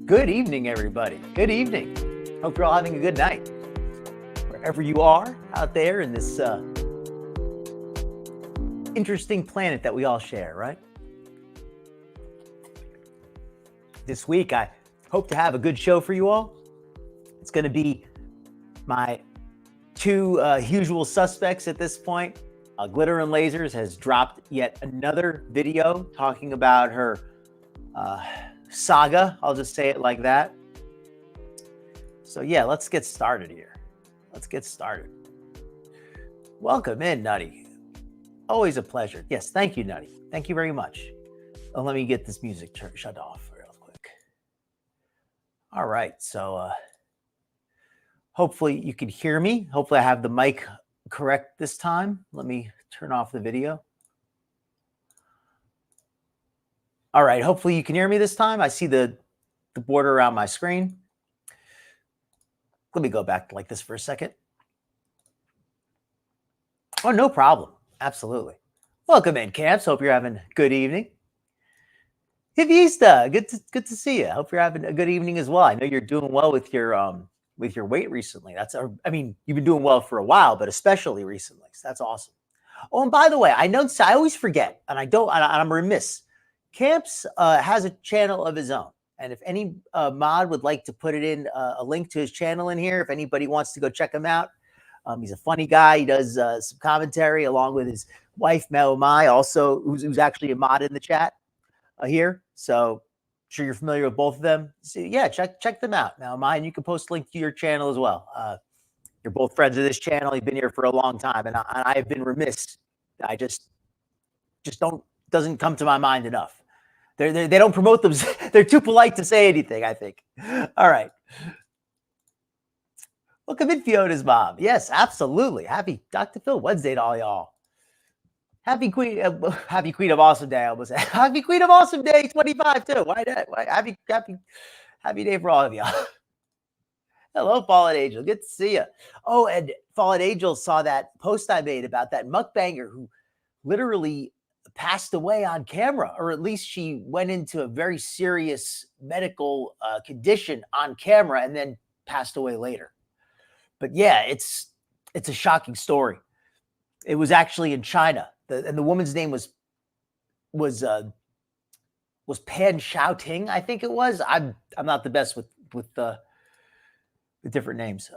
Good evening, everybody. Good evening. Hope you're all having a good night. Wherever you are out there in this interesting planet that we all share, right? This week, I hope to have a good show for you all. It's going to be my two usual suspects at this point. Glitter and Lasers has dropped yet another video talking about her saga. I'll just say it like that. So yeah, let's get started here. Let's get started. Welcome in, Nutty. Always a pleasure. Yes, thank you, Nutty. Thank you very much. Let me get this music shut off real quick. All right, so hopefully you can hear me. Hopefully I have the mic correct this time. Let me turn off the video. All right, hopefully you can hear me this time. I see the border around my screen. Let me go back like this for a second. Oh, no problem. Absolutely. Welcome in, Camps. Hope you're having a good evening. Hivista, good to see you. Hope you're having a good evening as well. I know you're doing well with your weight recently. I mean, you've been doing well for a while, but especially recently. So that's awesome. Oh, and by the way, I always forget, and I'm remiss. Camps has a channel of his own. And if any mod would like to put it in a link to his channel in here, if anybody wants to go check him out, he's a funny guy. He does some commentary along with his wife, Mel Mai, also, who's actually a mod in the chat here. So I'm sure you're familiar with both of them. So yeah, check them out, Mel Mai, and you can post a link to your channel as well. You're both friends of this channel. You've been here for a long time, and I have been remiss. I just doesn't come to my mind enough. They don't promote them. They're too polite to say anything, I think. All right. Welcome in, Fiona's mom. Yes, absolutely. Happy Dr. Phil Wednesday to all y'all. Happy Queen of Awesome Day. I almost said Happy Queen of Awesome Day 25 too. Why not? Happy day for all of y'all. Hello, Fallen Angel. Good to see you. Oh, and Fallen Angel saw that post I made about that mukbanger who literally passed away on camera, or at least she went into a very serious medical condition on camera and then passed away later. But yeah, it's a shocking story. It was actually in China, and the woman's name was Pan Xiaoting, I think it was. I'm not the best with the different names.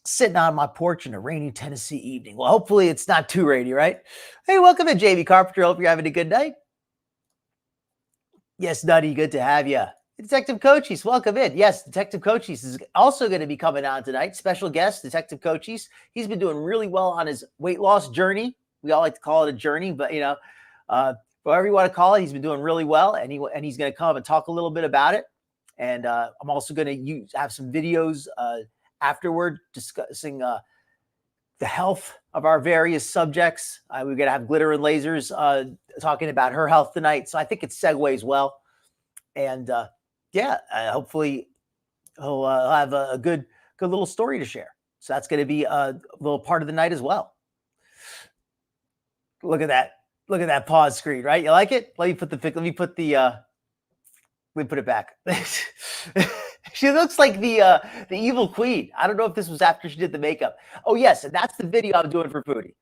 Sitting on my porch in a rainy Tennessee evening. Well, hopefully it's not too rainy, right? Hey, welcome in, Jamie Carpenter. Hope you're having a good night. Yes, Nutty, good to have you. Detective Cochise, welcome in. Yes, Detective Cochise is also going to be coming on tonight. Special guest, Detective Cochise. He's been doing really well on his weight loss journey. We all like to call it a journey, but whatever you want to call it, he's been doing really well, and he's going to come and talk a little bit about it. And I'm also going to have some videos afterward discussing the health of our various subjects. We're going to have Glitter and Lasers talking about her health tonight. So I think it segues well. And hopefully he'll have a good little story to share. So that's going to be a little part of the night as well. Look at that pause screen, right? You like it? Let me put it back. She looks like the evil queen. I don't know if this was after she did the makeup. Oh, yes, and that's the video I'm doing for Foodie.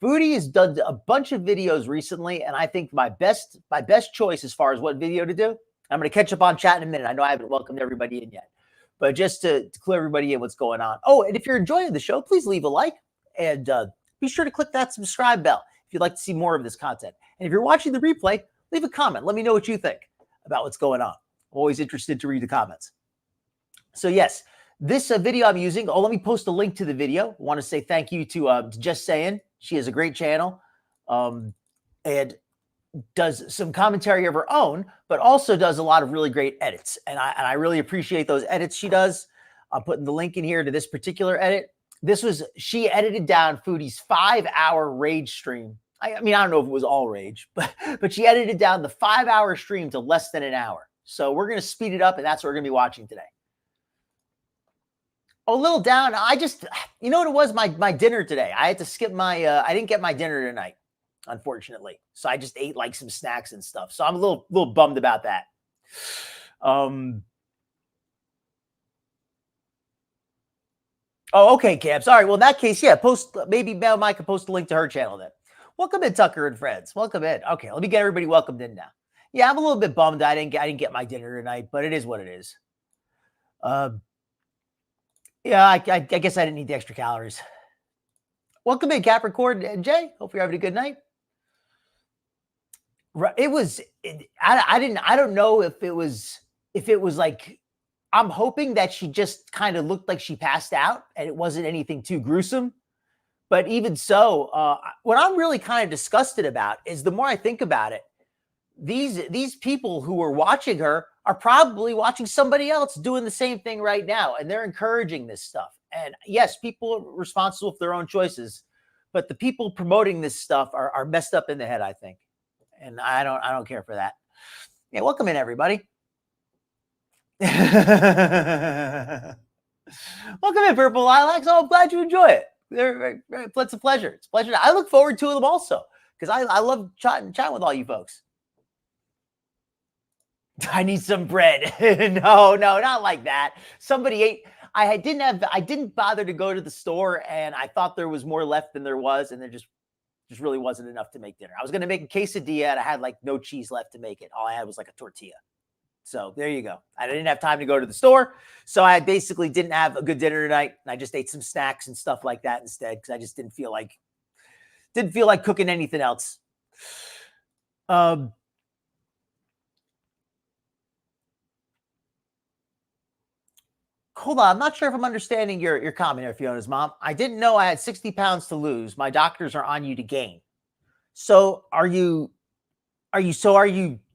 Foodie has done a bunch of videos recently, and I think my best choice as far as what video to do. I'm going to catch up on chat in a minute. I know I haven't welcomed everybody in yet, but just to clue everybody in what's going on. Oh, and if you're enjoying the show, please leave a like, and be sure to click that subscribe bell if you'd like to see more of this content. And if you're watching the replay, leave a comment. Let me know what you think about what's going on. I'm always interested to read the comments. So yes, this video I'm using, let me post a link to the video. I want to say thank you to Just Saying. She has a great channel and does some commentary of her own, but also does a lot of really great edits. And I really appreciate those edits she does. I'm putting the link in here to this particular edit. She edited down Foodie's 5-hour rage stream. I mean, I don't know if it was all rage, but she edited down the 5-hour stream to less than an hour. So we're going to speed it up, and that's what we're going to be watching today. A little down. You know what it was? My dinner today. I had to skip I didn't get my dinner tonight, unfortunately. So I just ate like some snacks and stuff. So I'm a little bummed about that. Oh, okay, Cam. Sorry. Well, in that case, yeah, maybe Mike can post a link to her channel then. Welcome in, Tucker and friends. Welcome in. Okay, let me get everybody welcomed in now. Yeah, I'm a little bit bummed I didn't get my dinner tonight, but it is what it is. Yeah, I guess I didn't need the extra calories. Welcome in, Capricorn and Jay. Hope you're having a good night. It was. I don't know if it was like. I'm hoping that she just kind of looked like she passed out and it wasn't anything too gruesome. But even so, what I'm really kind of disgusted about is the more I think about it, these people who are watching her are probably watching somebody else doing the same thing right now, and they're encouraging this stuff. And yes, people are responsible for their own choices, but the people promoting this stuff are messed up in the head, I think. And I don't care for that. Yeah, welcome in, everybody. Welcome in, Purple Lilacs. Oh, I'm glad you enjoy it. It's a pleasure. It's a pleasure. I look forward to them also because I love chatting with all you folks. I need some bread. No, not like that. Somebody ate. I didn't bother to go to the store, and I thought there was more left than there was, and there just really wasn't enough to make dinner. I was going to make a quesadilla, and I had like no cheese left to make it. All I had was like a tortilla. So there you go. I didn't have time to go to the store. So I basically didn't have a good dinner tonight. And I just ate some snacks and stuff like that instead because I just didn't feel like cooking anything else. Hold on. I'm not sure if I'm understanding your comment here, Fiona's mom. I didn't know I had 60 pounds to lose. My doctors are on you to gain. So are you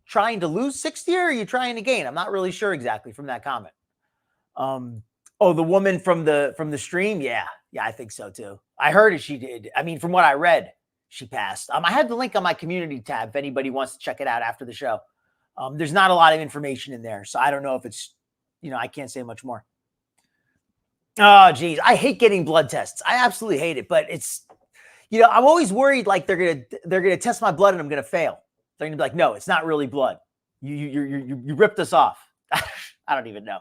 trying to lose 60 or are you trying to gain? I'm not really sure exactly from that comment. Oh, the woman from the stream. Yeah, I think so too. I heard she did. I mean, from what I read, she passed. I had the link on my community tab if anybody wants to check it out after the show. There's not a lot of information in there, so I don't know if it's, I can't say much more. Oh, geez, I hate getting blood tests. I absolutely hate it, but it's, I'm always worried like they're gonna test my blood and I'm gonna fail. They're gonna be like, no, it's not really blood. You ripped us off. I don't even know.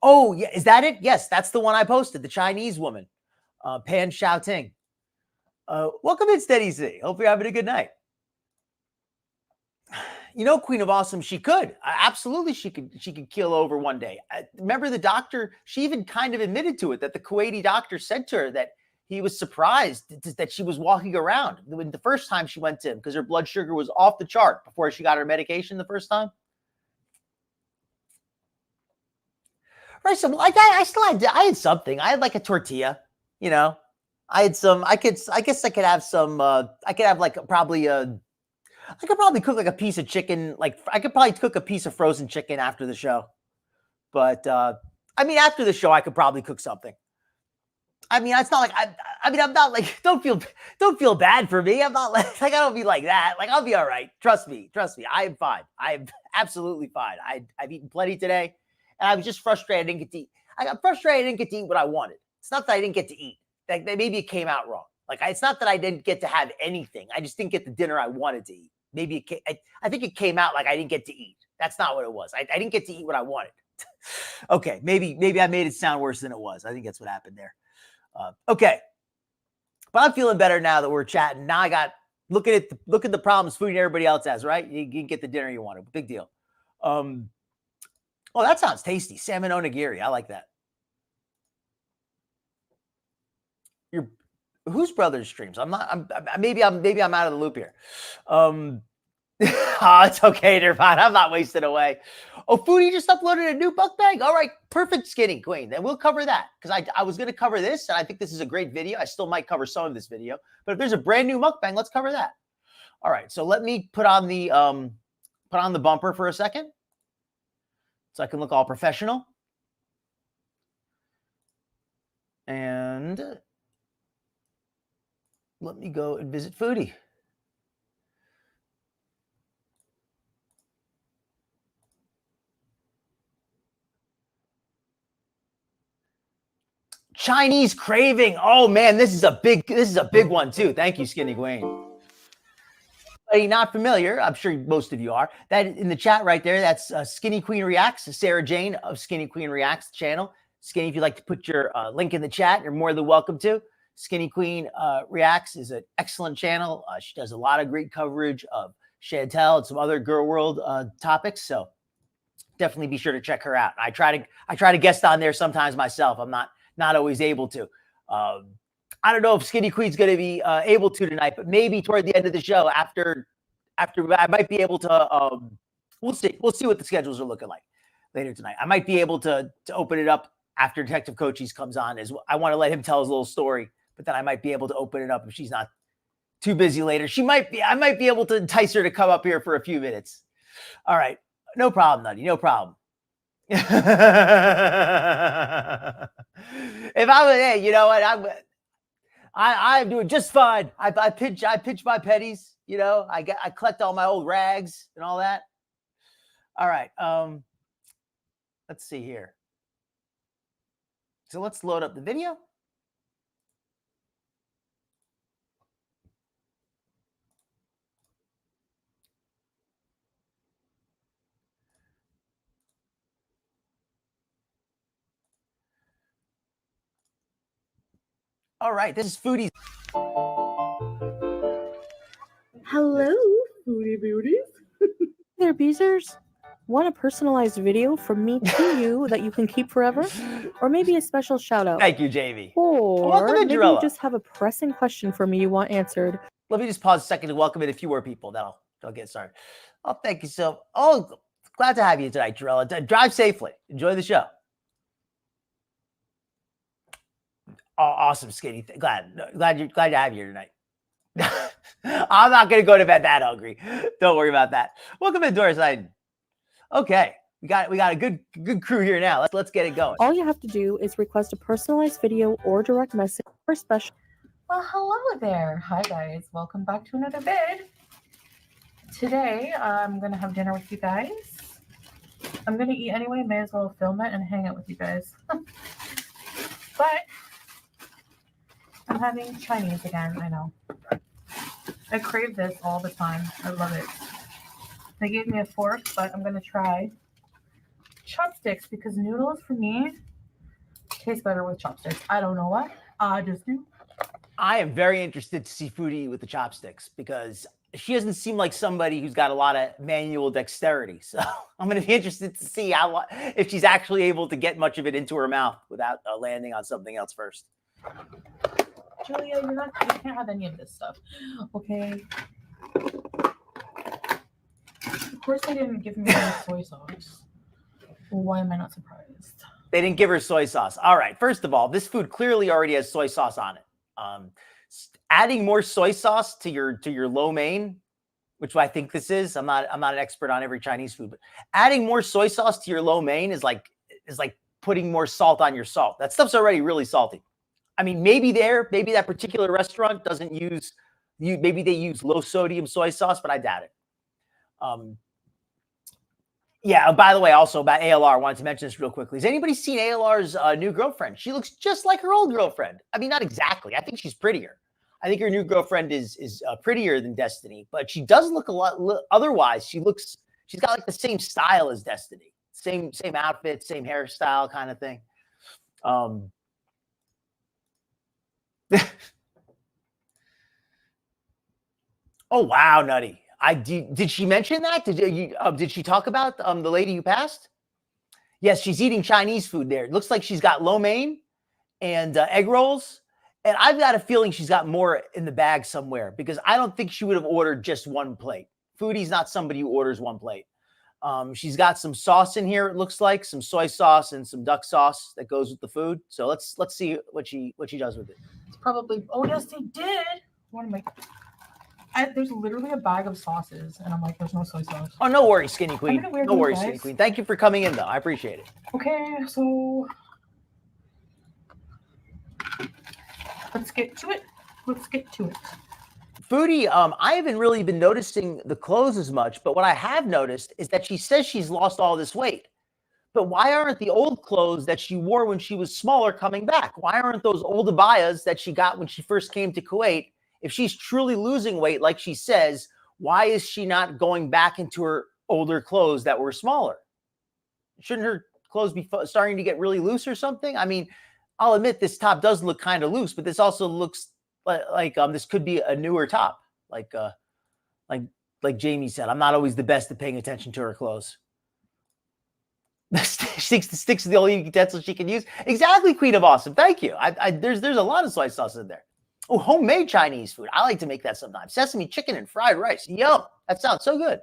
Oh, yeah. Is that it? Yes, that's the one I posted. The Chinese woman, Pan Xiaoting. Welcome in, Steady Z. Hope you're having a good night. Queen of Awesome, she could. Absolutely, she could keel over one day. Remember the doctor, she even kind of admitted to it, that the Kuwaiti doctor said to her that he was surprised that she was walking around when the first time she went to him because her blood sugar was off the chart before she got her medication the first time. Right. So I had something. I had like a tortilla, I had some, I guess I could have some, I could have like probably I could probably cook like a piece of chicken. Like I could probably cook a piece of frozen chicken after the show. But after the show, I could probably cook something. It's not like I'm not like, don't feel bad for me. I'm not like I don't be like that. Like I'll be all right. Trust me. I am fine. I am absolutely fine. I've eaten plenty today, and I was just frustrated I didn't get to eat. I got frustrated I didn't get to eat what I wanted. It's not that I didn't get to eat. Like maybe it came out wrong. Like it's not that I didn't get to have anything. I just didn't get the dinner I wanted to eat. Maybe I think it came out like I didn't get to eat. That's not what it was. I didn't get to eat what I wanted. Okay, maybe I made it sound worse than it was. I think that's what happened there. Okay, but I'm feeling better now that we're chatting. Now I got look at the problems Foodie and everybody else has. Right, you can get the dinner you wanted. Big deal. Oh, that sounds tasty. Salmon onigiri. I like that. Whose brother's streams? Maybe I'm out of the loop here. It's okay, Nirvana. I'm not wasting away. Oh, Foodie just uploaded a new Mukbang. All right, perfect, Skinny Queen. Then we'll cover that because I was going to cover this, and I think this is a great video. I still might cover some of this video, but if there's a brand new Mukbang, let's cover that. All right, so let me put on the bumper for a second, so I can look all professional. And let me go and visit Foodie. Chinese craving. Oh man, this is a big one too. Thank you, Skinny Queen. anybody not familiar, I'm sure most of you are, that in the chat right there, that's Skinny Queen Reacts, Sarah Jane of Skinny Queen Reacts channel. Skinny, if you'd like to put your link in the chat, you're more than welcome to. Skinny Queen Reacts is an excellent channel. She does a lot of great coverage of Chantal and some other Gorlworld topics. So definitely be sure to check her out. I try to guest on there sometimes myself. I'm not always able to. I don't know if Skinny Queen's going to be able to tonight, but maybe toward the end of the show, after I might be able to. We'll see. We'll see what the schedules are looking like later tonight. I might be able to open it up after Detective Cochise comes on. As I want to let him tell his little story, but then I might be able to open it up if she's not too busy later. She might be. I might be able to entice her to come up here for a few minutes. All right, no problem, Nutty. No problem. If I was, hey, you know what? I'm doing just fine. I pitch my petties, you know. I collect all my old rags and all that. All right. Let's see here. So let's load up the video. All right, this is Foodie. Hello, Foodie Beauties. There, Beezers. Want a personalized video from me to you that you can keep forever? Or maybe a special shout out? Thank you, JV. Or maybe you just have a pressing question for me you want answered. Let me just pause a second to welcome in a few more people. That'll get started. Oh, thank you so. Oh, glad to have you tonight, Jarella. Drive safely. Enjoy the show. Oh, awesome, Skinny. Glad to have you here tonight. I'm not going to go to bed that hungry. Don't worry about that. Welcome to Doorside. Okay, we got a good crew here now. Let's get it going. All you have to do is request a personalized video or direct message or special. Well, hello there. Hi guys. Welcome back to another vid. Today I'm gonna have dinner with you guys. I'm gonna eat anyway. May as well film it and hang out with you guys. But I'm having Chinese again. I know. I crave this all the time. I love it. They gave me a fork, but I'm gonna try chopsticks because noodles for me taste better with chopsticks. I don't know why. I just do. I am very interested to see Foodie with the chopsticks because she doesn't seem like somebody who's got a lot of manual dexterity. So I'm going to be interested to see if she's actually able to get much of it into her mouth without landing on something else first. Julia, you can't have any of this stuff. Okay. Of course they didn't give me any soy sauce. Why am I not surprised? They didn't give her soy sauce. All right. First of all, this food clearly already has soy sauce on it. Adding more soy sauce to your lo mein, which I think this is. I'm not an expert on every Chinese food, but adding more soy sauce to your lo mein is like putting more salt on your salt. That stuff's already really salty. I mean, maybe that particular restaurant doesn't use maybe they use low sodium soy sauce, but I doubt it. Yeah, by the way, also about ALR, I wanted to mention this real quickly. Has anybody seen ALR's new girlfriend? She looks just like her old girlfriend. I mean, not exactly. I think she's prettier. I think her new girlfriend is prettier than Destiny, but she does look a lot. Otherwise, she's got like the same style as Destiny, same outfit, same hairstyle, kind of thing. Oh wow, Nutty! Did she mention that? Did she talk about the lady who passed? Yes, she's eating Chinese food there. It looks like she's got lo mein and egg rolls. And I've got a feeling she's got more in the bag somewhere because I don't think she would have ordered just one plate. Foodie's not somebody who orders one plate. She's got some sauce in here. It looks like some soy sauce and some duck sauce that goes with the food. So let's see what she does with it. It's probably. Oh yes, they did. What am there's literally a bag of sauces, and I'm like, there's no soy sauce. Oh, no worries, Skinny Queen. No worries, Skinny Queen. Thank you for coming in, though. I appreciate it. Okay, so let's get to it. Foodie, I haven't really been noticing the clothes as much, but what I have noticed is that she says she's lost all this weight. But why aren't the old clothes that she wore when she was smaller coming back? Why aren't those old abayas that she got when she first came to Kuwait? If she's truly losing weight, like she says, why is she not going back into her older clothes that were smaller? Shouldn't her clothes be starting to get really loose or something? I mean, I'll admit this top does look kind of loose, but this also looks like this could be a newer top. Like Jamie said, I'm not always the best at paying attention to her clothes. Sticks to the only utensil she can use. Exactly, Queen of Awesome. Thank you. There's a lot of soy sauce in there. Oh, homemade Chinese food. I like to make that sometimes. Sesame chicken and fried rice. Yum. That sounds so good.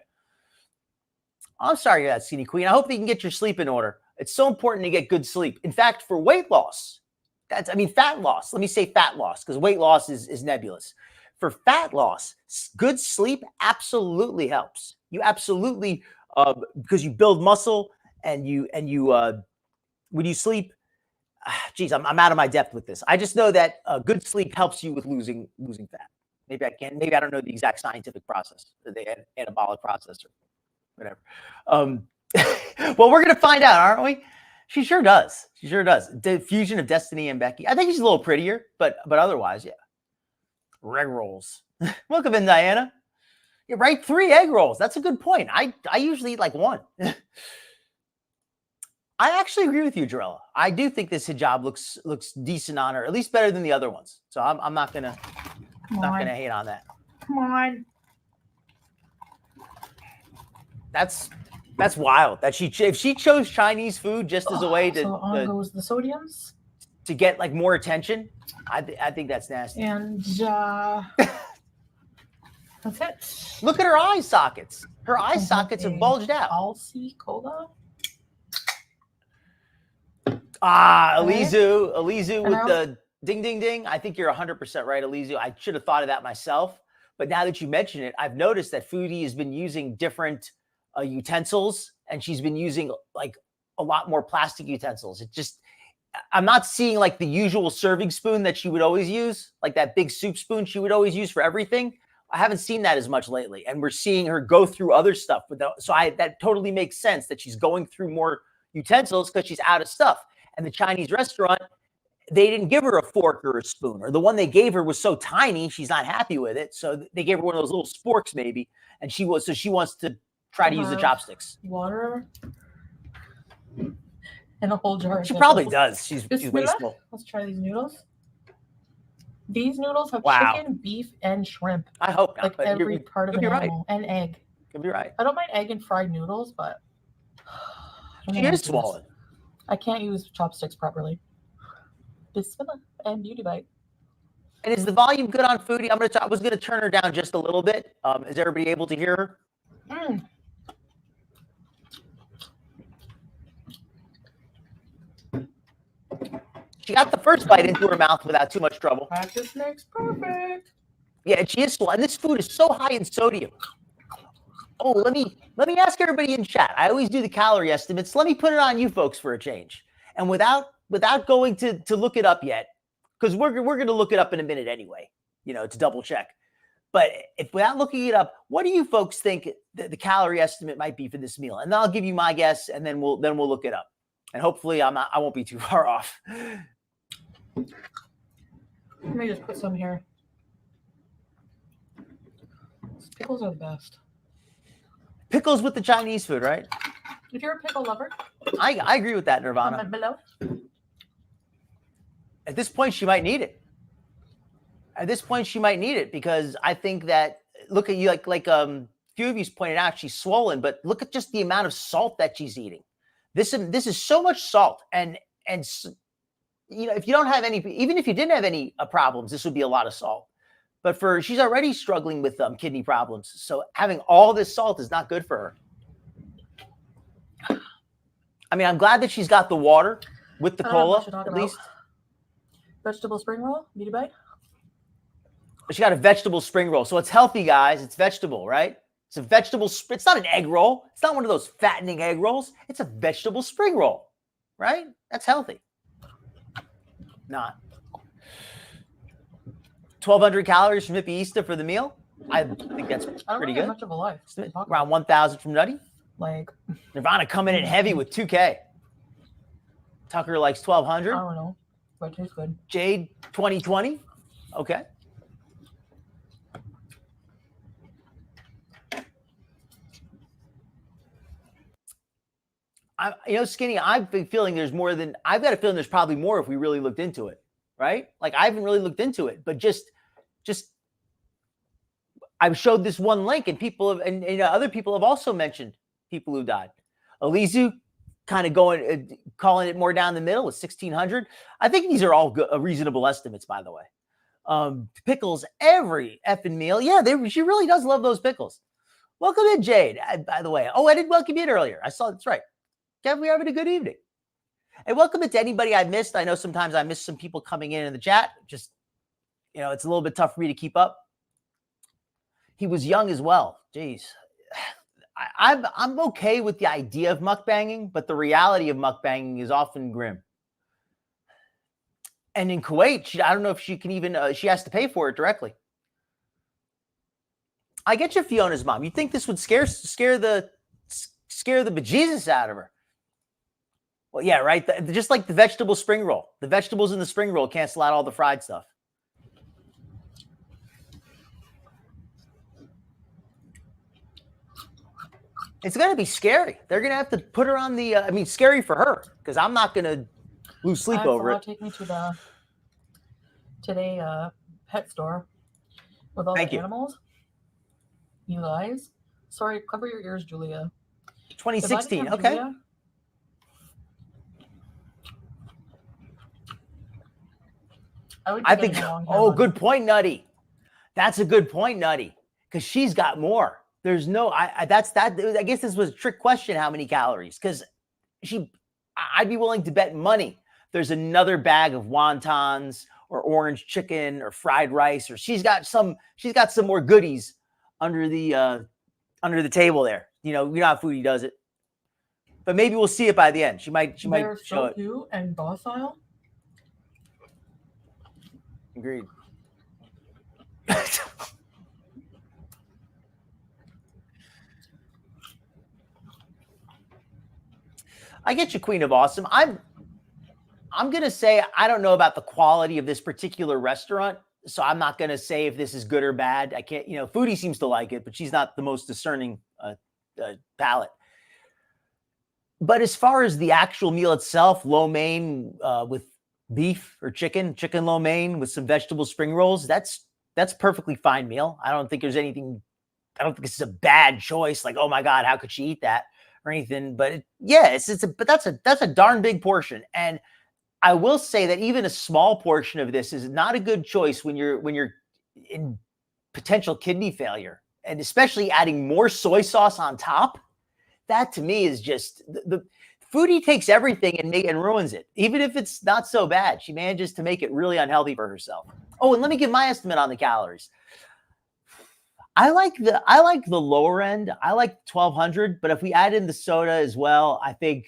I'm sorry you're that skinny, Queen. I hope that you can get your sleep in order. It's so important to get good sleep. In fact, for weight loss, fat loss. Let me say fat loss because weight loss is nebulous. For fat loss, good sleep absolutely helps. You absolutely, because you build muscle and you when you sleep, geez, I'm out of my depth with this. I just know that good sleep helps you with losing fat. Maybe I don't know the exact scientific process, the anabolic process or whatever. Well, we're going to find out, aren't we? She sure does. She sure does. The fusion of Destiny and Becky. I think she's a little prettier, but otherwise, yeah. Egg rolls. Welcome in, Diana. You're right. 3 egg rolls. That's a good point. I usually eat like 1. I actually agree with you, Jarella. I do think this hijab looks decent on her, at least better than the other ones. So I'm not gonna hate on that. Come on. That's wild. That if she chose Chinese food just as a way to goes the sodiums to get like more attention, I think that's nasty. And that's it. Look at her eye sockets. Her eye sockets have bulged out. Alsi cola. Alizu with the ding, ding, ding. I think you're 100% right, Alizu. I should have thought of that myself. But now that you mention it, I've noticed that Foodie has been using different utensils, and she's been using like a lot more plastic utensils. I'm not seeing like the usual serving spoon that she would always use, like that big soup spoon she would always use for everything. I haven't seen that as much lately. And we're seeing her go through other stuff. That totally makes sense that she's going through more utensils because she's out of stuff. And the Chinese restaurant, they didn't give her a fork or a spoon, or the one they gave her was so tiny, she's not happy with it. So they gave her one of those little sporks maybe. And she wants to try to use the chopsticks. Water and a whole jar. She probably does. She's wasteful. Let's try these noodles. These noodles have chicken, beef, and shrimp. I hope not. Like every part of an animal. Right. And egg. Could be right. I don't mind egg and fried noodles, but she is swollen. I can't use chopsticks properly. Bismillah and beauty bite. And is the volume good on Foodie? I was gonna turn her down just a little bit. Is everybody able to hear her? She got the first bite into her mouth without too much trouble. Practice makes perfect. Yeah, and she is swollen. This food is so high in sodium. Oh, let me ask everybody in chat. I always do the calorie estimates. Let me put it on you folks for a change. And without going to look it up yet, because we're going to look it up in a minute anyway, to double check. But if without looking it up, what do you folks think the calorie estimate might be for this meal? And then I'll give you my guess, and then we'll look it up. And hopefully I won't be too far off. Let me just put some here. Pickles are the best. Pickles with the Chinese food, right? If you're a pickle lover, I agree with that, Nirvana. comment below. At this point, she might need it. Because I think that look at you like a few of you pointed out, she's swollen, but look at just the amount of salt that she's eating. This is so much salt, and if you don't have any, even if you didn't have any problems, this would be a lot of salt. But she's already struggling with kidney problems. So having all this salt is not good for her. I mean, I'm glad that she's got the water with the cola, at least. Vegetable spring roll, beauty bite. She got a vegetable spring roll. So it's healthy, guys. It's vegetable, right? It's a vegetable. It's not an egg roll. It's not one of those fattening egg rolls. It's a vegetable spring roll, right? That's healthy. Not. 1,200 calories from Hippie Easter for the meal. I think that's pretty good. Much of a life. Around 1,000 from Nutty. Like Nirvana coming in heavy with 2K. Tucker likes 1,200. I don't know, but it tastes good. Jade 2020. Okay. Skinny, I've been feeling I've got a feeling there's probably more if we really looked into it, right? Like I haven't really looked into it, but just I've showed this one link and people have, and other people have also mentioned people who died. Elizu kind of calling it more down the middle with 1,600. I think these are all reasonable estimates, by the way. Pickles every effing meal. Yeah, she really does love those pickles. Welcome in, Jade, by the way. Oh, I didn't welcome you in earlier. I saw that's right. Kev, we're having a good evening. And welcome to anybody I missed. I know sometimes I miss some people coming in the chat. Just, it's a little bit tough for me to keep up. He was young as well. Jeez. I'm okay with the idea of mukbanging, but the reality of mukbanging is often grim. And in Kuwait, I don't know if she can even, she has to pay for it directly. I get you, Fiona's mom. You'd think this would scare the bejesus out of her. Well, yeah, right. Just like the vegetable spring roll. The vegetables in the spring roll cancel out all the fried stuff. It's going to be scary. They're going to have to put her on the, scary for her, because I'm not going to lose sleep over it. Take me to the pet store with all the animals. You guys. Sorry, cover your ears, Julia. 2016. Okay. Julia, I think. Oh, good point, Nutty. That's a good point, Nutty. Because she's got more. There's no. I guess this was a trick question. How many calories? Because I'd be willing to bet money there's another bag of wontons or orange chicken or fried rice, or she's got some more goodies under the table there. You know how Foodie does it. But maybe we'll see it by the end. She might show it. So cute and docile. Agreed. I get you, Queen of Awesome. I'm gonna say I don't know about the quality of this particular restaurant, so I'm not gonna say if this is good or bad. I can't. Foodie seems to like it, but she's not the most discerning palate. But as far as the actual meal itself, lo mein with beef or chicken lo mein with some vegetable spring rolls, that's perfectly fine meal. I don't think this is a bad choice. Like, oh my God, how could she eat that or anything? But but that's a darn big portion. And I will say that even a small portion of this is not a good choice when you're in potential kidney failure, and especially adding more soy sauce on top. That to me is just the Foodie takes everything and ruins it. Even if it's not so bad, she manages to make it really unhealthy for herself. Oh, and let me give my estimate on the calories. I like the lower end. I like 1,200, but if we add in the soda as well, I think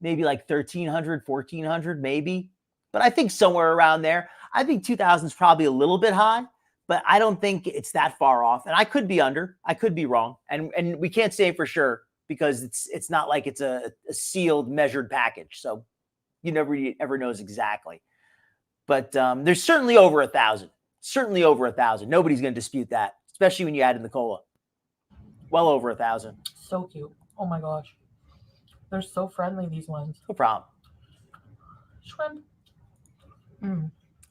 maybe like 1,300, 1,400, maybe. But I think somewhere around there. I think 2,000 is probably a little bit high, but I don't think it's that far off. And I could be under. I could be wrong. And we can't say for sure because it's not like it's a sealed, measured package. So you never ever knows exactly. But there's certainly over 1,000. Certainly over 1,000. Nobody's going to dispute that, especially when you add in the cola. Well over 1,000. So cute. Oh my gosh. They're so friendly, these ones. No problem. Shrimp.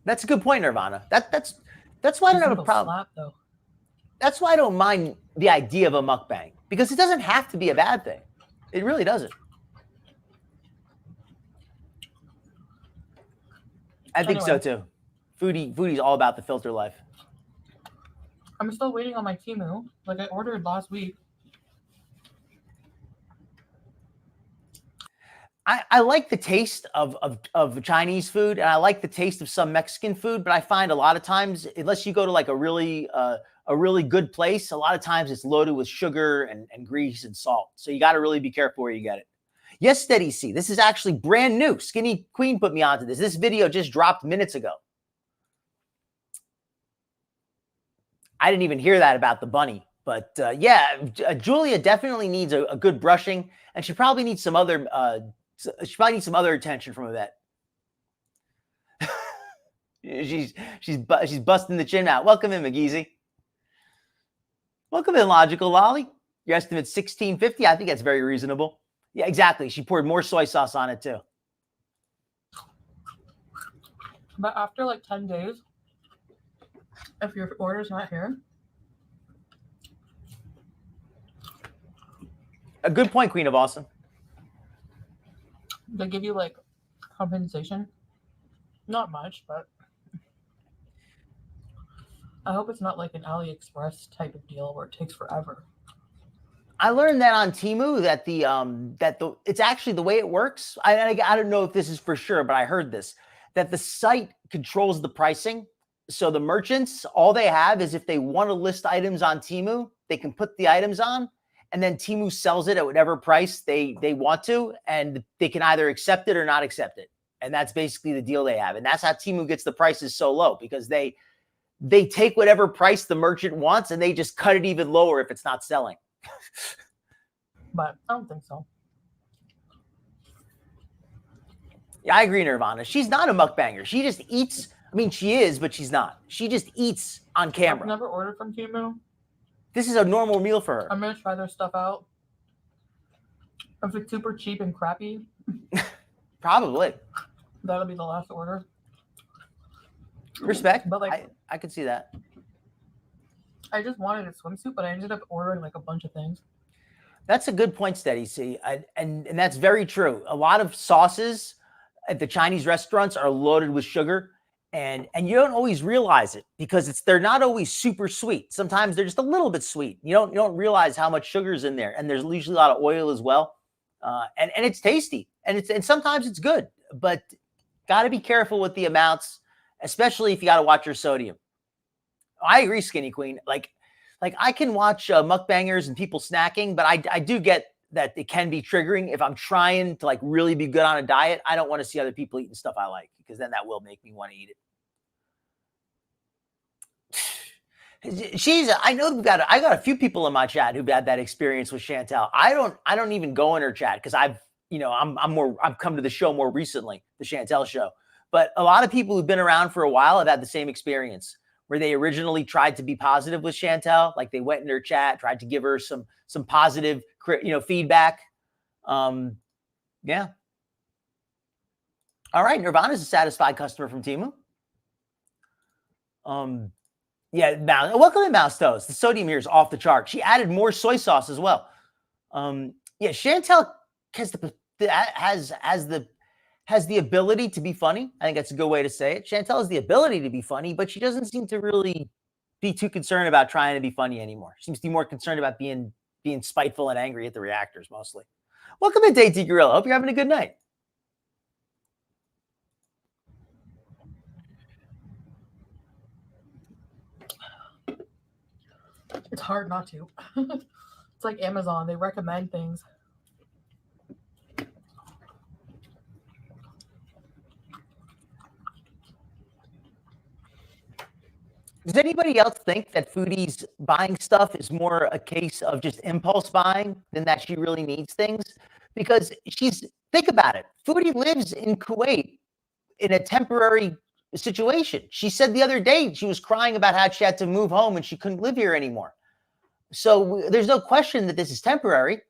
That's a good point, Nirvana. That's why I don't have a problem. Slap, though. That's why I don't mind the idea of a mukbang, because it doesn't have to be a bad thing. It really doesn't. I think so too. Foodie's all about the filter life. I'm still waiting on my Temu. Like I ordered last week. I like the taste of Chinese food, and I like the taste of some Mexican food, but I find a lot of times, unless you go to like a really good place, a lot of times it's loaded with sugar and grease and salt. So you got to really be careful where you get it. Yes, Steady C. This is actually brand new. Skinny Queen put me onto this. This video just dropped minutes ago. I didn't even hear that about the bunny. But Julia definitely needs a good brushing, and she probably needs some other attention from a vet. she's busting the chin out. Welcome in, McGeezy. Welcome in, Logical Lolly. Your estimate's 1,650. I think that's very reasonable. Yeah, exactly. She poured more soy sauce on it too. But after like 10 days, if your order's not here. A good point, Queen of Awesome. They give you like compensation. Not much, but I hope it's not like an AliExpress type of deal where it takes forever. I learned that on Temu that it's actually the way it works. I don't know if this is for sure, but I heard this, that the site controls the pricing. So the merchants, all they have is if they want to list items on Temu, they can put the items on, and then Temu sells it at whatever price they want to, and they can either accept it or not accept it. And that's basically the deal they have. And that's how Temu gets the prices so low, because they take whatever price the merchant wants and they just cut it even lower if it's not selling. But I don't think so. Yeah, I agree, Nirvana. She's not a mukbanger. She just eats. I mean, she is, but she's not. She just eats on camera. I've never ordered from Temu. This is a normal meal for her. I'm going to try their stuff out. If it's super cheap and crappy, Probably. that'll be the last order. Respect. But like, I could see that. I just wanted a swimsuit, but I ended up ordering like a bunch of things. That's a good point, Steady C. And that's very true. A lot of sauces at the Chinese restaurants are loaded with sugar, and you don't always realize it because they're not always super sweet. Sometimes they're just a little bit sweet. You don't realize how much sugar is in there, and there's usually a lot of oil as well. And it's tasty, and sometimes it's good, but got to be careful with the amounts, especially if you got to watch your sodium. I agree, Skinny Queen. Like I can watch mukbangers and people snacking, but I do get that it can be triggering. If I'm trying to like really be good on a diet, I don't want to see other people eating stuff I like, because then that will make me want to eat it. I know I got a few people in my chat who've had that experience with Chantal. I don't even go in her chat because I've come to the show more recently, the Chantal show. But a lot of people who've been around for a while have had the same experience, where they originally tried to be positive with Chantal, like they went in her chat, tried to give her some positive, feedback. Yeah. All right, Nirvana's a satisfied customer from Temu. Yeah, welcome to Mouse Toast. The sodium here is off the chart. She added more soy sauce as well. Yeah, Chantal has the ability to be funny. I think that's a good way to say it. Chantal has the ability to be funny, but she doesn't seem to really be too concerned about trying to be funny anymore. She seems to be more concerned about being spiteful and angry at the reactors mostly. Welcome to Day T Gorilla. Hope you're having a good night. It's hard not to. It's like Amazon. They recommend things. Does anybody else think that Foodie's buying stuff is more a case of just impulse buying than that she really needs things? Because think about it. Foodie lives in Kuwait in a temporary situation. She said the other day she was crying about how she had to move home and she couldn't live here anymore. So there's no question that this is temporary.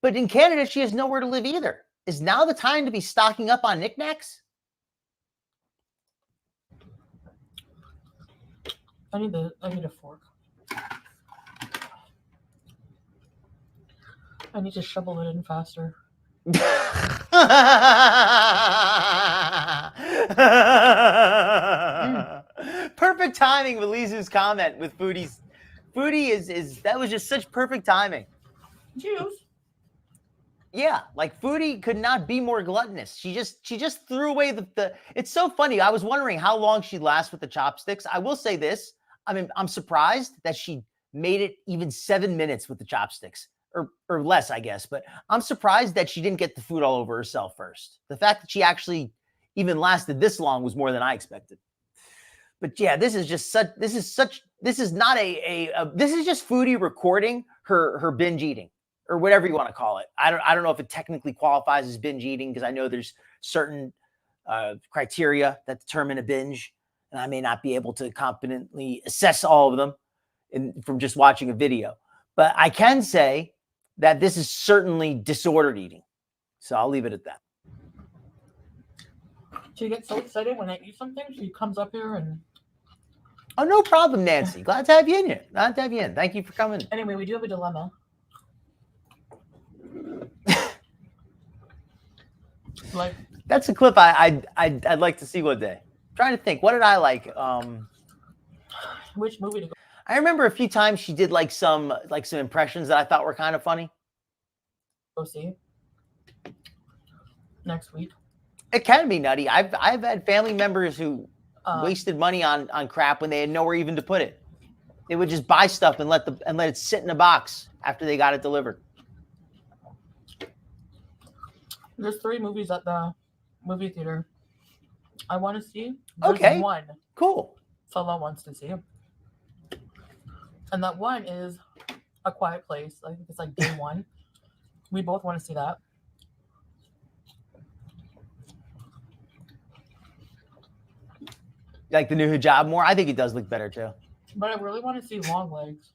But in Canada, she has nowhere to live either. Is now the time to be stocking up on knickknacks? I need a fork. I need to shovel it in faster. Perfect timing with Lizu's comment with Foodie's. Foodie is that was just such perfect timing. Juice. Yeah, like Foodie could not be more gluttonous. She just threw away the. It's so funny. I was wondering how long she'd last with the chopsticks. I will say this. I mean, I'm surprised that she made it even 7 minutes with the chopsticks, or less, I guess. But I'm surprised that she didn't get the food all over herself first. The fact that she actually even lasted this long was more than I expected. But yeah, this is just such. This is not this is just Foodie recording her binge eating, or whatever you want to call it. I don't know if it technically qualifies as binge eating, because I know there's certain criteria that determine a binge, and I may not be able to competently assess all of them from just watching a video. But I can say that this is certainly disordered eating. So I'll leave it at that. She gets so excited when I eat something. She comes up here and... Oh, no problem, Nancy. Glad to have you in here. Glad to have you in. Thank you for coming. Anyway, we do have a dilemma. Like, that's a clip I'd like to see one day. I'm trying to think. What did I like? Which movie to go? I remember a few times she did like some impressions that I thought were kind of funny. Go see next week. It can be nutty. I've had family members who wasted money on crap when they had nowhere even to put it. They would just buy stuff and let it sit in a box after they got it delivered. There's 3 movies at the movie theater I want to see. Okay. There's one. Cool. Salah wants to see. And that one is A Quiet Place. I think it's like day 1. We both want to see that. Like the new hijab more? I think it does look better too. But I really want to see Long Legs.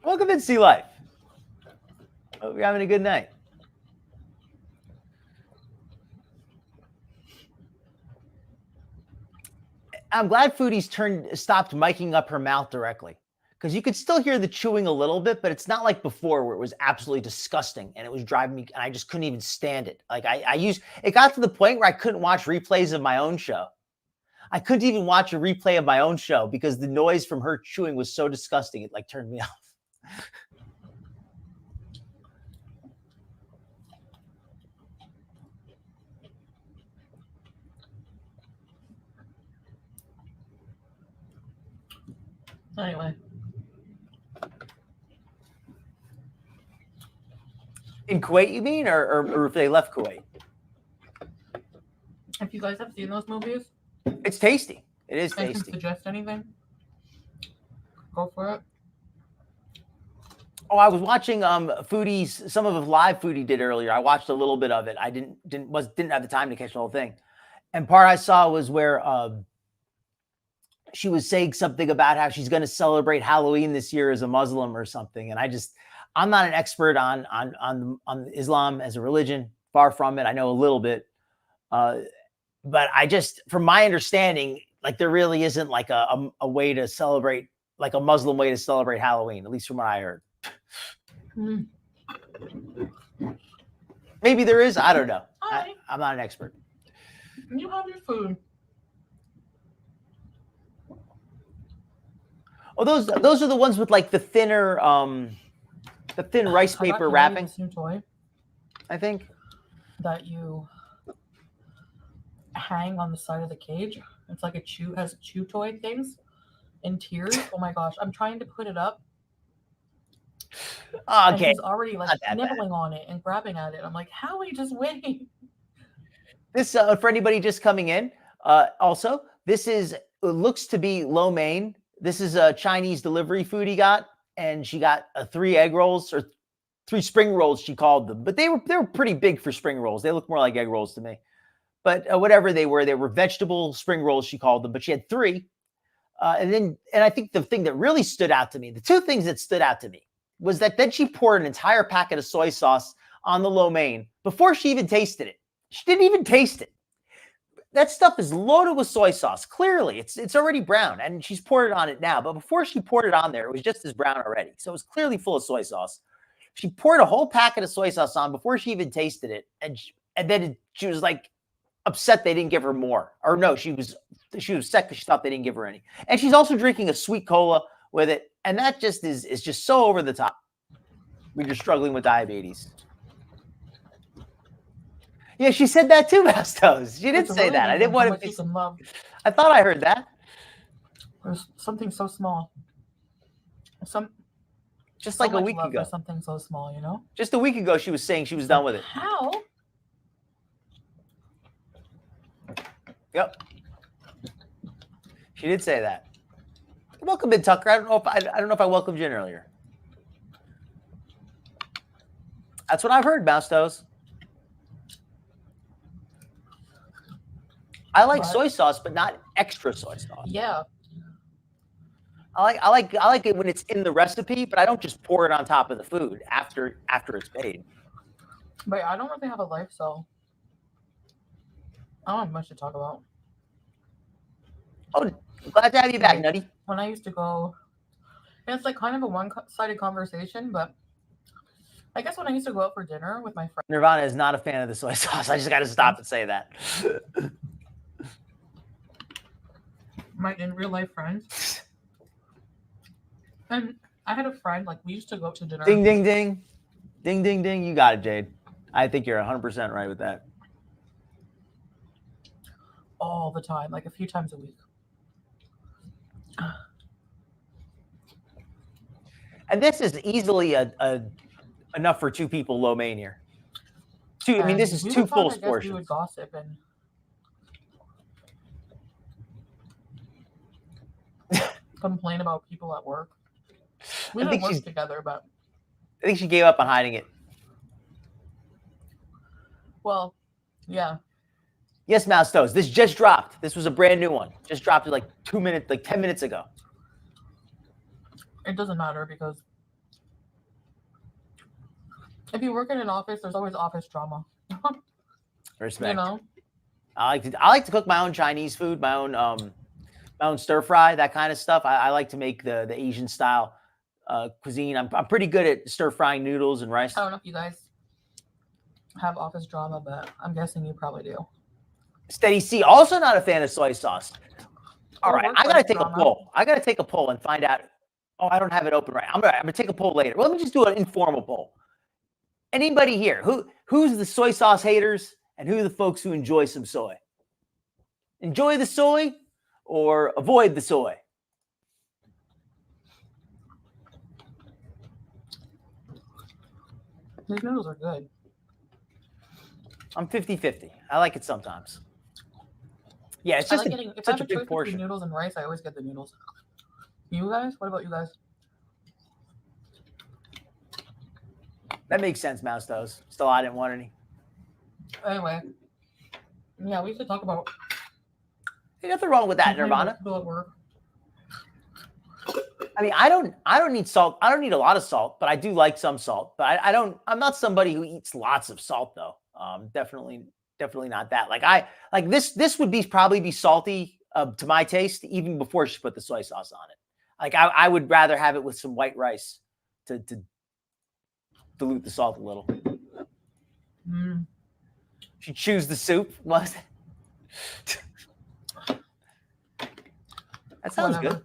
Welcome to Sea Life. Hope you're having a good night. I'm glad Foodie's stopped miking up her mouth directly, because you could still hear the chewing a little bit, but it's not like before where it was absolutely disgusting and it was driving me, and I just couldn't even stand it. Like it got to the point where I couldn't watch replays of my own show. I couldn't even watch a replay of my own show because the noise from her chewing was so disgusting. It like turned me off. Anyway. In Kuwait, you mean, or if they left Kuwait? If you guys have seen those movies, it's tasty. It is I tasty. can suggest anything. Go for it. Oh, I was watching Foodie's, some of the live Foodie did earlier. I watched a little bit of it. I didn't have the time to catch the whole thing. And part I saw was where she was saying something about how she's going to celebrate Halloween this year as a Muslim or something. And I'm not an expert on Islam as a religion. Far from it. I know a little bit. But from my understanding, like there really isn't like a way to celebrate, like a Muslim way to celebrate Halloween, at least from what I heard. Maybe there is. I don't know. I'm not an expert. You have your food. Oh, those are the ones with like the thinner, the thin rice paper wrapping. This new toy I think that you hang on the side of the cage. It's like has chew toy things in tiers. Oh my gosh, I'm trying to put it up. Okay. And he's already like nibbling on it and grabbing at it. I'm like, how are you just waiting? This for anybody just coming in. Also, it looks to be lo mein. This is a Chinese delivery food he got, and she got 3 egg rolls or 3 spring rolls, she called them. But they were pretty big for spring rolls. They look more like egg rolls to me. But whatever they were vegetable spring rolls, she called them. But she had 3. And I think the thing that really stood out to me, the 2 things that stood out to me, was that then she poured an entire packet of soy sauce on the lo mein before she even tasted it. She didn't even taste it. That stuff is loaded with soy sauce. Clearly, it's already brown, and she's poured it on it now. But before she poured it on there, it was just as brown already. So it was clearly full of soy sauce. She poured a whole packet of soy sauce on before she even tasted it, and then she was like upset they didn't give her more. Or no, she was upset because she thought they didn't give her any. And she's also drinking a sweet cola with it, and that just is just so over the top when you're struggling with diabetes. Yeah, she said that too, Bastos. She did say that. I didn't want to. I thought I heard that. There's something so small. Just like a week ago. Something so small, you know? Just a week ago, she was saying she was done with it. How? Yep. She did say that. Welcome in, Tucker. I don't know if I welcomed you in earlier. That's what I've heard, Bastos. I like soy sauce, but not extra soy sauce. Yeah. I like it when it's in the recipe, but I don't just pour it on top of the food after it's made. But I don't really have a life, so I don't have much to talk about. Oh, glad to have you back, Nutty. When I used to go, and it's like kind of a one-sided conversation, but I guess when I used to go out for dinner with my friends. Nirvana is not a fan of the soy sauce. I just got to stop and say that. My in real life friends. And I had a friend, like, we used to go out to dinner. Ding, ding, ding. Ding, ding, ding. You got it, Jade. I think you're 100% right with that. All the time, like a few times a week. And this is easily enough for 2 people lo mein here. I mean, this is 2 full portions. We would gossip and complain about people at work. We didn't work together, but I think she gave up on hiding it. Well, yeah. Yes, Mouse Toes. This just dropped. This was a brand new one. Just dropped it like 10 minutes ago. It doesn't matter because if you work in an office, there's always office drama. Respect. You know? I like to cook my own Chinese food, my own stir fry, that kind of stuff. I like to make the Asian style cuisine. I'm pretty good at stir frying noodles and rice. I don't know if you guys have office drama, but I'm guessing you probably do. Steady C, also not a fan of soy sauce. All right, I gotta take a poll. I gotta take a poll and find out. Oh, I don't have it open right. I'm gonna take a poll later. Well, let me just do an informal poll. Anybody here who's the soy sauce haters and who are the folks who enjoy some soy? Enjoy the soy or avoid the soy? These noodles are good. I'm 50-50. I like it sometimes. Yeah, it's just such a big portion. Noodles and rice, I always get the noodles. You guys? What about you guys? That makes sense, Mouse Toes. Still, I didn't want any. Anyway, yeah, we used to talk about. There's nothing wrong with that, Nirvana. At work. I mean, I don't need salt. I don't need a lot of salt, but I do like some salt. But I'm not somebody who eats lots of salt though. Definitely not that. Like this would probably be salty to my taste even before she put the soy sauce on it. Like I would rather have it with some white rice to dilute the salt a little. She chews the soup. What? That sounds good.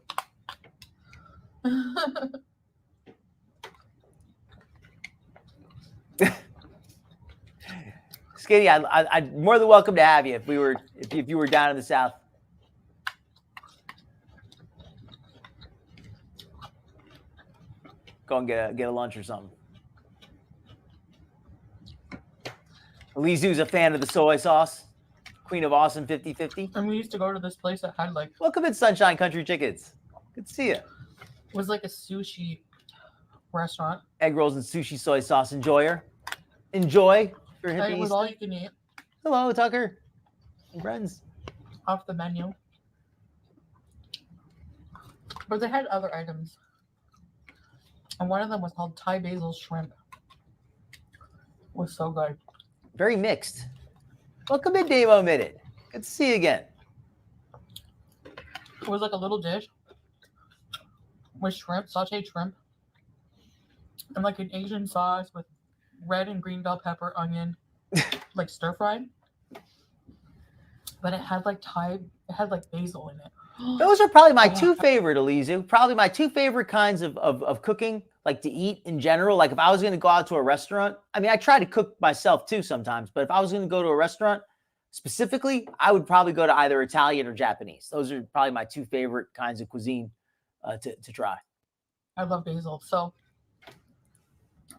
Skinny, I'd more than welcome to have you if you were down in the South. Go and get a lunch or something. Lizu's a fan of the soy sauce. Queen of Awesome 50/50. And we used to go to this place that had like. Welcome in Sunshine Country Chickens. Good to see you. It was like a sushi restaurant. Egg rolls and sushi soy sauce enjoyer. Enjoy. It was all you can eat. Hello, Tucker. And friends. Off the menu. But they had other items. And one of them was called Thai basil shrimp. It was so good. Very mixed. Welcome in, Dave Omitted. Good to see you again. It was like a little dish with shrimp, sauteed shrimp, and like an Asian sauce with red and green bell pepper, onion, like stir fried. But it had like basil in it. Those are probably my two favorite, Elizu. Probably my two favorite kinds of cooking, like to eat in general. Like if I was going to go out to a restaurant, I mean, I try to cook myself too sometimes, but if I was going to go to a restaurant specifically, I would probably go to either Italian or Japanese. Those are probably my two favorite kinds of cuisine to try. I love basil. So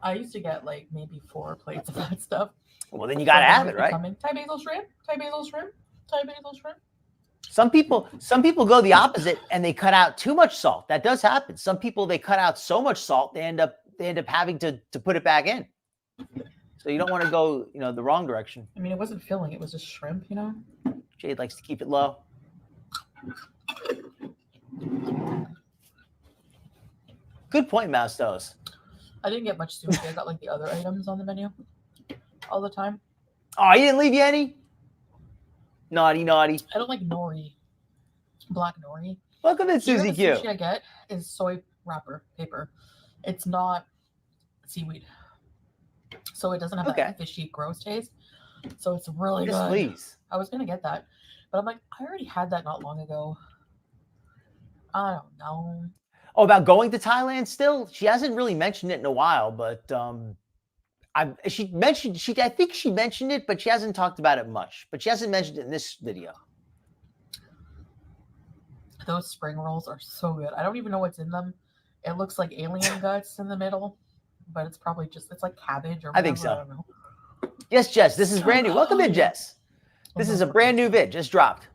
I used to get like maybe 4 plates of that stuff. Well, then you got to have it, right? Thai basil shrimp, Thai basil shrimp, Thai basil shrimp. Some people go the opposite and they cut out too much salt. That does happen. Some people, they cut out so much salt, they end up having to put it back in. So you don't want to go, the wrong direction. I mean, it wasn't filling. It was just shrimp, Jade likes to keep it low. Good point, Mouse Toes. I didn't get much sushi. I got like the other items on the menu all the time. Oh, he didn't leave you any? Naughty, naughty. I don't like nori. Black nori. Welcome in, Susie Q. The sushi I get is soy wrapper paper. It's not seaweed. So it doesn't have that fishy, gross taste. So it's really good. Please. I was going to get that. But I'm like, I already had that not long ago. I don't know. Oh, about going to Thailand still? She hasn't really mentioned it in a while, but I think she mentioned it, but she hasn't talked about it much. But she hasn't mentioned it in this video. Those spring rolls are so good. I don't even know what's in them. It looks like alien guts in the middle, but it's probably just, it's like cabbage or whatever. I think so. I don't know. Yes, Jess, this is brand new. Welcome in, Jess. This is a brand new vid, just dropped.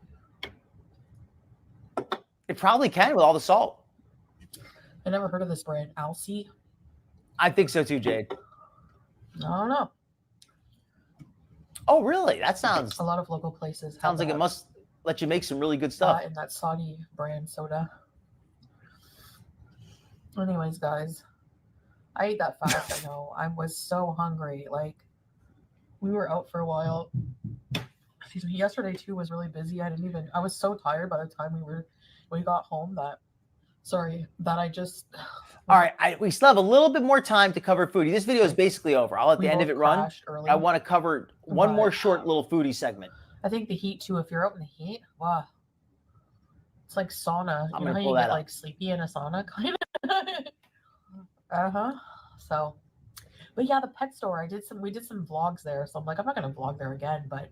It probably can with all the salt. I never heard of this brand, Alcee. I think so too, Jade. I don't know. Oh, really? That sounds... A lot of local places. Sounds like it must let you make some really good stuff. And that Saudi brand soda. Anyways, guys, I ate that fast. I know. I was so hungry. Like, we were out for a while. Excuse me. Yesterday too was really busy. I was so tired by the time we got home that I just. All right, we still have a little bit more time to cover foodie. This video is basically over. I'll let the end of it run. I want to cover one more short little foodie segment. I think the heat too. If you're out in the heat, wow, it's like sauna. I'm you know how you get like sleepy in a sauna, kind of. So, but yeah, the pet store. We did some vlogs there. So I'm like, I'm not gonna vlog there again. But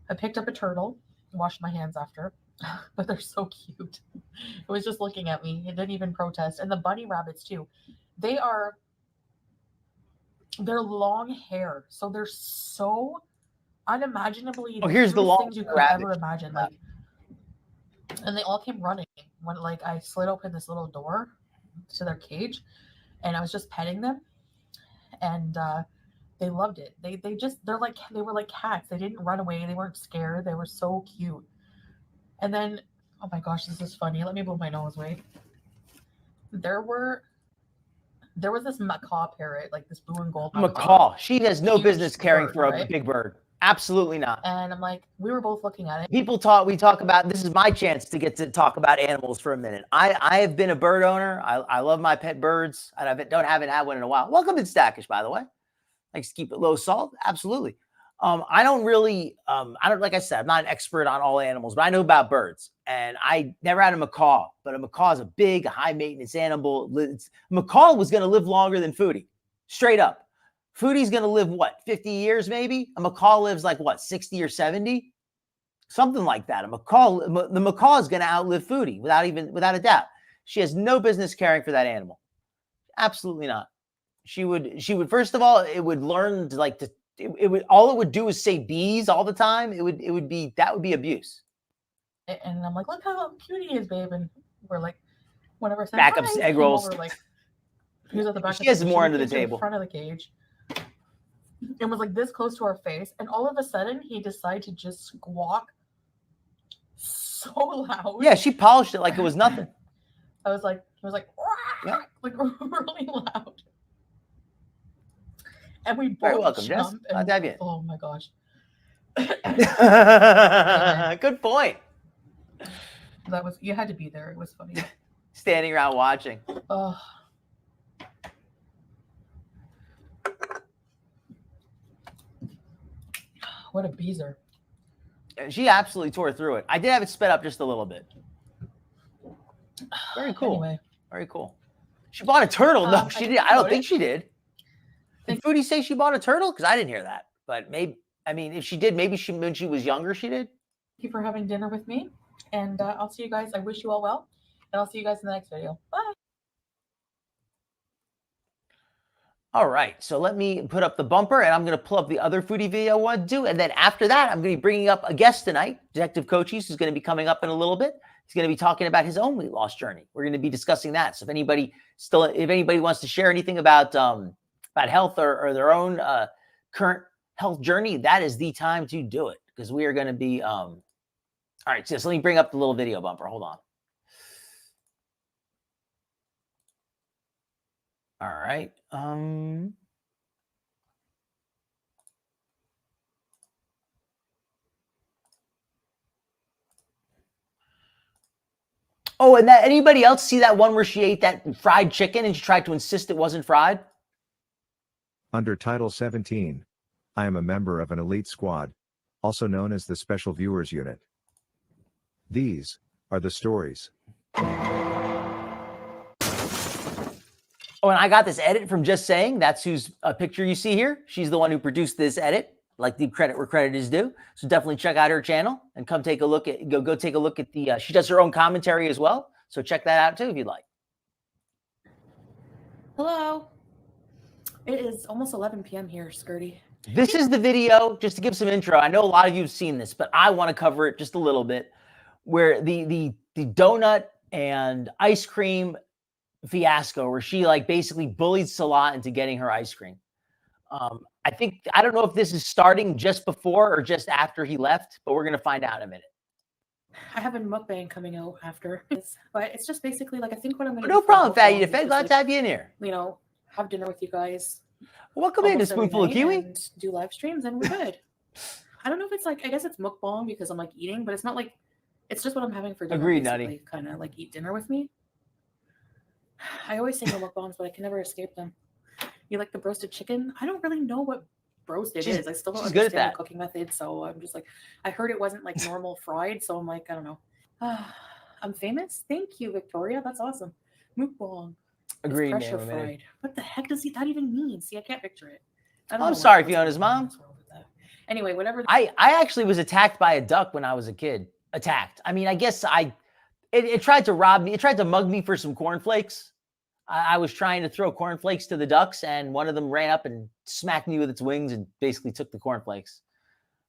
I picked up a turtle, washed my hands after. But they're so cute. It was just looking at me. It didn't even protest. And the bunny rabbits too. They're long hair, so they're so unimaginably. Oh, here's the long things you could ever imagine. Like, and they all came running when like I slid open this little door to their cage, and I was just petting them, and they loved it. They were like cats. They didn't run away. They weren't scared. They were so cute. And then, oh my gosh, this is funny. Let me blow my nose. Wait. There was this macaw parrot, like this blue and gold macaw. She has no business caring for a big bird. Absolutely not. And I'm like, we were both looking at it. We talk about, this is my chance to get to talk about animals for a minute. I have been a bird owner. I love my pet birds. And haven't had one in a while. Welcome to Stackish, by the way. Like to keep it low salt. Absolutely. Like I said, I'm not an expert on all animals, but I know about birds. And I never had a macaw, but a macaw is a big, high maintenance animal. Macaw was going to live longer than Foodie. Straight up. Foodie's going to live, what, 50 years maybe? A macaw lives like, what, 60 or 70? Something like that. The macaw is going to outlive Foodie without a doubt. She has no business caring for that animal. Absolutely not. She would first of all, it would learn to like to, all it would do is say bees all the time. That would be abuse. And I'm like, look how cute he is, babe. And we're like, whenever backups, egg rolls. Over, like, he was at the back. She has more under the table. In front of the cage, and was like this close to our face. And all of a sudden, he decided to just squawk so loud. Yeah, she polished it like it was nothing. He was like, yeah. Like really loud. And we both jumped. Oh my gosh. Good point. You had to be there. It was funny. Standing around watching. Oh. What a beezer. She absolutely tore through it. I did have it sped up just a little bit. Very cool. Anyway. Very cool. She bought a turtle. No, she did. I don't think she did. Did Foodie say she bought a turtle? Because I didn't hear that. But maybe, I mean, if she did, maybe when she was younger, she did. Thank you for having dinner with me. And I'll see you guys. I wish you all well. And I'll see you guys in the next video. Bye. All right. So let me put up the bumper, and I'm going to pull up the other Foodie video I want to do. And then after that, I'm going to be bringing up a guest tonight. Detective Cochise is going to be coming up in a little bit. He's going to be talking about his own weight loss journey. We're going to be discussing that. So if anybody wants to share anything about health or their own current health journey, that is the time to do it, because we are going to be all right. So let me bring up the little video bumper. Hold on. All right. Oh, and that anybody else see that one where she ate that fried chicken and she tried to insist it wasn't fried? Under Title 17, I am a member of an elite squad, also known as the Special Viewers Unit. These are the stories. Oh, and I got this edit from Just Saying. That's whose picture you see here. She's the one who produced this edit. Like the credit where credit is due. So definitely check out her channel and come take a look at go take a look at the. She does her own commentary as well. So check that out too if you'd like. Hello. It is almost 11 p.m. here, Skirty. This is the video, just to give some intro. I know a lot of you have seen this, but I want to cover it just a little bit, where the donut and ice cream fiasco, where she like basically bullied Salah into getting her ice cream. I don't know if this is starting just before or just after he left, but we're gonna find out in a minute. I have a mukbang coming out after this, but it's just basically like I think what I'm gonna. No problem, Fatty Defend. Glad to have you in here. You know, have dinner with you guys. Welcome in to Spoonful of Kiwi. And do live streams, and we're good. I don't know if it's like, I guess it's mukbang because I'm like eating, but it's not like, it's just what I'm having for dinner. Agreed, Nutty. Kind of like eat dinner with me. I always say no mukbangs, but I can never escape them. You like the roasted chicken? I don't really know what roasted is. I still don't understand the cooking method, so I'm just like, I heard it wasn't like normal fried, so I'm like, I don't know. I'm famous? Thank you, Victoria. That's awesome. Mukbang. Agreed, pressure fried. What the heck does that even mean? See, I can't picture it. I'm sorry, Fiona's mom. Anyway, whatever. I actually was attacked by a duck when I was a kid. Attacked. I mean, I guess it tried to rob me. It tried to mug me for some cornflakes. I was trying to throw cornflakes to the ducks, and one of them ran up and smacked me with its wings and basically took the cornflakes.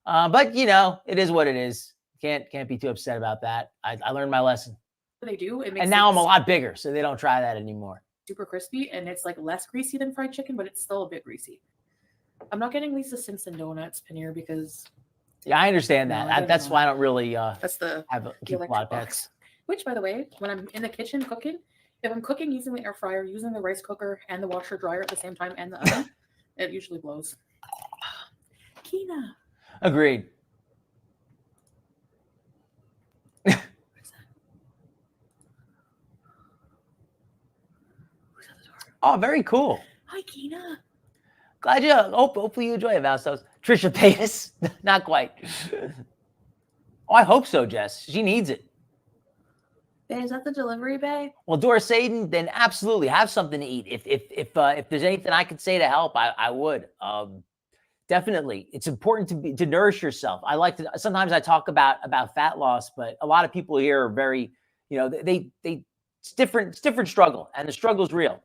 But you know, it is what it is. Can't be too upset about that. I learned my lesson. They do. It makes and now I'm a lot bigger, so they don't try that anymore. Super crispy, and it's like less greasy than fried chicken, but it's still a bit greasy. I'm not getting Lisa Simpson donuts, Paneer, because I understand that. That's why I don't really that's the keep a lot of pets. Which, by the way, when I'm in the kitchen cooking, if I'm cooking using the air fryer, using the rice cooker and the washer dryer at the same time, and the oven, it usually blows. Kina. Agreed. Oh, very cool. Hi, Kina. Glad you. Hopefully you enjoy it, Vastos. Trisha Paytas. Not quite. Oh, I hope so, Jess. She needs it. Is that the delivery bay? Well, Doris Aiden, then absolutely have something to eat. If there's anything I could say to help, I would. Definitely, it's important to nourish yourself. I like to. Sometimes I talk about fat loss, but a lot of people here are very, you know, it's different. It's different struggle, and the struggle's real.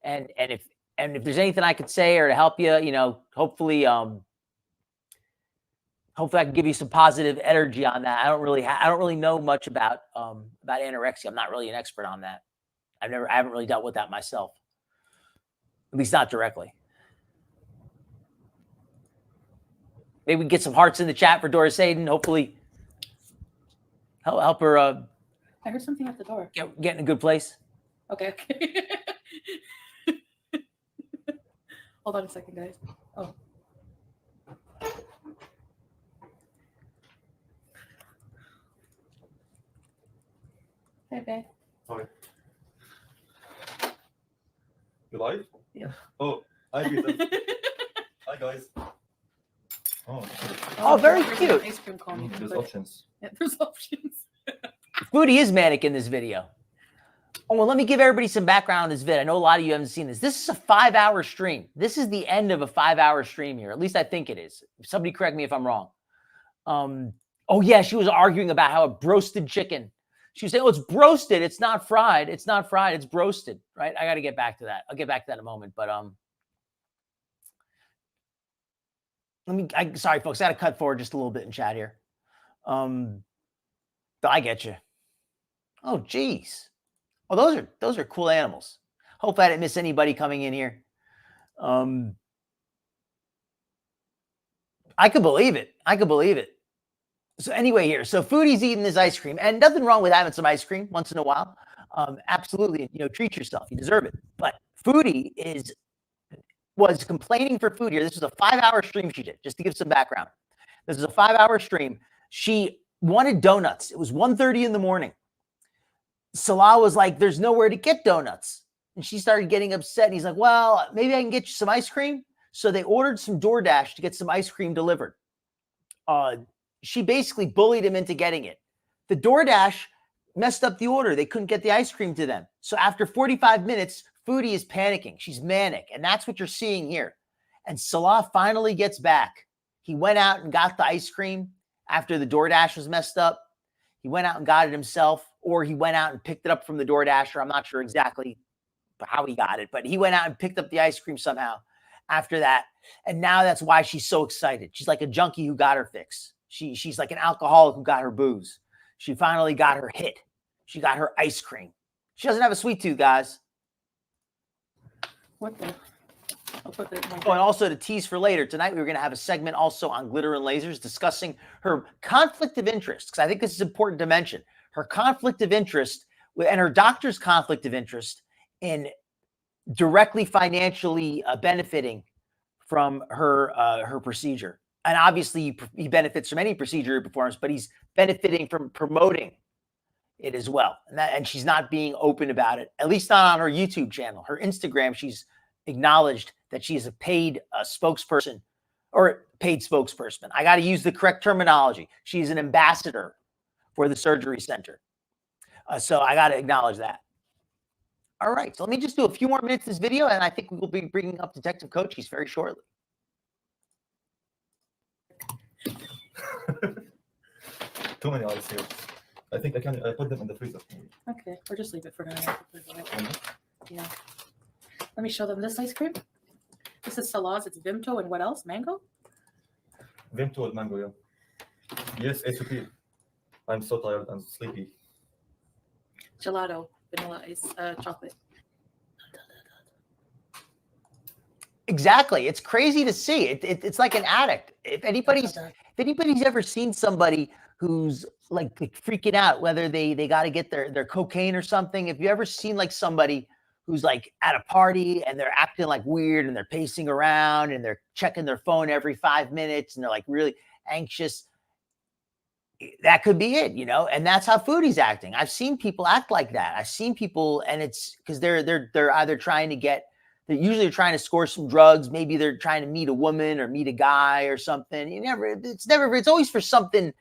And if there's anything I could say or to help you, you know, hopefully I can give you some positive energy on that. I don't really know much about anorexia. I'm not really an expert on that. I haven't really dealt with that myself, at least not directly. Maybe we can get some hearts in the chat for Doris Aiden. Hopefully, help her. I heard something at the door. Get in a good place. Okay. Hold on a second, guys. Oh. Hey, babe. Hi. You live? Yeah. Oh, hi, Beezers. Hi, guys. Oh, very cute. Ice cream cone. There's options. Yeah, there's options. Foodie is manic in this video. Oh, well, let me give everybody some background on this vid. I know a lot of you haven't seen this. This is a 5-hour stream. This is the end of a 5-hour stream here. At least I think it is. Somebody correct me if I'm wrong. Oh, yeah, she was arguing about how a broasted chicken. She was saying, oh, it's broasted. It's not fried. It's not fried. It's broasted, right? I got to get back to that. I'll get back to that in a moment. But sorry, folks. I got to cut forward just a little bit in chat here. But I get you. Oh, geez. Oh, those are cool animals. Hope I didn't miss anybody coming in here. I could believe it. So anyway, here. So Foodie's eating this ice cream, and nothing wrong with having some ice cream once in a while. Absolutely, you know, treat yourself. You deserve it. But Foodie was complaining for food here. This was a 5-hour stream she did, just to give some background. This is a 5-hour stream. She wanted donuts. It was 1:30 in the morning. Salah was like, there's nowhere to get donuts. And she started getting upset. And he's like, well, maybe I can get you some ice cream. So they ordered some DoorDash to get some ice cream delivered. She basically bullied him into getting it. The DoorDash messed up the order. They couldn't get the ice cream to them. So after 45 minutes, Foodie is panicking. She's manic. And that's what you're seeing here. And Salah finally gets back. He went out and got the ice cream after the DoorDash was messed up. He went out and got it himself, or he went out and picked it up from the DoorDasher. I'm not sure exactly how he got it, but he went out and picked up the ice cream somehow after that. And now that's why she's so excited. She's like a junkie who got her fix. She's like an alcoholic who got her booze. She finally got her hit. She got her ice cream. She doesn't have a sweet tooth, guys. What the? I'll put that in my Oh, and also to tease for later, tonight we're going to have a segment also on glitter and lasers discussing her conflict of interest, because I think this is important to mention. Her conflict of interest and her doctor's conflict of interest in directly financially benefiting from her procedure. And obviously he benefits from any procedure he performs, but he's benefiting from promoting it as well. And she's not being open about it, at least not on her YouTube channel. Her Instagram, she's acknowledged that she is a paid spokesperson or paid spokesperson. I got to use the correct terminology. She's an ambassador for the surgery center. So I got to acknowledge that. All right. So let me just do a few more minutes of this video, and I think we will be bringing up Detective Cochise very shortly. Too many ice here. I think I put them in the freezer. Okay, or just leave it for now. Yeah. Let me show them this ice cream. This is Salah's. It's Vimto and what else? Mango? Vimto and mango, yeah. Yes, HOP. I'm so tired and sleepy. Gelato, vanilla ice, chocolate. Exactly. It's crazy to see. It's like an addict. If anybody's ever seen somebody who's like freaking out, whether they got to get their cocaine or something, if you ever seen like somebody who's like at a party and they're acting like weird and they're pacing around and they're checking their phone every 5 minutes and they're like really anxious, that could be it, you know? And that's how Foodie's acting. I've seen people act like that. I've seen people, and it's because they're either trying to they're usually trying to score some drugs. Maybe they're trying to meet a woman or meet a guy or something. It's always for something.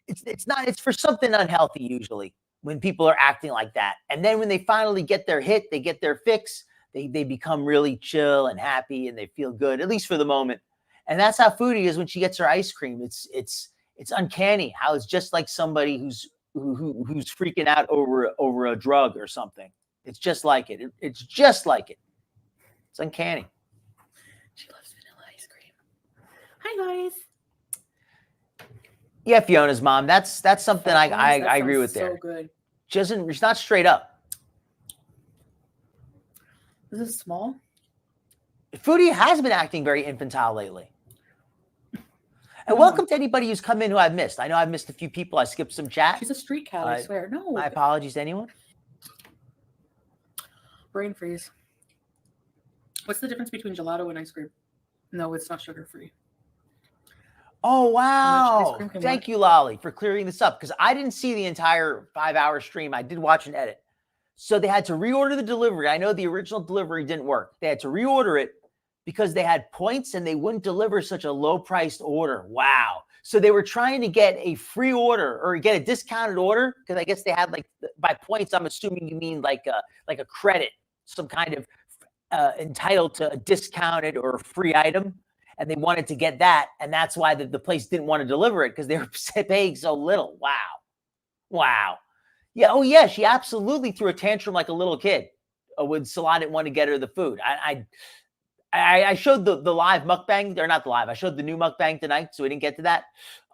It's for something unhealthy usually when people are acting like that. And then when they finally get their hit, they get their fix, they become really chill and happy and they feel good, at least for the moment. And that's how Foodie is when she gets her ice cream. It's uncanny how it's just like somebody who's freaking out over a drug or something. It's just like it. It's just like it. It's uncanny. She loves vanilla ice cream. Hi, guys. Yeah, Fiona's mom. That's something I agree with there. So good. It's not straight up. Is this small? Foodie has been acting very infantile lately. And welcome to anybody who's come in who I've missed. I know I've missed a few people. I skipped some chat. She's a street cat, I swear. No. My apologies to anyone. Brain freeze. What's the difference between gelato and ice cream? No, it's not sugar-free. Oh, wow. Thank you, Lolly, for clearing this up, because I didn't see the entire 5-hour stream. I did watch an edit. So they had to reorder the delivery. I know the original delivery didn't work. They had to reorder it because they had points and they wouldn't deliver such a low-priced order. Wow. So they were trying to get a free order or get a discounted order, because I guess they had, like, by points, I'm assuming you mean like a credit, some kind of entitled to a discounted or a free item. And they wanted to get that. And that's why the place didn't want to deliver it, because they were paying so little. Wow. Wow. Yeah. Oh, yeah. She absolutely threw a tantrum like a little kid when Salah didn't want to get her the food. I showed the live mukbang. They're not the live. I showed the new mukbang tonight, so we didn't get to that.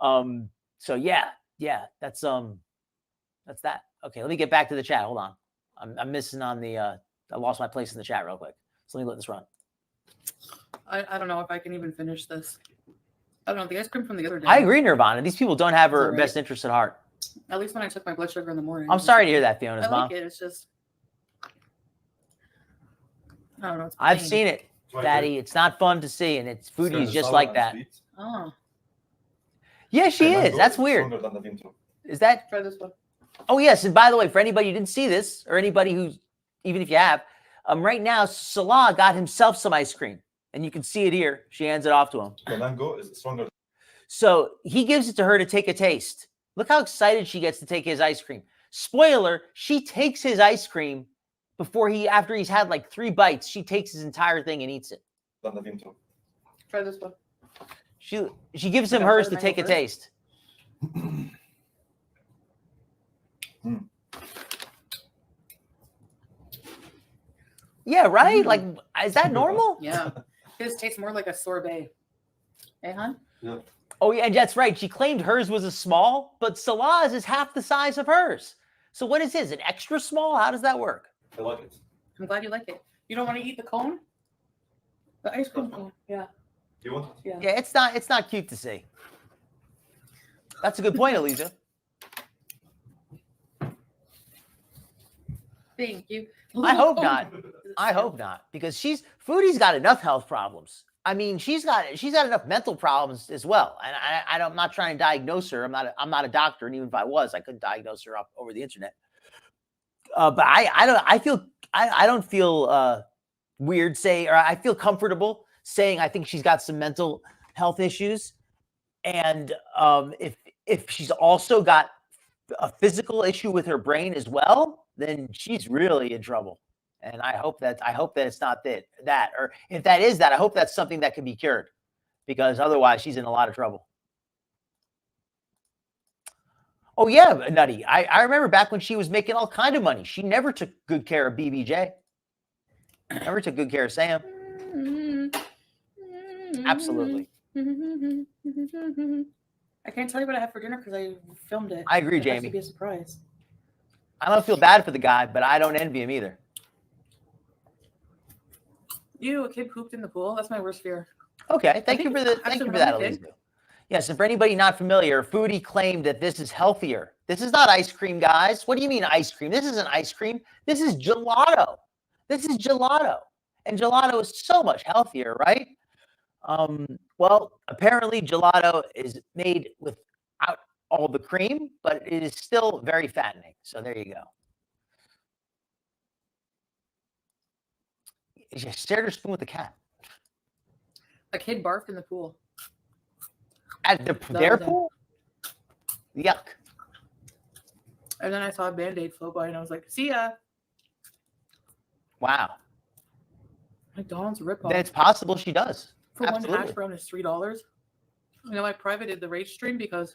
So yeah. That's that. Okay. Let me get back to the chat. Hold on. I'm missing on the, I lost my place in the chat real quick. So let me let this run. I don't know if I can even finish this. I don't know. The ice cream from the other day. I agree, Nirvana. These people don't have her best interest at heart. At least when I took my blood sugar in the morning. I'm sorry to hear that, Fiona's mom. I like it. It's just, I don't know. It's I've plain. seen it, Daddy. It's not fun to see, and it's Foodie is just like that. Oh. Yeah, she is. That's weird. Stronger than the Vimto. Is that? Try this one. Oh yes, and by the way, for anybody who didn't see this, or anybody who's, even if you have, right now Salah got himself some ice cream, and you can see it here. She hands it off to him. The mango is stronger. So he gives it to her to take a taste. Look how excited she gets to take his ice cream. Spoiler: she takes his ice cream after he's had like 3 bites. She takes his entire thing and eats it. Than the Vimto. Try this one. She gives him hers to take a taste. Yeah, right? Like, is that normal? Yeah. His tastes more like a sorbet. Eh, hon? Yeah. Oh, yeah, that's right. She claimed hers was a small, but Salah's is half the size of hers. So what is his? An extra small? How does that work? I like it. I'm glad you like it. You don't want to eat the cone? The ice cream cone. Yeah. You want it? Yeah. Yeah, it's not cute to see. That's a good point, Eliza. Thank you. I hope not. I hope not, because Foodie's got enough health problems. I mean, she's got enough mental problems as well. And I'm not trying to diagnose her. I'm not a doctor, and even if I was, I couldn't diagnose her over the internet. But I don't feel weird saying, or I feel comfortable saying I think she's got some mental health issues, and if she's also got a physical issue with her brain as well, then she's really in trouble. And I hope that it's not that, or if that is that, I hope that's something that can be cured, because otherwise she's in a lot of trouble. Oh yeah, Nutty. I remember back when she was making all kind of money. She never took good care of BBJ. Never took good care of Sam. Absolutely. I can't tell you what I have for dinner because I filmed it. I agree, It has Jamie. to be a surprise. I don't feel bad for the guy, but I don't envy him either. Ew, a kid pooped in the pool. That's my worst fear. Okay, thank you for that, Elisa. Yes, and for anybody not familiar, Foodie claimed that this is healthier. This is not ice cream, guys. What do you mean ice cream? This isn't ice cream. This is gelato. This is gelato. And gelato is so much healthier, right? Well, apparently gelato is made without all the cream, but it is still very fattening. So there you go. She shared her spoon with the cat. A kid barfed in the pool. At their pool? Yuck. And then I saw a Band-Aid float by and I was like, see ya. Wow. McDonald's ripoff. Then it's possible she does. For Absolutely. one hash brown is $3. You know, I privated the rage stream because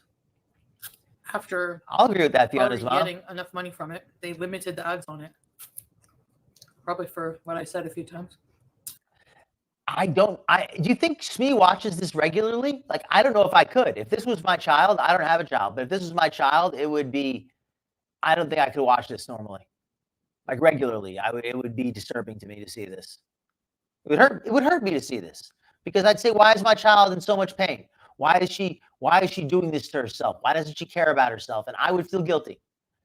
after I'll agree with that, Fiona, as well. getting enough money from it, they limited the ads on it. Probably for what I said a few times. Do you think Smee watches this regularly? Like, I don't know if I could. If this was my child, I don't have a child, but if this was my child, it would be, I don't think I could watch this normally. Like regularly. It would be disturbing to me to see this. It would hurt me to see this, because I'd say, why is my child in so much pain? Why is she doing this to herself? Why doesn't she care about herself? And I would feel guilty.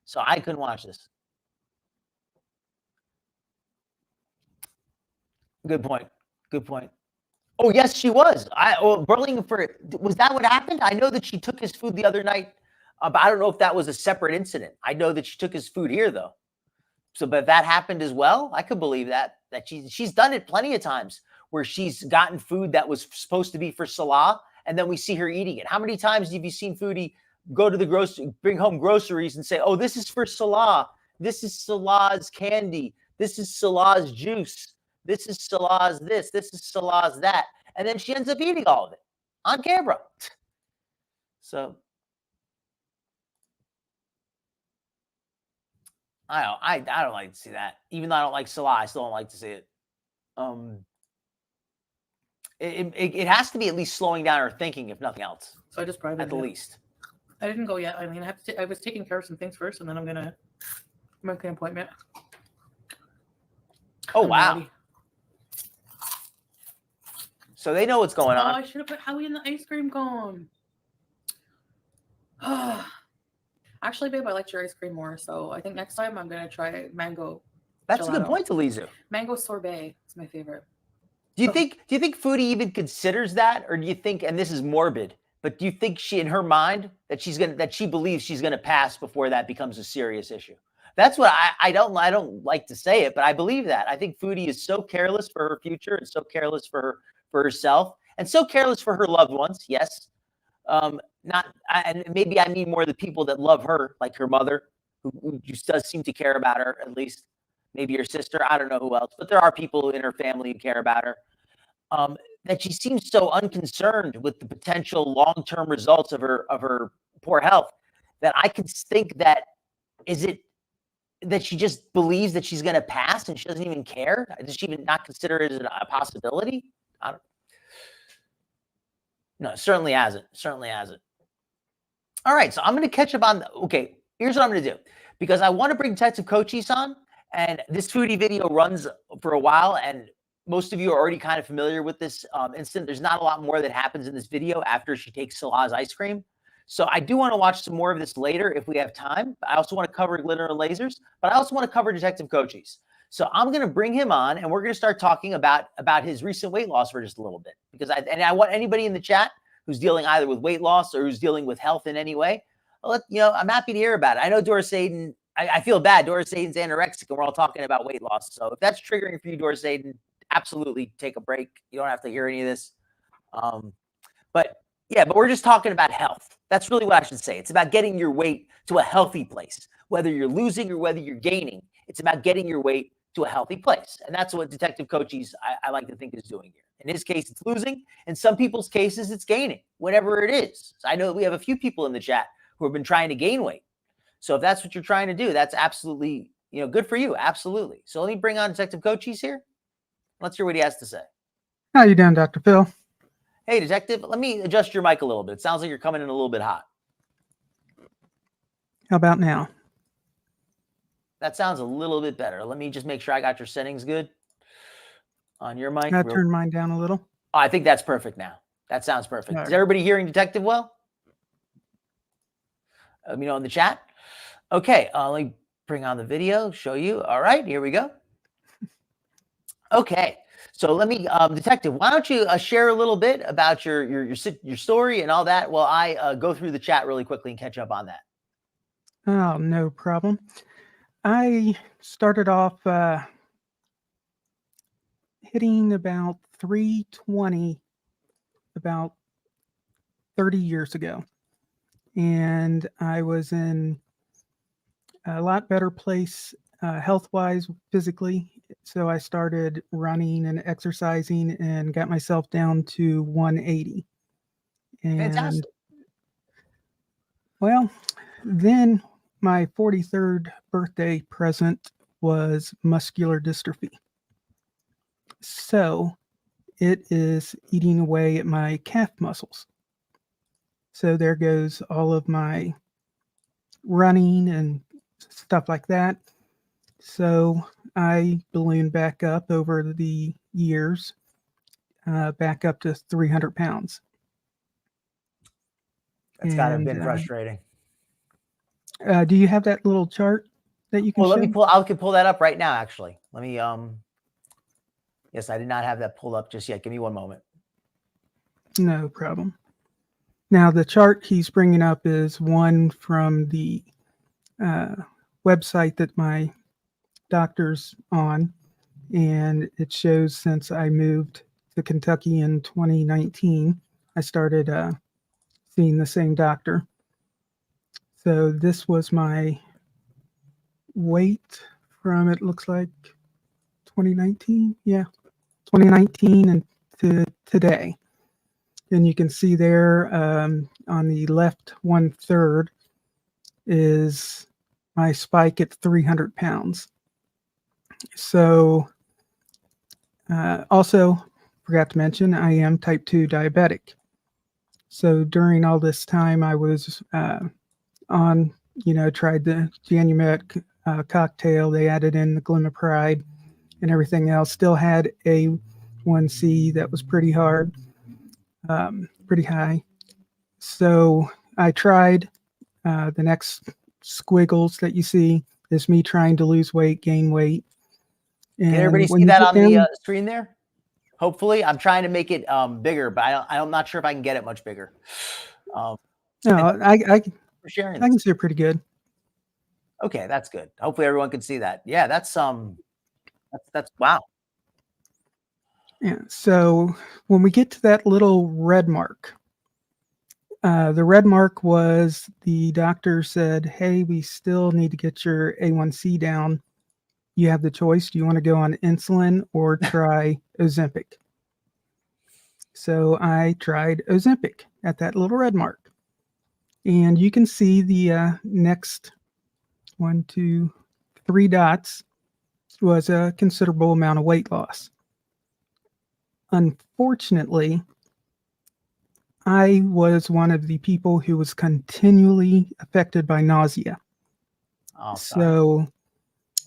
So I couldn't watch this. Good point. Good point. Oh, yes, she was. Was that what happened? I know that she took his food the other night, but I don't know if that was a separate incident. I know that she took his food here, though. So, but if that happened as well, I could believe that she's done it plenty of times where she's gotten food that was supposed to be for Salah, and then we see her eating it. How many times have you seen Foodie go to the grocery, bring home groceries and say, oh, this is for Salah. This is Salah's candy. This is Salah's juice. This is Salah's this. This is Salah's that. And then she ends up eating all of it on camera. So I don't like to see that. Even though I don't like Salah, I still don't like to see it. It has to be at least slowing down her thinking, if nothing else. So I just privated at the least. I didn't go yet. I mean, I was taking care of some things first, and then I'm gonna make an appointment. Oh wow! So they know what's going on. Oh, I should have put Howie in the ice cream cone. Actually, babe, I liked your ice cream more. So I think next time I'm gonna try mango That's a good gelato. point, Alizu. Mango sorbet is my favorite. Do you think Foodie even considers that, or do you think, and this is morbid, but do you think she, in her mind, that she believes she's gonna pass before that becomes a serious issue? That's what I don't like to say it, but I believe that. I think Foodie is so careless for her future and so careless for herself and so careless for her loved ones. Yes, and maybe I mean more the people that love her, like her mother, who just does seem to care about her at least. Maybe her sister. I don't know who else, but there are people in her family who care about her. That she seems so unconcerned with the potential long-term results of her poor health that I can think that is it that she just believes that she's going to pass and she doesn't even care? Does she even not consider it as a possibility? I don't. No, certainly hasn't. Certainly hasn't. All right, so I'm going to catch up on. Okay, here's what I'm going to do because I want to bring Detective Cochise on. And this Foodie video runs for a while, and most of you are already kind of familiar with this incident. There's not a lot more that happens in this video after she takes Salah's ice cream. So I do want to watch some more of this later if we have time. I also want to cover glitter and lasers, but I also want to cover Detective Cochise. So I'm going to bring him on, and we're going to start talking about his recent weight loss for just a little bit. Because I want anybody in the chat who's dealing either with weight loss or who's dealing with health in any way, I'm happy to hear about it. I know Doris Aiden. I feel bad. Doris Aiden's anorexic, and we're all talking about weight loss. So if that's triggering for you, Doris Aiden, absolutely take a break. You don't have to hear any of this. But we're just talking about health. That's really what I should say. It's about getting your weight to a healthy place. Whether you're losing or whether you're gaining, it's about getting your weight to a healthy place. And that's what Detective Cochise, I like to think, is doing here. In his case, it's losing. In some people's cases, it's gaining, whatever it is. So I know that we have a few people in the chat who have been trying to gain weight. So if that's what you're trying to do, that's absolutely, good for you. Absolutely. So let me bring on Detective Cochise here. Let's hear what he has to say. How you doing, Dr. Phil? Hey, Detective, let me adjust your mic a little bit. It sounds like you're coming in a little bit hot. How about now? That sounds a little bit better. Let me just make sure I got your settings good on your mic. I turned mine down a little. Oh, I think that's perfect now. That sounds perfect. Right. Is everybody hearing Detective well? Let me know in the chat. Okay, let me bring on the video, show you. All right, here we go. Okay, so let me, Detective, why don't you share a little bit about your story and all that while I go through the chat really quickly and catch up on that. Oh, no problem. I started off hitting about 320 about 30 years ago. And I was in a lot better place health-wise, physically. So I started running and exercising and got myself down to 180. And Fantastic. Well, then my 43rd birthday present was muscular dystrophy. So it is eating away at my calf muscles. So there goes all of my running and stuff like that. So I ballooned back up over the years, back up to 300 pounds. That's gotta have been frustrating. Do you have that little chart that you can show? I can pull that up right now, actually. Let me, yes, I did not have that pulled up just yet. Give me one moment. No problem. Now, the chart he's bringing up is one from the website that my doctor's on, and it shows since I moved to Kentucky in 2019, I started seeing the same doctor. So this was my weight from, it looks like 2019. Yeah, 2019 and to today. And you can see there on the left 1/3 is my spike at 300 pounds. So also forgot to mention, I am type 2 diabetic. So during all this time I was on, tried the Janumet cocktail. They added in the glimepiride and everything else. Still had A1C that was pretty hard. Pretty high. So I tried the next squiggles that you see is me trying to lose weight, gain weight. And Can everybody when see you that get on the down- screen there? Hopefully, I'm trying to make it bigger, but I'm not sure if I can get it much bigger. No, I For sharing can this. see it pretty good. Okay, that's good. Hopefully, everyone can see that. Yeah, that's wow. Yeah. So when we get to that little red mark, the red mark was the doctor said, "Hey, we still need to get your A1C down. You have the choice. Do you want to go on insulin or try Ozempic?" So I tried Ozempic at that little red mark. And you can see the next 1, 2, 3 dots was a considerable amount of weight loss. Unfortunately, I was one of the people who was continually affected by nausea. Oh, So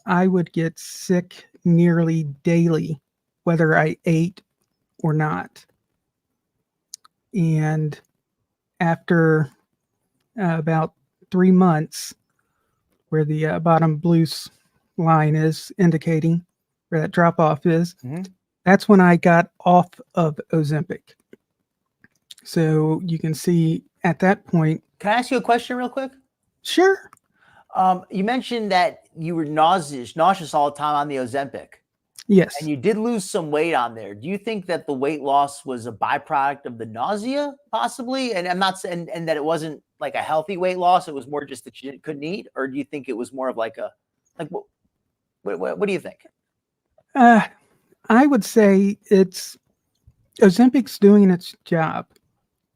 I would get sick nearly daily, whether I ate or not. And after about 3 months, where the bottom blue line is indicating where that drop off is, that's when I got off of Ozempic. So you can see at that point. Can I ask you a question real quick? Sure. You mentioned that you were nauseous all the time on the Ozempic. Yes. And you did lose some weight on there. Do you think that the weight loss was a byproduct of the nausea, possibly? And I'm not saying, and that it wasn't like a healthy weight loss. It was more just that you couldn't eat, or do you think it was more of like what do you think? I would say Ozempic's doing its job.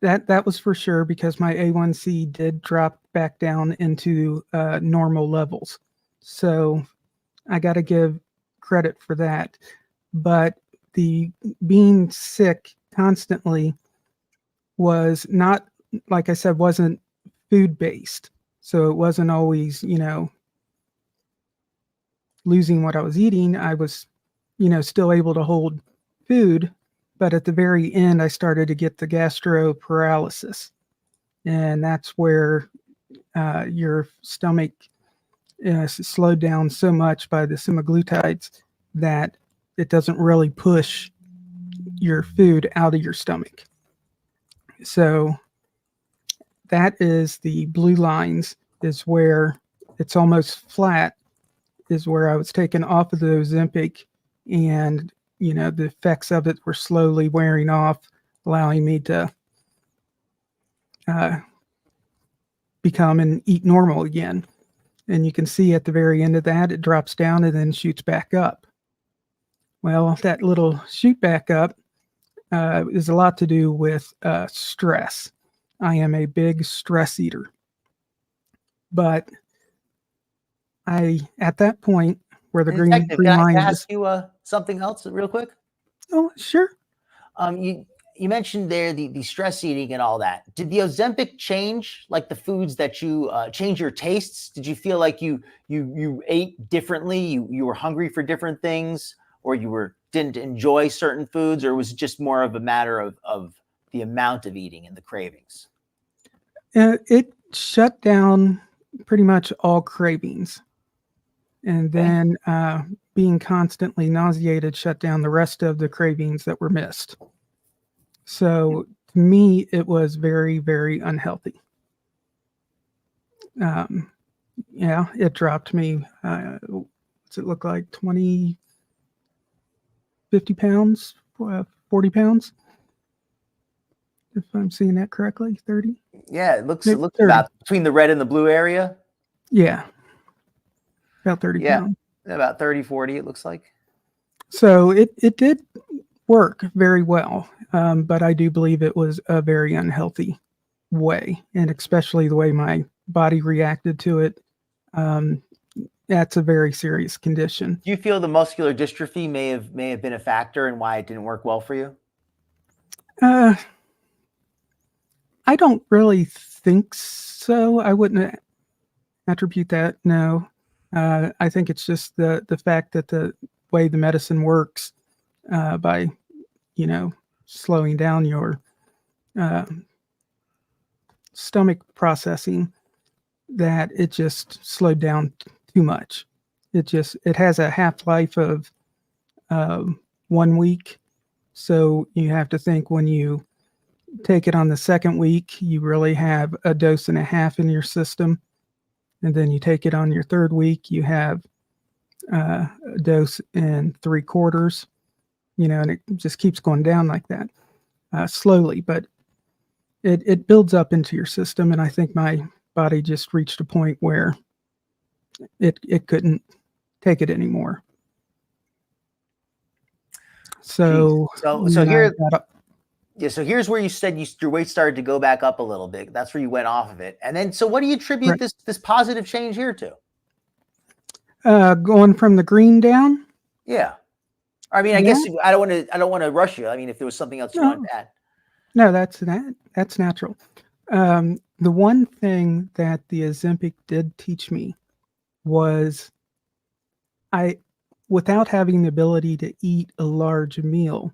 That was for sure, because my A1C did drop back down into normal levels. So I got to give credit for that. But the being sick constantly was not, like I said, wasn't food based. So it wasn't always, losing what I was eating. I was, still able to hold food. But at the very end, I started to get the gastroparalysis. And that's where your stomach slowed down so much by the semaglutides that it doesn't really push your food out of your stomach. So that is the blue lines, is where it's almost flat, is where I was taken off of the Ozempic, and the effects of it were slowly wearing off, allowing me to become and eat normal again. And you can see at the very end of that, it drops down and then shoots back up. Well, that little shoot back up is a lot to do with stress. I am a big stress eater. But at that point where the green line Can I ask you something else real quick? Oh, sure. You mentioned there the stress eating and all that. Did the Ozempic change like the foods that you change your tastes? Did you feel like you ate differently? You were hungry for different things, or didn't enjoy certain foods, or was it just more of a matter of the amount of eating and the cravings? It shut down pretty much all cravings. And then being constantly nauseated shut down the rest of the cravings that were missed. So to me, it was very, very unhealthy. It dropped me, what's it look like, 20, 50 pounds, 40 pounds? If I'm seeing that correctly, 30? Yeah, it looks about between the red and the blue area. Yeah. About 30 pounds. About 30, 40, it looks like. So it did work very well, but I do believe it was a very unhealthy way, and especially the way my body reacted to it. That's a very serious condition. Do you feel the muscular dystrophy may have been a factor in why it didn't work well for you? I don't really think so. I wouldn't attribute that. No. I think it's just the fact that the way the medicine works, by, slowing down your stomach processing, that it just slowed down too much. It has a half-life of 1 week. So you have to think when you take it on the second week, you really have a dose and a half in your system. And then you take it on your third week, you have a dose and 3/4, and it just keeps going down like that slowly. But it builds up into your system. And I think my body just reached a point where it couldn't take it anymore. So here, so here's where you said your weight started to go back up a little bit. That's where you went off of it. And then, so what do you attribute this positive change here to? Going from the green down. Yeah. I mean, I guess I don't want to rush you. I mean, if there was something else you wanted to add. No, that's natural. The one thing that the Ozempic did teach me was without having the ability to eat a large meal,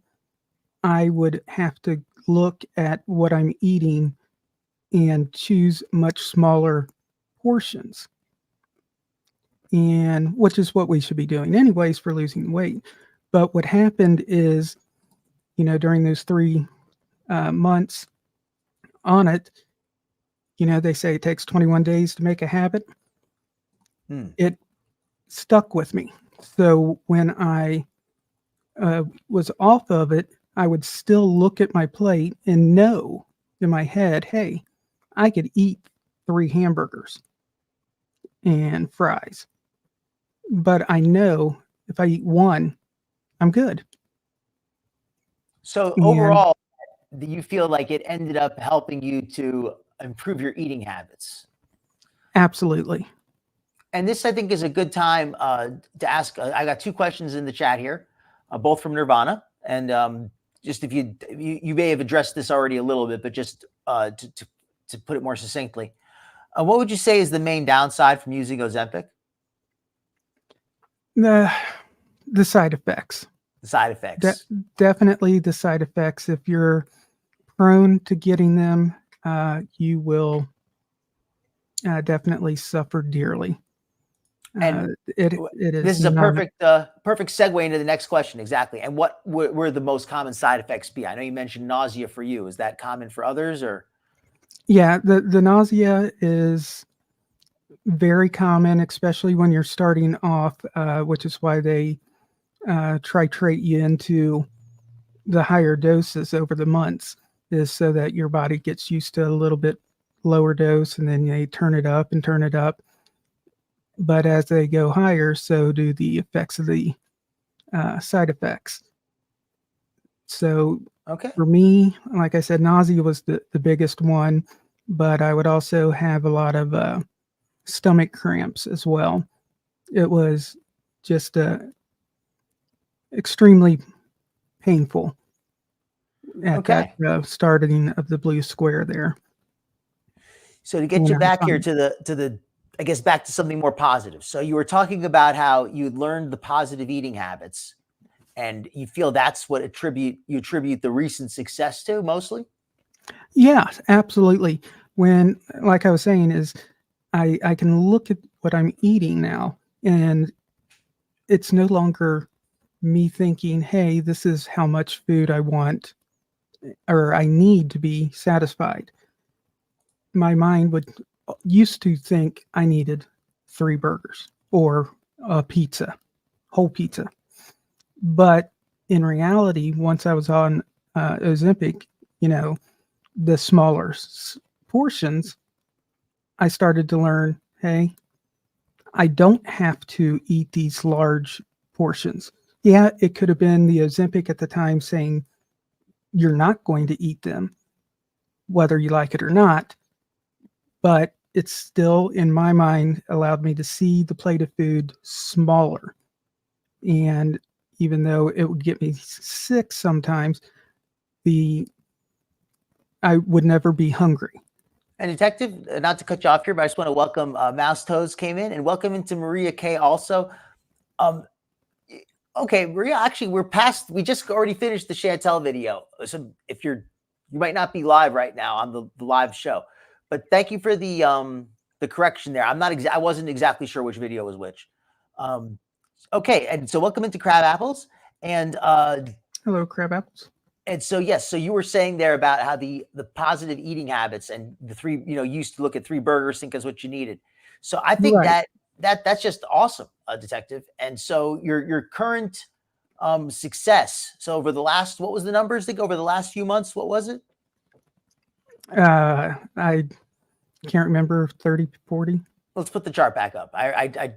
I would have to look at what I'm eating and choose much smaller portions. And which is what we should be doing anyways for losing weight. But what happened is, during those 3 months on it, they say it takes 21 days to make a habit. It stuck with me. So when I was off of it, I would still look at my plate and know in my head, hey, I could eat 3 hamburgers and fries. But I know if I eat 1, I'm good. So overall, do you feel like it ended up helping you to improve your eating habits? Absolutely. And this, I think, is a good time to ask. I got 2 questions in the chat here, both from Nirvana. And just if you may have addressed this already a little bit, but just to put it more succinctly, what would you say is the main downside from using Ozempic? The side effects. The side effects. Definitely the side effects. If you're prone to getting them, you will definitely suffer dearly. And it is. This is a perfect segue into the next question. Exactly. And what were the most common side effects be? I know you mentioned nausea for you. Is that common for others, or? Yeah, the nausea is very common, especially when you're starting off, which is why they titrate you into the higher doses over the months, is so that your body gets used to a little bit lower dose, and then they turn it up and turn it up. But as they go higher, so do the effects of the side effects. So for me, like I said, nausea was the biggest one, but I would also have a lot of stomach cramps as well. It was just extremely painful at that starting of the blue square there. So to get you back here to the I guess back to something more positive. So you were talking about how you learned the positive eating habits, and you feel that's what you attribute the recent success to mostly? Yeah, absolutely. When, like I was saying, is I can look at what I'm eating now, and it's no longer me thinking, hey, this is how much food I want or I need to be satisfied. My mind used to think I needed 3 burgers or a pizza, whole pizza. But in reality, once I was on Ozempic, the smaller portions, I started to learn, hey, I don't have to eat these large portions. Yeah, it could have been the Ozempic at the time saying you're not going to eat them, whether you like it or not. But it still, in my mind, allowed me to see the plate of food smaller. And even though it would get me sick sometimes, I would never be hungry. And Detective, not to cut you off here, but I just want to welcome Mouse Toes came in, and welcome into Maria K also. Okay, Maria, actually, we just already finished the Chantal video. So if you might not be live right now on the live show, but thank you for the correction there. I wasn't exactly sure which video was which. Okay, and so welcome into Crab Apples. And Hello, crab apples. and so yes, so you were saying there about how the positive eating habits and the three, you used to look at 3 burgers, think is what you needed. So I think Right. that's just awesome, detective. And so your current success. So over the last, what was the numbers? I think over the last few months, what was it? I can't remember, 30, 40. Let's put the chart back up. I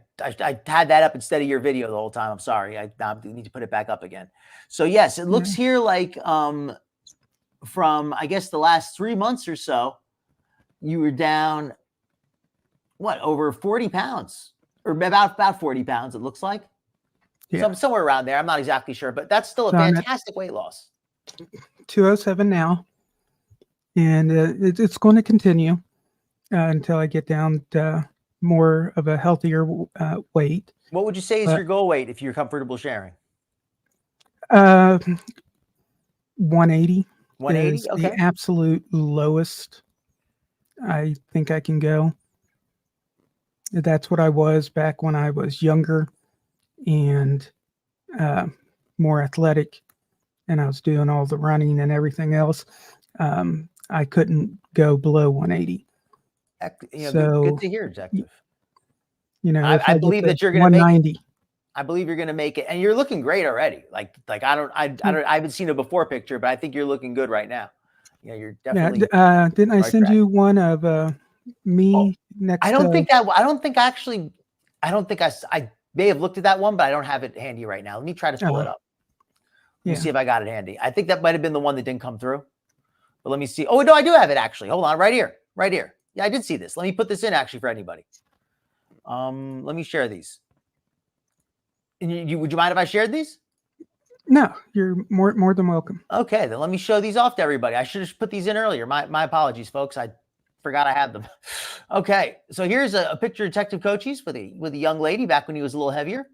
had that up instead of your video the whole time. I'm sorry. I need to put it back up again. So yes, it looks here like from I guess the last 3 months or so, you were down what, over 40 pounds or about 40 pounds. It looks like somewhere around there. I'm not exactly sure, but that's still a fantastic weight loss. 207 now, and it's going to continue until I get down to more of a healthier weight. What would you say is your goal weight if you're comfortable sharing? 180. 180. Is Okay. the absolute lowest I think I can go. That's what I was back when I was younger and more athletic, and I was doing all the running and everything else. I couldn't go below 180. Good to hear, detective. I believe that you're going to 190. I believe you're going to make it, and you're looking great already. I haven't seen a before picture, but I think you're looking good right now. You're definitely. Didn't I send you one of me next? I don't think I may have looked at that one, but I don't have it handy right now. Let me try to pull it up. Let me see if I got it handy. I think that might have been the one that didn't come through. But let me see. Oh no, I do have it actually. Hold on, right here. Yeah, I did see this. Let me put this in actually for anybody. Let me share these. And would you mind if I shared these? No, you're more than welcome. Okay, then let me show these off to everybody. I should have put these in earlier. My apologies, folks. I forgot I had them. Okay, so here's a picture of Detective Cochise with a young lady back when he was a little heavier.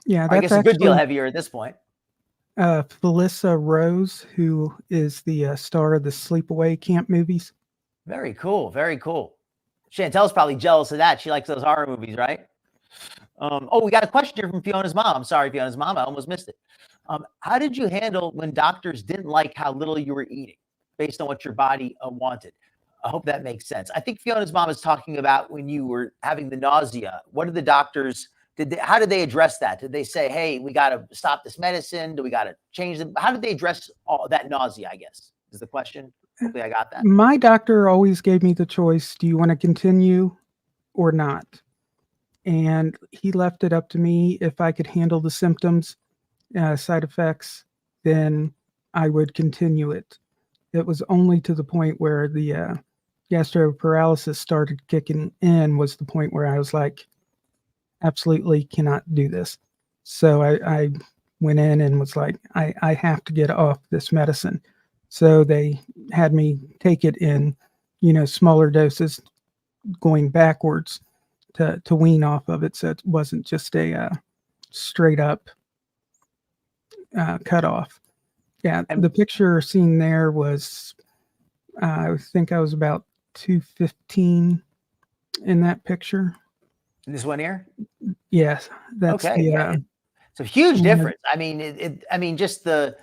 Yeah, I guess a good deal heavier at this point. Felissa Rose, who is the star of the Sleepaway Camp movies. Very cool. Very cool. Chantel's probably jealous of that. She likes those horror movies, right? We got a question here from Fiona's mom. I'm sorry, Fiona's mom. I almost missed it. How did you handle when doctors didn't like how little you were eating based on what your body wanted? I hope that makes sense. I think Fiona's mom is talking about when you were having the nausea. What did the doctors, how did they address that? Did they say, hey, we got to stop this medicine? Do we got to change them? How did they address all that nausea, I guess, is the question. Hopefully I got that. My doctor always gave me the choice. Do you want to continue or not? And he left it up to me. If I could handle the symptoms, side effects, then I would continue it. It was only to the point where the gastroparalysis started kicking in was the point where I was like, absolutely cannot do this. So I went in and was like, I have to get off this medicine. So they had me take it in, smaller doses going backwards to wean off of it. So it wasn't just a straight up cut off. Yeah, the picture seen there was, I think I was about 215 in that picture. This one here? Yes, that's okay. It's a huge difference. I mean, just the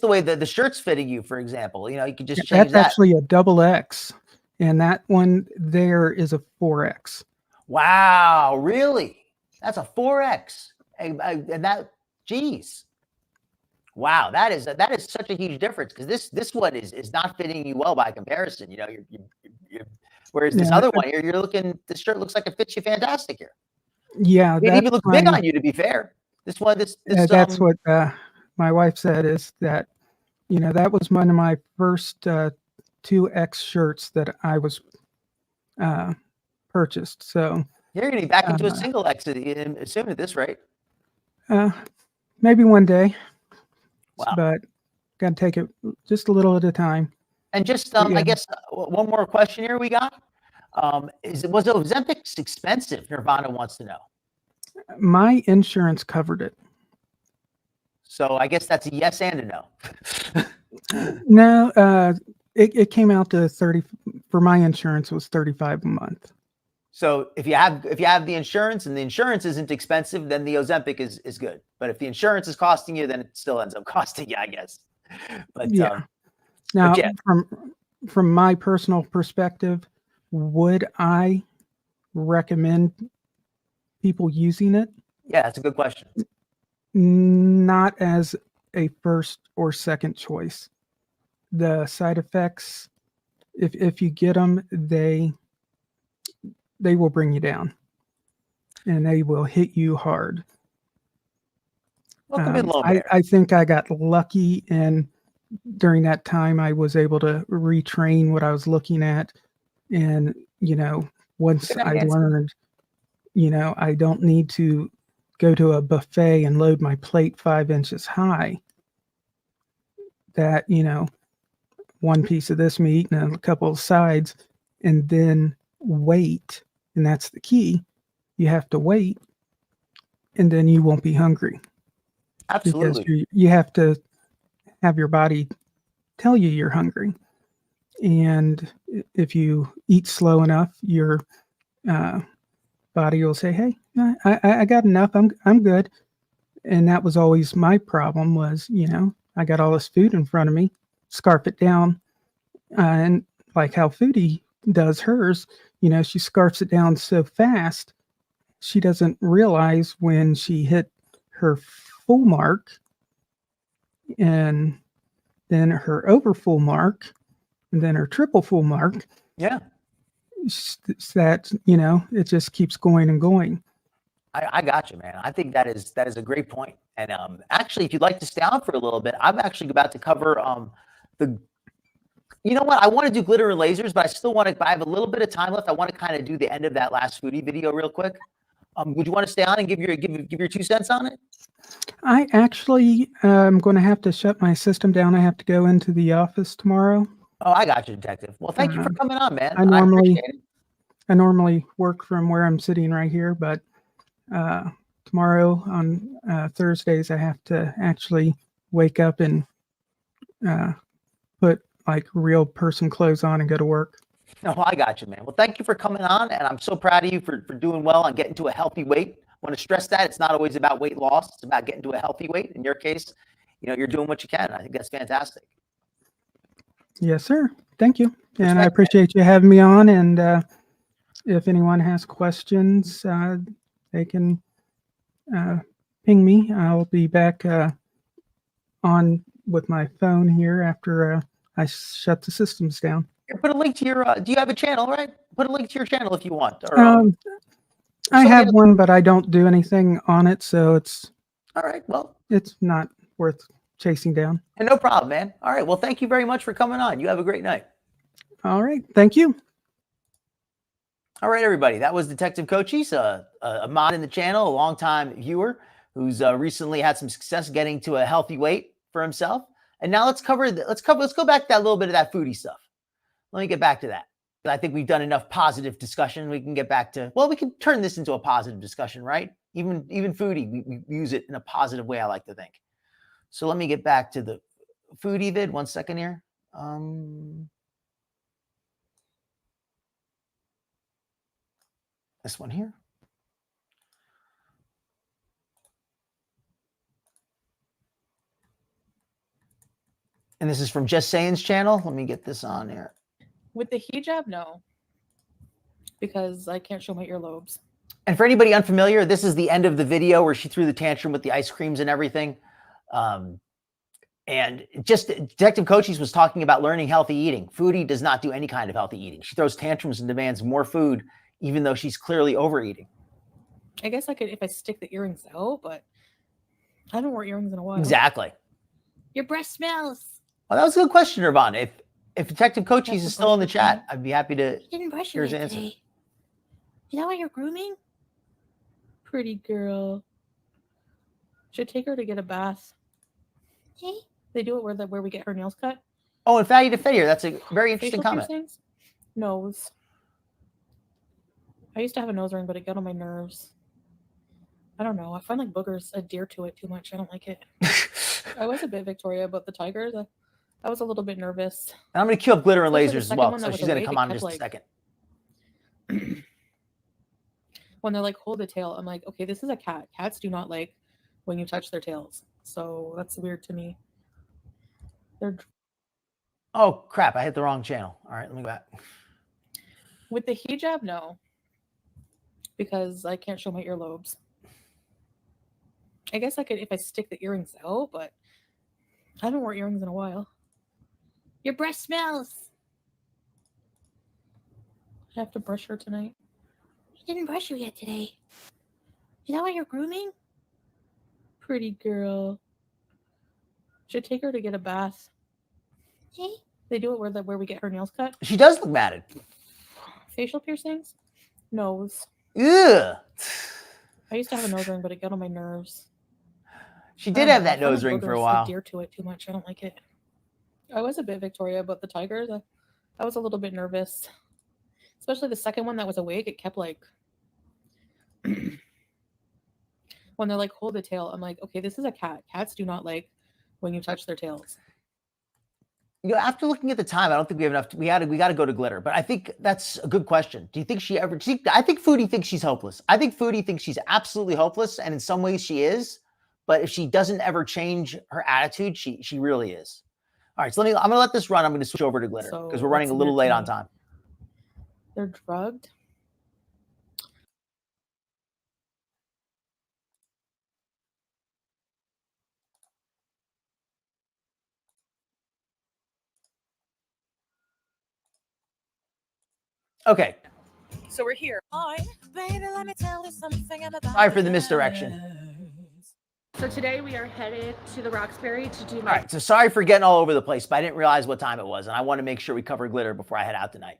way the shirt's fitting you, for example. You could just change that. That's actually a double X, and that one there is a 4X. Wow, really? That's a 4X, and that, geez. Wow, that is such a huge difference, because this one is not fitting you well by comparison. You're whereas this other one here, you're looking. This shirt looks like it fits you fantastic here. Yeah, it even looks big on you. To be fair, this one, that's what my wife said, is that that was one of my first 2X shirts that I was purchased. So you're going to be back into a single X, assuming at this rate. Maybe one day. Wow. But got to take it just a little at a time. And just, I guess, one more question here we got. Was Ozempic expensive? Nirvana wants to know. My insurance covered it. So I guess that's a yes and a no. No, it came out to 30 for my insurance. Was $35 a month. So if you have the insurance and the insurance isn't expensive, then the Ozempic is good. But if the insurance is costing you, then it still ends up costing you, I guess. But yeah. Now, yeah. from my personal perspective, would I recommend people using it? Yeah, that's a good question. Not as a first or second choice. The side effects, if you get them, they will bring you down, and they will hit you hard. I think I got lucky, and during that time I was able to retrain what I was looking at. And, once I learned, I don't need to go to a buffet and load my plate 5 inches high. That, one piece of this meat and a couple of sides, and then wait. And that's the key. You have to wait, and then you won't be hungry. Absolutely. Because you have to have your body tell you you're hungry. And if you eat slow enough, your body will say, "Hey, I got enough. I'm good." And that was always my problem was, I got all this food in front of me, scarf it down. And like how Foodie does hers, she scarfs it down so fast, she doesn't realize when she hit her full mark and then her over full mark and then her triple full mark. Yeah. That, it just keeps going and going. I got you, man. I think that is a great point. And actually, if you'd like to stay on for a little bit, I'm actually about to cover you know what? I want to do glitter and lasers, but I still want to. I have a little bit of time left. I want to kind of do the end of that last Foodie video real quick. Would you want to stay on and give your 2 cents on it? I actually am going to have to shut my system down. I have to go into the office tomorrow. Oh, I got you, Detective. Well, thank you for coming on, man. I normally work from where I'm sitting right here, but tomorrow on Thursdays I have to actually wake up and put like real person clothes on and go to work. No, I got you, man. Well, thank you for coming on, and I'm so proud of you for doing well and getting to a healthy weight. I want to stress that it's not always about weight loss. It's about getting to a healthy weight. In your case, you're doing what you can. I think that's fantastic. Yes, sir. Thank you. And I appreciate you having me on. And if anyone has questions, they can ping me. I'll be back on with my phone here after I shut the systems down. Put a link to your, do you have a channel, right? Put a link to your channel if you want. Or, I have one, but I don't do anything on it. So it's all right. Well, it's not worth chasing down. And no problem, man. All right. Well, thank you very much for coming on. You have a great night. All right. Thank you. All right, everybody. That was Detective Cochise, a mod in the channel, a longtime viewer who's recently had some success getting to a healthy weight for himself. And now let's go back to that little bit of that foodie stuff. Let me get back to that. I think we've done enough positive discussion. We can get back to, well, we can turn this into a positive discussion, right? Even Foodie, we use it in a positive way, I like to think. So let me get back to the Foodie vid. 1 second here. This one here. And this is from Just Saying's channel. Let me get this on here. With the hijab, no. Because I can't show my earlobes. And for anybody unfamiliar, this is the end of the video where she threw the tantrum with the ice creams and everything. And just Detective Cochise was talking about learning healthy eating. Foodie does not do any kind of healthy eating. She throws tantrums and demands more food, even though she's clearly overeating. I guess I could if I stick the earrings out, but I haven't worn earrings in a while. Exactly. Your breath smells. Well, that was a good question, Nirvana. If Detective Cochise is still in the chat, I'd be happy to hear his answer. Is that why you're grooming? Pretty girl. Should take her to get a bath. Hey. They do it where we get her nails cut. Oh, and fatty to failure. That's a very interesting Facial comment. Piercings? Nose. I used to have a nose ring, but it got on my nerves. I don't know. I find like boogers adhere to it too much. I don't like it. I was a bit Victoria about the tigers. I was a little bit nervous. And I'm going to queue up glitter and Especially lasers as well. So that she's was going to awake, come on in it just kept, a second. when they're like, hold the tail, I'm like, okay, this is a cat. Cats do not like when you touch their tails. So that's weird to me. Oh, crap. I hit the wrong channel. All right, let me go back. With the hijab, no. Because I can't show my earlobes. I guess I could if I stick the earrings out, but I haven't worn earrings in a while. Your breath smells. I have to brush her tonight. You didn't brush her yet today. Is that why you're grooming? Pretty girl. Should take her to get a bath. Hey, they do it where we get her nails cut. She does look matted. Facial piercings? Nose. Ugh. I used to have a nose ring, but it got on my nerves. She did have that nose ring for a while. Adhere to it too much. I don't like it. I was a bit Victoria, but the tiger, I was a little bit nervous. Especially the second one that was awake. It kept like... when they're like, hold the tail, I'm like, okay, this is a cat. Cats do not like when you touch their tails. You know, after looking at the time, I don't think we have enough. We got to go to glitter, but I think that's a good question. Do you think she ever? I think Foodie thinks she's hopeless. I think Foodie thinks she's absolutely hopeless, and in some ways she is. But if she doesn't ever change her attitude, she really is. All right, so I'm gonna let this run. I'm gonna switch over to glitter because we're running a little late on time. They're drugged. Okay. So we're here. Hi, baby, let me tell you something about Sorry for the misdirection. So today we are headed to the Roxbury to do All right, so sorry for getting all over the place, but I didn't realize what time it was, and I want to make sure we cover glitter before I head out tonight.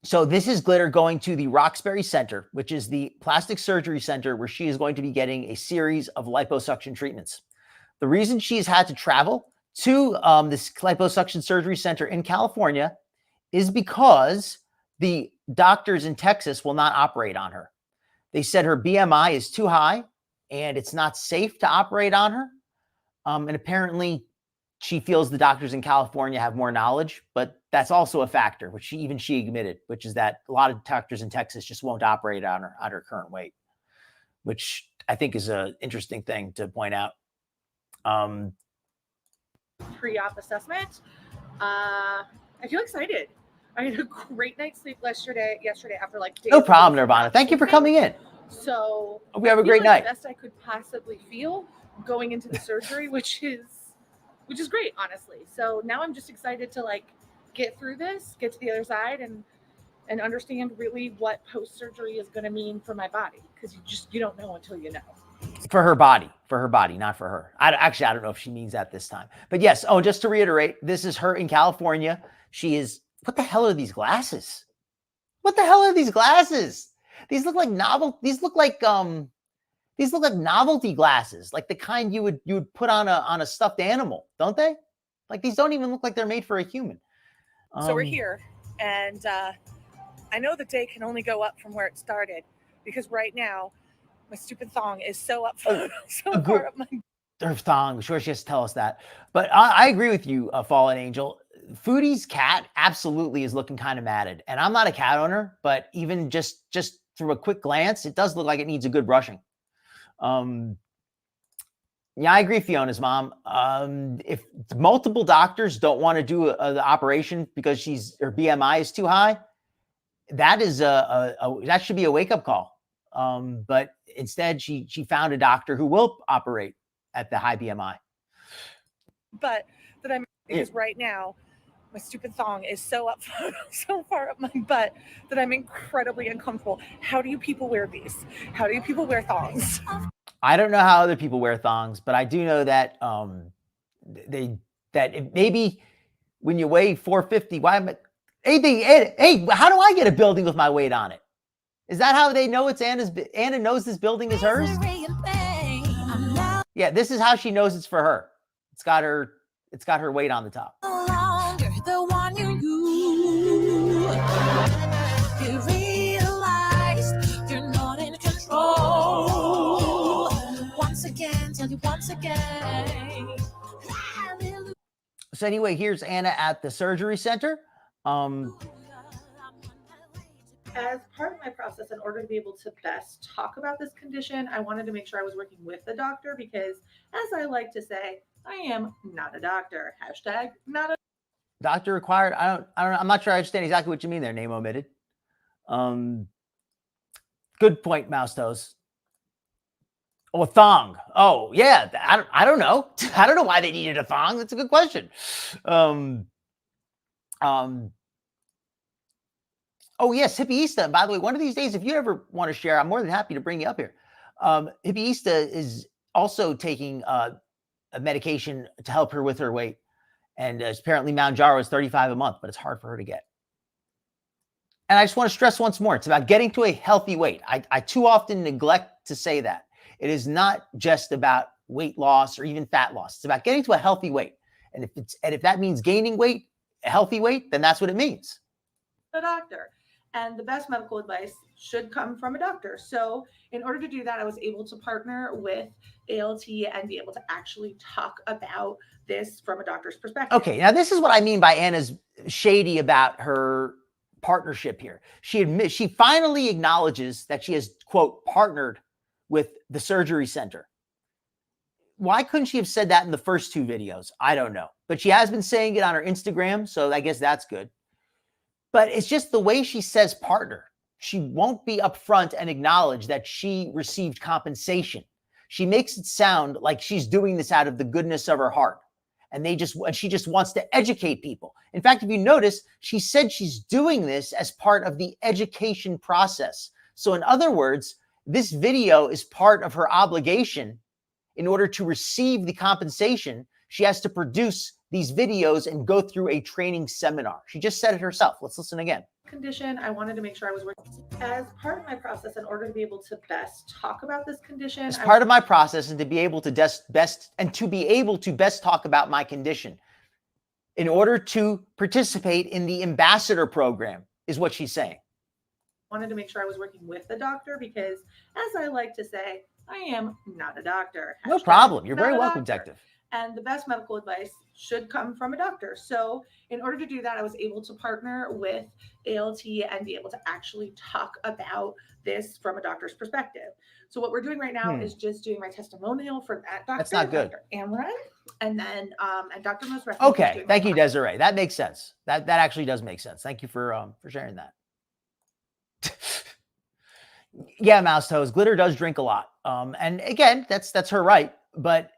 So this is glitter going to the Roxbury Center, which is the plastic surgery center where she is going to be getting a series of liposuction treatments. The reason she's had to travel to this liposuction surgery center in California is because the doctors in Texas will not operate on her. They said her BMI is too high and it's not safe to operate on her. And apparently she feels the doctors in California have more knowledge, but that's also a factor, which she admitted, which is that a lot of doctors in Texas just won't operate on her current weight, which I think is an interesting thing to point out. Pre-op assessment. I feel excited. I had a great night's sleep yesterday after like days. No problem, Nirvana. Thank you for coming in. So hope you have a great night. The best I could possibly feel going into the surgery, which is great, honestly. So now I'm just excited to like get through this, get to the other side, and understand really what post-surgery is going to mean for my body, because you don't know until you know. For her body, not for her. I don't know if she means that this time. But yes, just to reiterate, this is her in California. She is, what the hell are these glasses? What the hell are these glasses? These look like novelty glasses, like the kind you would put on a stuffed animal, don't they? Like these don't even look like they're made for a human. So we're here, and I know the day can only go up from where it started, because right now my stupid thong is so up far up my... Her thong, sure, she has to tell us that. But I agree with you, Fallen Angel. Foodie's cat absolutely is looking kind of matted. And I'm not a cat owner, but even just through a quick glance, it does look like it needs a good brushing. Yeah, I agree, Fiona's mom. If multiple doctors don't want to do the operation because her BMI is too high, that is that should be a wake-up call. But instead, she found a doctor who will operate at the high BMI. But that I'm because right now my stupid thong is so far up my butt that I'm incredibly uncomfortable. How do you people wear these? How do you people wear thongs? I don't know how other people wear thongs, but I do know that maybe when you weigh 450, hey, how do I get a building with my weight on it? Is that how they know it's Anna knows this building is hers? Yeah, this is how she knows it's for her. It's got her weight on the top. The one you realize you're not in control. Once again, tell you once again. So anyway, here's Anna at the surgery center. As part of my process, in order to be able to best talk about this condition, I wanted to make sure I was working with a doctor because, as I like to say, I am not a doctor. Hashtag not a Doctor required. I don't know. I'm not sure I understand exactly what you mean there. Name omitted. Good point, Mouse Toes. Oh, a thong. Oh, yeah. I don't know. I don't know why they needed a thong. That's a good question. Oh, yes, Hippieista. And by the way, one of these days, if you ever want to share, I'm more than happy to bring you up here. Hippieista is also taking a medication to help her with her weight. And apparently Mounjaro is $35 a month, but it's hard for her to get. And I just want to stress once more, it's about getting to a healthy weight. I too often neglect to say that. It is not just about weight loss or even fat loss. It's about getting to a healthy weight. And if that means gaining weight, a healthy weight, then that's what it means. doctor. And the best medical advice should come from a doctor. So in order to do that, I was able to partner with ALT and be able to actually talk about this from a doctor's perspective. Okay, now this is what I mean by Anna's shady about her partnership here. She finally acknowledges that she has, quote, partnered with the surgery center. Why couldn't she have said that in the first two videos? I don't know. But she has been saying it on her Instagram, so I guess that's good. But it's just the way she says partner. She won't be upfront and acknowledge that she received compensation. She makes it sound like she's doing this out of the goodness of her heart. And she just wants to educate people. In fact, if you notice, she said she's doing this as part of the education process. So in other words, this video is part of her obligation. In order to receive the compensation, she has to produce these videos and go through a training seminar. She just said it herself. Let's listen again. Condition, I wanted to make sure I was working as part of my process in order to be able to best talk about this condition. As part of my process and to be able to best talk about my condition in order to participate in the ambassador program is what she's saying. Wanted to make sure I was working with a doctor because, as I like to say, I am not a doctor. No problem. You're very welcome, detective. And the best medical advice should come from a doctor. So in order to do that, I was able to partner with ALT and be able to actually talk about this from a doctor's perspective. So what we're doing right now is just doing my testimonial for that doctor. That's not good. Dr. Amran, and then and Dr. Mosref. Okay, thank you, Desiree. That makes sense. That actually does make sense. Thank you for sharing that. Yeah, Mouse Toes. Glitter does drink a lot. And again, that's her right. But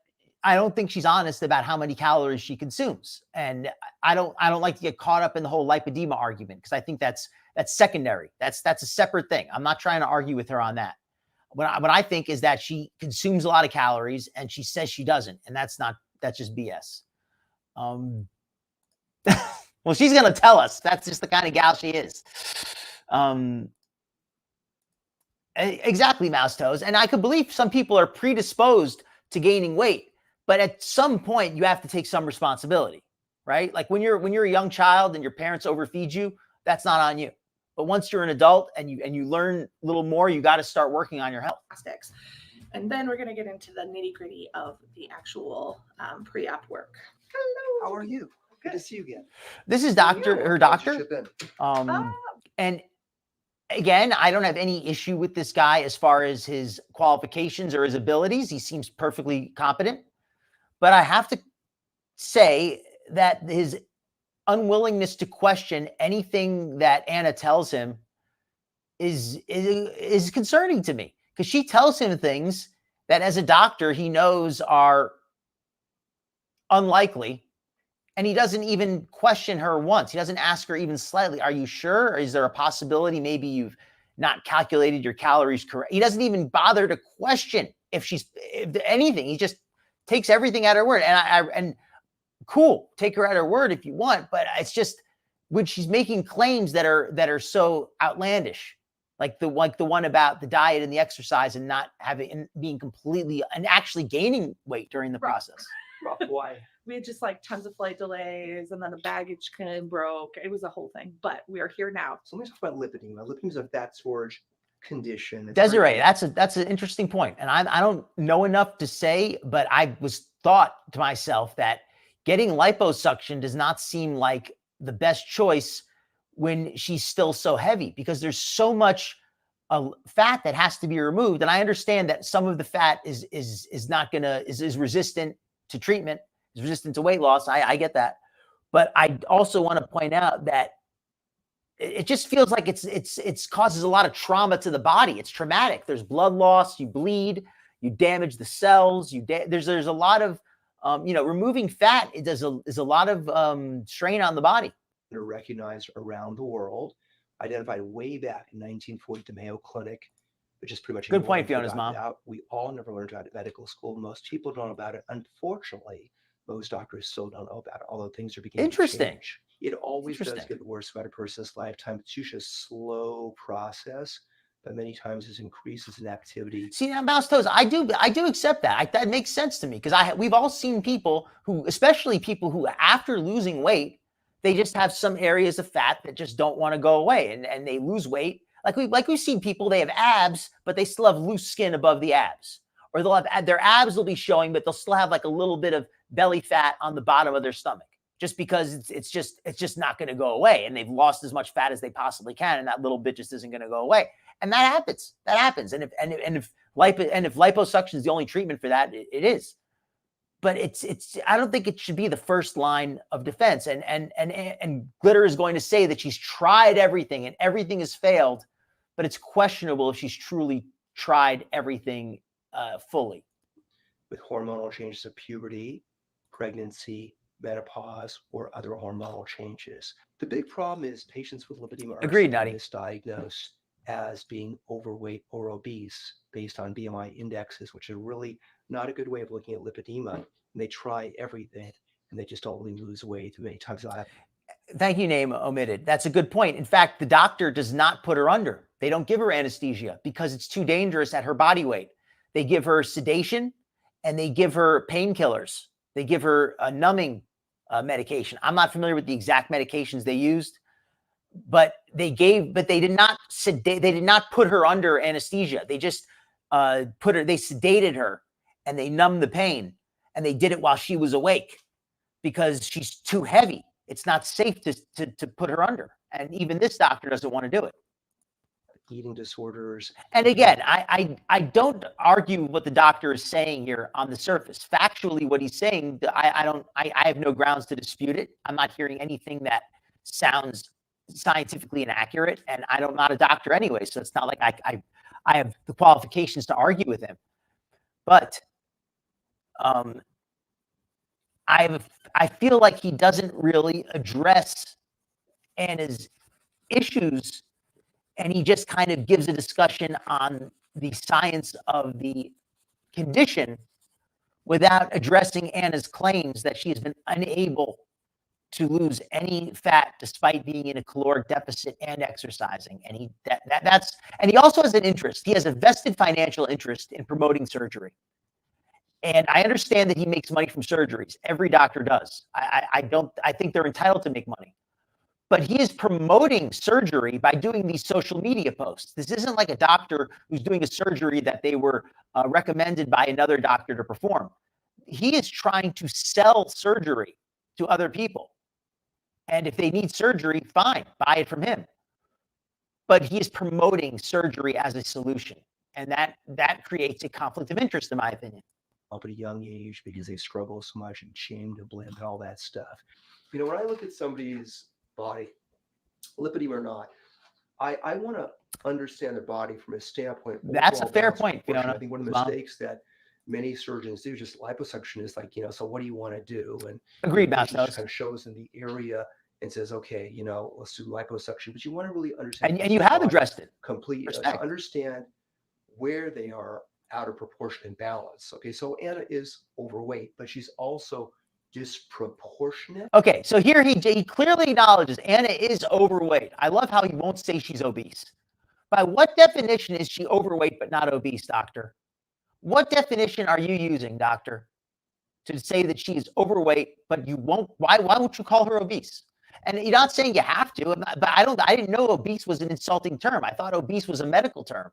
I don't think she's honest about how many calories she consumes. And I don't like to get caught up in the whole lipedema argument because I think that's secondary. That's a separate thing. I'm not trying to argue with her on that. What I think is that she consumes a lot of calories and she says she doesn't. And that's just BS. Well, she's going to tell us. That's just the kind of gal she is. Exactly, Mouse Toes. And I could believe some people are predisposed to gaining weight, but at some point you have to take some responsibility, right? Like when you're a young child and your parents overfeed you, that's not on you. But once you're an adult and you learn a little more, you got to start working on your health. And then we're going to get into the nitty-gritty of the actual pre-op work. Hello. How are you? Good to see you again. This is her doctor. And again, I don't have any issue with this guy as far as his qualifications or his abilities. He seems perfectly competent. But I have to say that his unwillingness to question anything that Anna tells him is concerning to me, because she tells him things that as a doctor he knows are unlikely, and he doesn't even question her once. He doesn't ask her even slightly, are you sure? Or is there a possibility maybe you've not calculated your calories correct? He doesn't even bother to question if anything. He just takes everything at her word. And cool, take her at her word if you want, but it's just when she's making claims that are so outlandish, like the one about the diet and the exercise and not being completely and actually gaining weight during the process. Why? We had just like tons of flight delays, and then the baggage broke. It was a whole thing, but we are here now. So let me talk about lipedema. Lipedema is a fat storage condition. Desiree, that's an interesting point. And I don't know enough to say, but I was thought to myself that getting liposuction does not seem like the best choice when she's still so heavy, because there's so much fat that has to be removed. And I understand that some of the fat is resistant to treatment, is resistant to weight loss. I get that. But I also want to point out that it just feels like it's causes a lot of trauma to the body. It's traumatic. There's blood loss, you bleed, you damage the cells, there's a lot of removing fat is a lot of strain on the body. They're recognized around the world, identified way back in 1940 at the Mayo Clinic, which is pretty much good point, Fiona's mom. We all never learned about it at medical school. Most people don't know about it. Unfortunately, most doctors still don't know about it, although things are beginning to change. It always does get worse about a person's lifetime. It's usually a slow process, but many times it increases in activity. See, now, Mouse Toes, I do accept that. That makes sense to me, because we've all seen people who, especially people who after losing weight, they just have some areas of fat that just don't want to go away, and they lose weight. Like we've seen people, they have abs, but they still have loose skin above the abs, or they'll have their abs will be showing, but they'll still have like a little bit of belly fat on the bottom of their stomach, just because it's just not going to go away, and they've lost as much fat as they possibly can, and that little bit just isn't going to go away, and that happens. And if liposuction is the only treatment for that, it is. But I don't think it should be the first line of defense. And Glitter is going to say that she's tried everything and everything has failed, but it's questionable if she's truly tried everything fully. With hormonal changes of puberty, pregnancy, menopause, or other hormonal changes. The big problem is patients with lipedema are misdiagnosed as being overweight or obese based on BMI indexes, which are really not a good way of looking at lipedema. And they try everything and they just only lose weight many times. Thank you, name omitted. That's a good point. In fact, the doctor does not put her under. They don't give her anesthesia because it's too dangerous at her body weight. They give her sedation and they give her painkillers. They give her a numbing medication. I'm not familiar with the exact medications they used, but they did not sedate. They did not put her under anesthesia. They just they sedated her and they numbed the pain, and they did it while she was awake because she's too heavy. It's not safe to put her under. And even this doctor doesn't want to do it. Eating disorders. And again, I don't argue what the doctor is saying here on the surface. Factually, what he's saying, I have no grounds to dispute it. I'm not hearing anything that sounds scientifically inaccurate, and I'm not a doctor anyway, so it's not like I have the qualifications to argue with him. But I feel like he doesn't really address Anna's issues, and he just kind of gives a discussion on the science of the condition without addressing Anna's claims that she has been unable to lose any fat despite being in a caloric deficit and exercising. And he also has an interest. He has a vested financial interest in promoting surgery. And I understand that he makes money from surgeries. Every doctor does. I think they're entitled to make money. But he is promoting surgery by doing these social media posts. This isn't like a doctor who's doing a surgery that they were recommended by another doctor to perform. He is trying to sell surgery to other people. And if they need surgery, fine, buy it from him. But he is promoting surgery as a solution. And that creates a conflict of interest, in my opinion. Up at a young age because they struggle so much and shame to blame and all that stuff. You know, when I look at somebody's body, lipidem or not, I want to understand their body from a standpoint. That's a fair point, Fiona. I think one of the mistakes that many surgeons do, just liposuction, is like, so what do you want to do? And agreed, Matt. Kind of shows in the area and says, okay, let's do liposuction. But you want to really understand. And you have addressed it. Completely. To understand where they are out of proportion and balance. Okay, so Anna is overweight, but she's also disproportionate. Okay, so here he clearly acknowledges Anna is overweight. I love how he won't say she's obese. By what definition is she overweight but not obese, doctor? What definition are you using, doctor, to say that she is overweight, but you won't? Why won't you call her obese? And you're not saying you have to, but I didn't know obese was an insulting term. I thought obese was a medical term.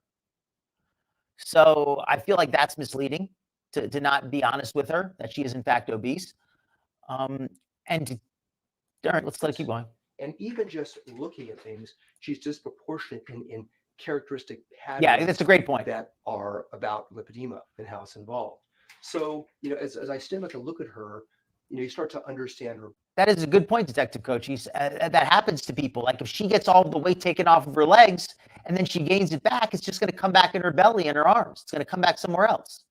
So I feel like that's misleading to not be honest with her that she is in fact obese. All right, let's keep going. And even just looking at things, she's disproportionate in characteristic patterns. Yeah, that's a great point. That are about lipedema and how it's involved. So, as I stand back and look at her, you start to understand her. That is a good point, Detective Coach. That happens to people. Like if she gets all the weight taken off of her legs and then she gains it back, it's just going to come back in her belly and her arms. It's going to come back somewhere else.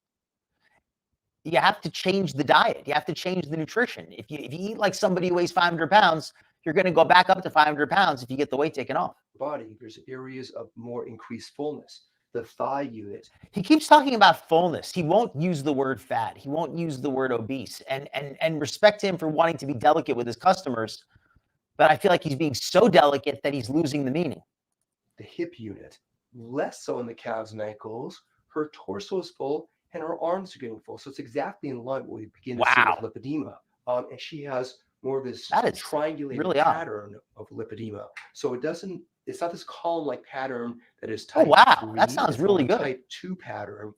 You have to change the diet. You have to change the nutrition. If you eat like somebody who weighs 500 pounds, you're going to go back up to 500 pounds if you get the weight taken off. Body, there's areas of more increased fullness. The thigh unit. He keeps talking about fullness. He won't use the word fat. He won't use the word obese. And respect him for wanting to be delicate with his customers. But I feel like he's being so delicate that he's losing the meaning. The hip unit, less so in the calves and ankles. Her torso is full and her arms are getting full. So it's exactly in line with what we begin to see with lipedema. And she has more of this triangulated really pattern of lipedema. So it's not this column-like pattern that is type 3. That sounds really good. Type 2 pattern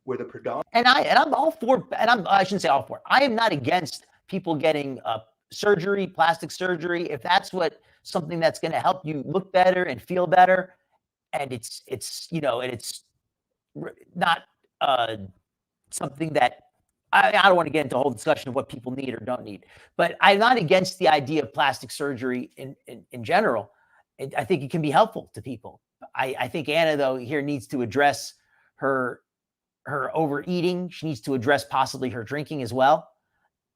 where the predominant. And I'm all for, I shouldn't say all for. I am not against people getting surgery, plastic surgery, if that's something that's going to help you look better and feel better, and it's not something that I don't want to get into a whole discussion of what people need or don't need, but I'm not against the idea of plastic surgery in general. I think it can be helpful to people. I think Anna, though, here needs to address her overeating. She needs to address possibly her drinking as well.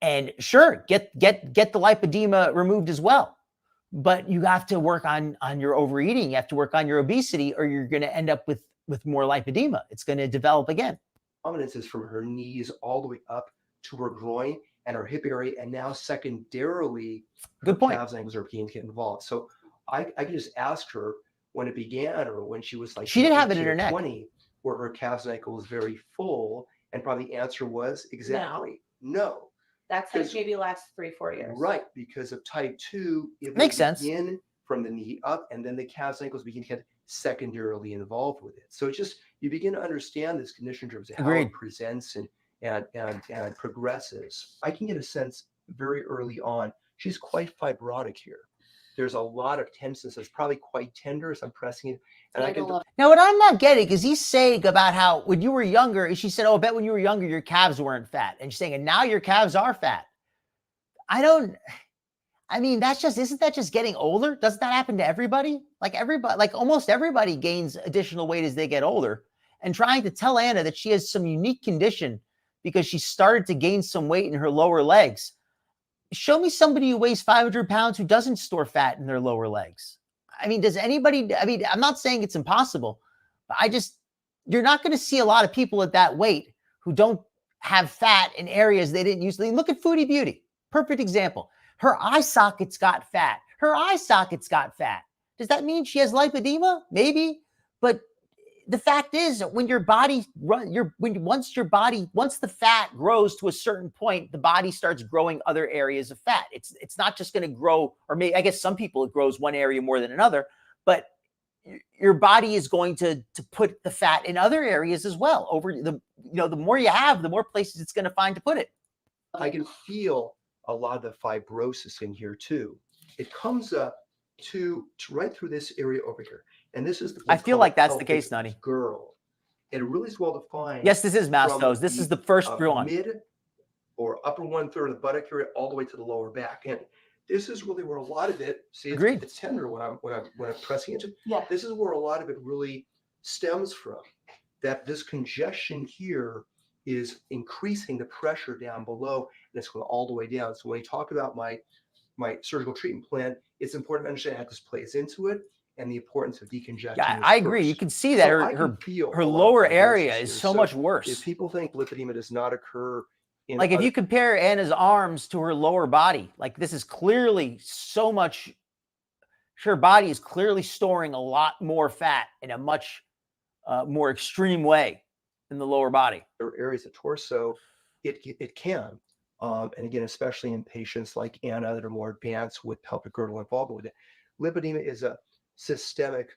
And sure, get the lipedema removed as well. But you have to work on your overeating. You have to work on your obesity, or you're going to end up with more lipedema. It's going to develop again. Prominence is from her knees all the way up to her groin and her hip area, and now secondarily, her calves and ankles are beginning to get involved. So I can just ask her when it began, or when she was like she didn't have it in her neck, 20, where her calves and ankle was very full, and probably the answer was exactly no. That's like maybe last 3-4 years. Right, because of type 2, it makes sense. Begin from the knee up, and then the calves and ankles begin to get secondarily involved with it. So it's just you begin to understand this condition in terms of how it presents and progresses. I can get a sense very early on. She's quite fibrotic here. There's a lot of tenseness. It's probably quite tender as I'm pressing it. And now, what I'm not getting is he's saying about how when you were younger, she said, "Oh, I bet when you were younger, your calves weren't fat." And she's saying, "And now your calves are fat." Isn't that just getting older? Doesn't that happen to everybody? Like almost everybody gains additional weight as they get older. And trying to tell Anna that she has some unique condition because she started to gain some weight in her lower legs. Show me somebody who weighs 500 pounds who doesn't store fat in their lower legs. Does anybody, I'm not saying it's impossible, but you're not going to see a lot of people at that weight who don't have fat in areas they didn't usually. Look at Foodie Beauty. Perfect example. Her eye sockets got fat. Does that mean she has lipedema? Maybe. But the fact is that when your body once the fat grows to a certain point, the body starts growing other areas of fat. It's not just going to grow, or maybe I guess some people it grows one area more than another, but your body is going to put the fat in other areas as well. Over the more you have, the more places it's going to find to put it. I can feel a lot of the fibrosis in here too. It comes up to right through this area over here. And this is I feel like that's the case, Nutty. Girl. And it really is well defined. Yes, this is mouse toes. This is the first one. Mid or upper 1/3 of the buttock area all the way to the lower back. And this is really where a lot of it, it's tender when I'm pressing it. Yeah. This is where a lot of it really stems from. That this congestion here is increasing the pressure down below, and it's going all the way down. So when you talk about my surgical treatment plan, it's important to understand how this plays into it and the importance of decongestion. Yeah, I agree. You can see that her lower area is so much worse. If people think lipedema does not occur in if you compare Anna's arms to her lower body, like this is clearly so much, her body is clearly storing a lot more fat in a much more extreme way in the lower body. There are areas of torso, it can. And again, especially in patients like Anna that are more advanced with pelvic girdle involvement with it. Lipedema is a systemic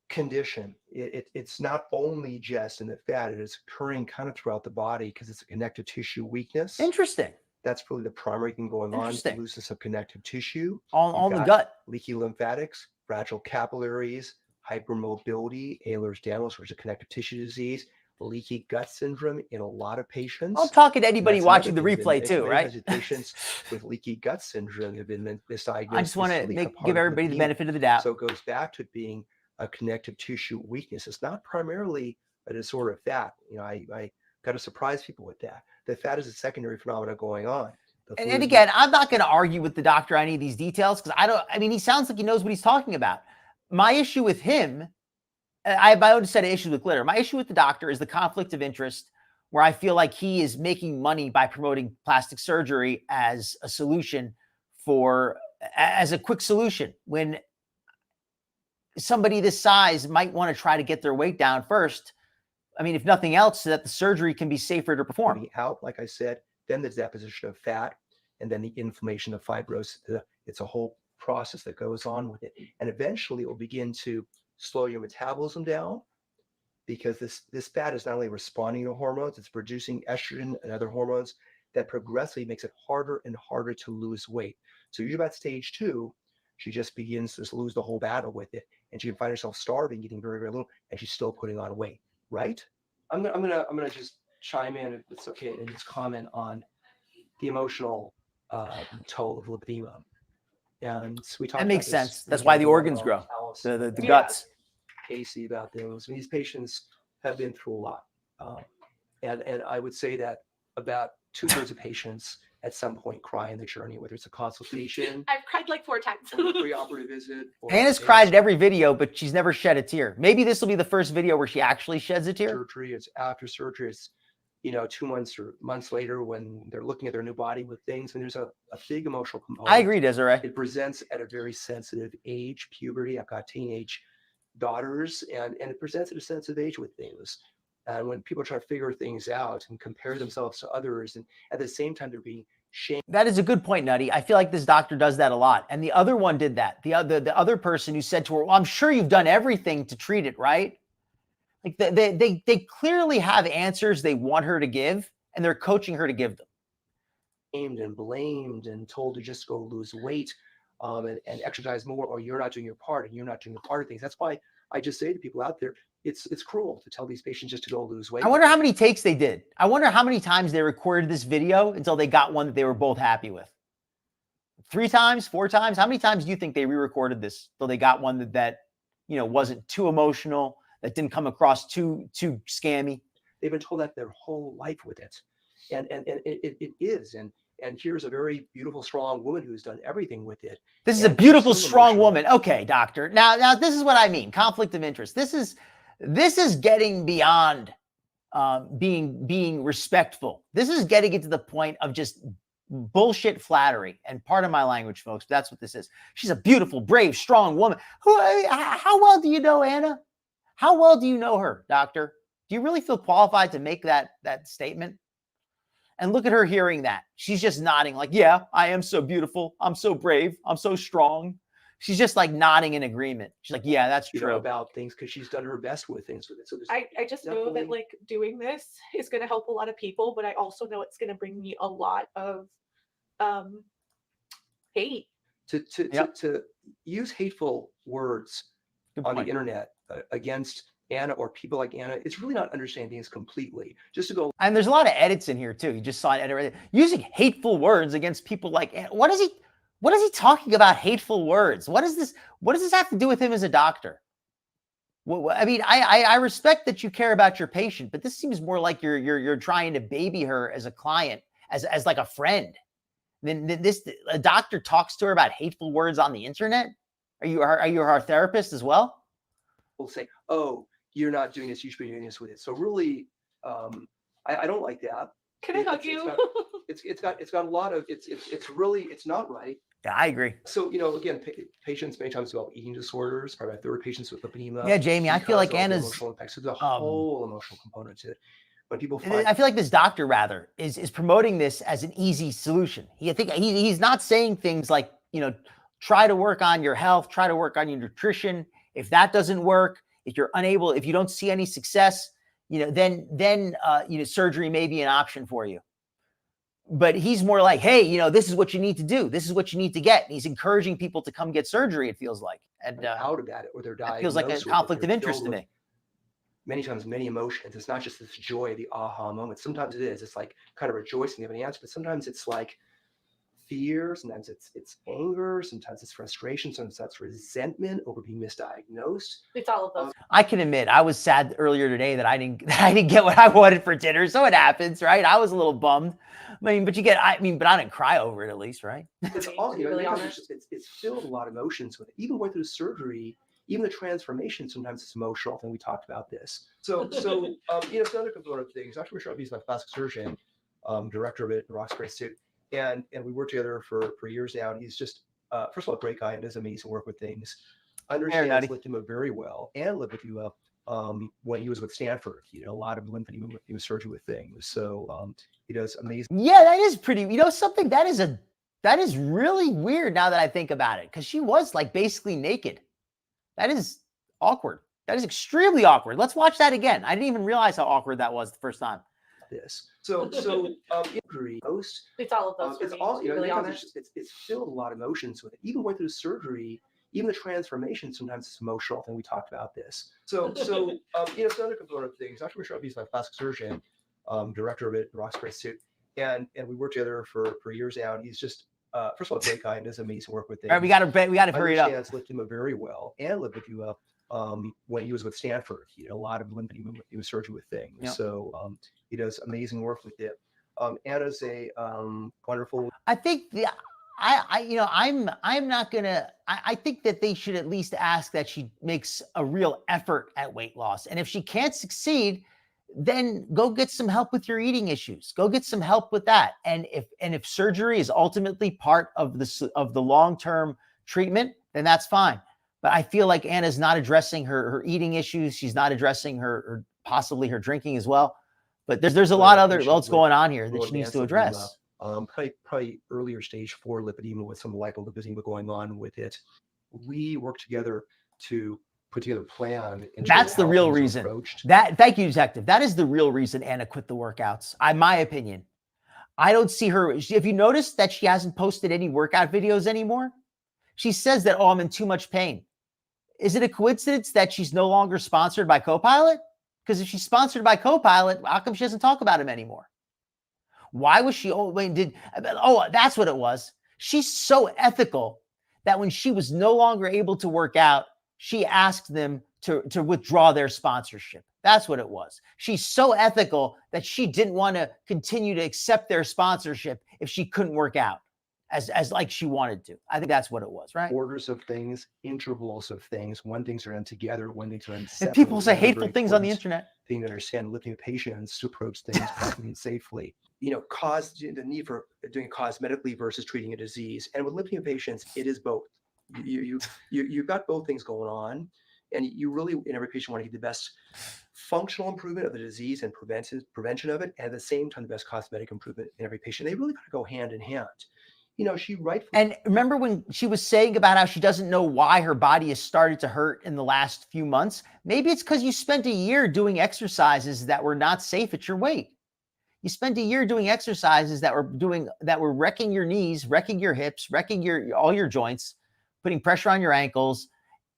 condition. It's not only just in the fat, it is occurring kind of throughout the body because it's a connective tissue weakness. Interesting. That's really the primary thing going on. The looseness of connective tissue. On the gut. Leaky lymphatics, fragile capillaries, hypermobility, Ehlers-Danlos, which is a connective tissue disease, leaky gut syndrome in a lot of patients. I'm talking to anybody watching the replay too, right? Patients with leaky gut syndrome have been misdiagnosed. I just want to give everybody the benefit of the doubt. So it goes back to it being a connective tissue weakness. It's not primarily a disorder of fat. You know, I got to surprise people with that. The fat is a secondary phenomenon going on. And again, I'm not going to argue with the doctor on any of these details because I mean, he sounds like he knows what he's talking about. My issue with him, I have my own set of issues with glitter. My issue with the doctor is the conflict of interest where I feel like he is making money by promoting plastic surgery as a solution as a quick solution when somebody this size might want to try to get their weight down first. I mean, if nothing else, so that the surgery can be safer to perform. Out, like I said, then the deposition of fat, and then the inflammation of fibrosis. It's a whole process that goes on with it. And eventually it will begin to slow your metabolism down because this fat is not only responding to hormones, it's producing estrogen and other hormones that progressively makes it harder and harder to lose weight. So usually about stage 2, she just begins to lose the whole battle with it. And she can find herself starving, eating very, very little, and she's still putting on weight, right? I'm gonna just chime in, if it's okay, and just comment on the emotional toll of lipedema. And we talked. That makes sense. That's why the organs grow, the guts. Casey, about those. These patients have been through a lot, and I would say that about 2/3 of patients at some point cry in the journey, whether it's a consultation. I've cried like 4 times. Preoperative visit. Anna's cried at every video, but she's never shed a tear. Maybe this will be the first video where she actually sheds a tear. Surgery. It's after surgery. It's 2 months or months later when they're looking at their new body with things, and there's a big emotional component. I agree, Desiree. It presents at a very sensitive age, puberty. I've got teenage daughters, and it presents at a sensitive age with things. And when people try to figure things out and compare themselves to others, and at the same time they're being shamed. That is a good point, Nutty. I feel like this doctor does that a lot. And the other one did that. The other person who said to her, well, I'm sure you've done everything to treat it, right? Like they clearly have answers they want her to give, and they're coaching her to give them. Shamed and blamed and told to just go lose weight and exercise more, or you're not doing your part, and you're not doing your part of things. That's why I just say to people out there, it's cruel to tell these patients just to go lose weight. I wonder how many takes they did. I wonder how many times they recorded this video until they got one that they were both happy with. 3 times, 4 times? How many times do you think they re-recorded this till they got one that wasn't too emotional, that didn't come across too scammy? They've been told that their whole life with it. And it is. And here's a very beautiful, strong woman who's done everything with it. This is a beautiful, strong woman. Okay, doctor. Now this is what I mean. Conflict of interest. This is getting beyond being respectful. This is getting it to the point of just bullshit flattery. And pardon my language, folks, but that's what this is. She's a beautiful, brave, strong woman. How well do you know Anna? How well do you know her, doctor? Do you really feel qualified to make that statement? And look at her hearing that. She's just nodding like, yeah, I am so beautiful. I'm so brave. I'm so strong. She's just like nodding in agreement. She's like, yeah, that's true. About things because she's done her best with things with it. So I just know that like doing this is going to help a lot of people, but I also know it's going to bring me a lot of hate. To use hateful words on the internet against Anna or people like Anna, it's really not understanding things completely. Just to go. And there's a lot of edits in here too. You just saw an edit using hateful words against people like Anna. What is he talking about? Hateful words. What does this have to do with him as a doctor? I mean, I respect that you care about your patient, but this seems more like you're trying to baby her as a client, as like a friend. Then a doctor talks to her about hateful words on the internet. Are you our therapist as well? We'll say, oh, you're not doing this. You should be doing this with it. So really, I don't like that. Can I hug you? It's got a lot of it's not right. Yeah, I agree. So again, patients many times develop eating disorders. Probably a third of patients with lipedema. Yeah, Jamie, I feel like Anna's emotional impacts. So the whole emotional component to it. When people find, I feel like this doctor rather is promoting this as an easy solution. He's not saying things like try to work on your health, try to work on your nutrition. If that doesn't work, if you don't see any success, then surgery may be an option for you. but he's more like, hey, you know, this is what you need to do. This is what you need to get. And he's encouraging people to come get surgery, it feels like. And out about it, or they're that feels like a conflict of interest to me. Many times, many emotions. It's not just this joy, the aha moment. Sometimes it is. It's like kind of rejoicing of an answer, but sometimes it's like fear. Sometimes it's anger. Sometimes it's frustration. Sometimes that's resentment over being misdiagnosed. It's all of those. I can admit I was sad earlier today that I didn't get what I wanted for dinner. So it happens, right? I was a little bummed. But I didn't cry over it at least, right? It's all, you know, really it's filled a lot of emotions with it. Even going through the surgery, even the transformation, sometimes it's emotional. I think we talked about this. So you know, it's another component of things. Dr. Serault is my plastic surgeon, director of it, Roxbury Institute, and we worked together for years now. And he's just, first of all, a great guy and does amazing work with things. Understands lymphedema very well, and lived with you when he was with Stanford. You know, a lot of lymphedema surgery with things. So he does amazing. Yeah, that is pretty. You know, something that is really weird now that I think about it, because she was like basically naked. That is awkward. That is extremely awkward. Let's watch that again. I didn't even realize how awkward that was the first time. So injury, most it's all of those. It's all, you know, really honest. It's filled a lot of emotions with it. Even going through the surgery, even the transformation, sometimes it's emotional. I think we talked about this. So you know, it's another component of things. Dr. Serault is my plastic surgeon, director of it, Roxbury Institute, and we worked together for years now. And he's just, first of all, a great guy and does amazing work with things. All right, we got to hurry it up. Understands lymphedema very well, and lived with you when he was with Stanford. You know, a lot of lymphedema surgery with things. Yep. So he does amazing work with it. Anna's a wonderful. I think I'm not gonna. I think that they should at least ask that she makes a real effort at weight loss, and if she can't succeed, then go get some help with your eating issues. Go get some help with that. And if surgery is ultimately part of the long-term treatment, then that's fine. But I feel like Anna's not addressing her eating issues. She's not addressing her possibly her drinking as well. But there's a lot of other what's going on here that she needs to address. Probably earlier stage 4 lipedema with some lipolipidemia going on with it. We work together to put together a plan. That's the real reason. Thank you, Detective. That is the real reason Anna quit the workouts. My opinion. I don't see her. If you notice that she hasn't posted any workout videos anymore, she says that, oh, I'm in too much pain. Is it a coincidence that she's no longer sponsored by Copilot? Because if she's sponsored by Copilot, how come she doesn't talk about him anymore? Why was she? That's what it was. She's so ethical that when she was no longer able to work out, she asked them to withdraw their sponsorship. That's what it was. She's so ethical that she didn't want to continue to accept their sponsorship if she couldn't work out as like she wanted to. I think that's what it was, right? Orders of things, intervals of things. When things are done together, when things are done separately. And people say hateful things on the internet. Thing to understand lifting patients to approach things properly and safely. You know, the need for doing it cosmetically versus treating a disease. And with lifting patients, it is both. You've got both things going on, and you really, in every patient, want to get the best functional improvement of the disease and prevention of it, and at the same time, the best cosmetic improvement in every patient. They really got to go hand in hand. You know, and remember when she was saying about how she doesn't know why her body has started to hurt in the last few months? Maybe it's because you spent a year doing exercises that were not safe at your weight. You spent a year doing exercises that were wrecking your knees, wrecking your hips, wrecking all your joints, putting pressure on your ankles.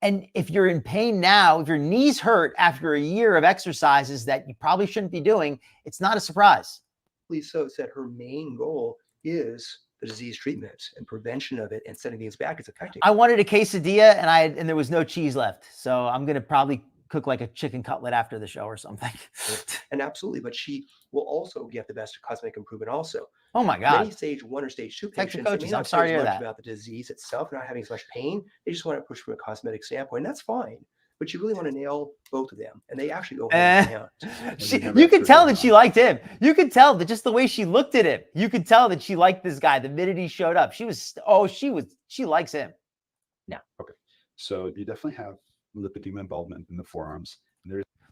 And if you're in pain now, if your knees hurt after a year of exercises that you probably shouldn't be doing, it's not a surprise. Please so said her main goal is the disease treatment and prevention of it and setting things back is effective. I wanted a quesadilla and there was no cheese left. So I'm going to probably cook like a chicken cutlet after the show or something. And absolutely, but she will also get the best cosmetic improvement also. Oh my God. Many stage 1 or stage 2 patients, coaches, I'm sorry to hear that. About the disease itself, not having as much pain. They just want to push from a cosmetic standpoint, and that's fine. But you really want to nail both of them, and they actually go hand in hand. You could tell that she liked him. You could tell that just the way she looked at him. You could tell that she liked this guy the minute he showed up. She likes him. Yeah. Okay. So you definitely have lipedema involvement in the forearms.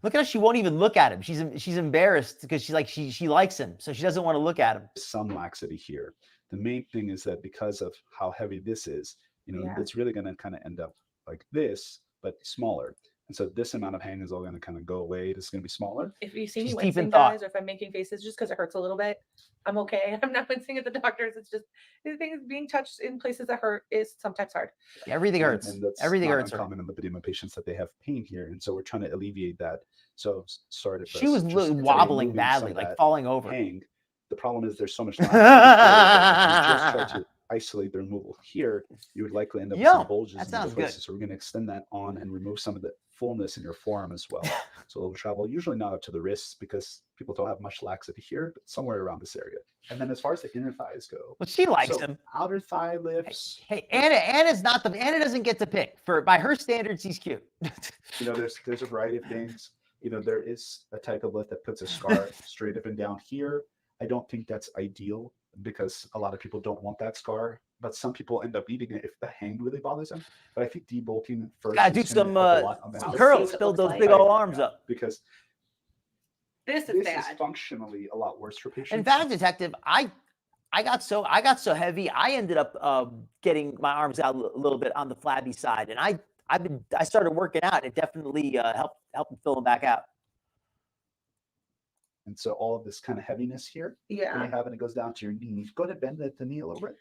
Look at how she won't even look at him. She's embarrassed because she likes him, so she doesn't want to look at him. Some laxity here. The main thing is that because of how heavy this is, it's really going to kind of end up like this, but smaller. And so this amount of pain is all going to kind of go away. This is going to be smaller. If you see me She's deep in wincing, thought. guys, or if I'm making faces just because it hurts a little bit, I'm okay. I'm not wincing at the doctors. It's just the thing is being touched in places that hurt is sometimes hard. Everything hurts. And that's Everything not hurts. uncommon in lipedema patients that they have pain here, and so we're trying to alleviate that. So sorry. She was wobbling badly, like falling over. Hang. The problem is there's so much. If you just try to isolate the removal here, you would likely end up with some bulges in other places. So we're going to extend that on and remove some of the fullness in your forearm as well. So it'll travel usually not up to the wrists because people don't have much laxity here, but somewhere around this area. And then as far as the inner thighs go, well, she likes them. Outer thigh lifts. Hey, Anna's not the Anna doesn't get to pick. By her standards, he's cute. There's a variety of things. There is a type of lift that puts a scar straight up and down here. I don't think that's ideal because a lot of people don't want that scar, but some people end up leaving it if the hang really bothers them. But I think debolting first. Gotta do some curls, build those big old arms up. Because this is functionally a lot worse for patients. In fact, detective, I got so heavy, I ended up getting my arms out a little bit on the flabby side, and I started working out. It definitely helped fill them back out. And so all of this kind of heaviness here, when you have, and it goes down to your knee. Go ahead and bend the knee a little bit.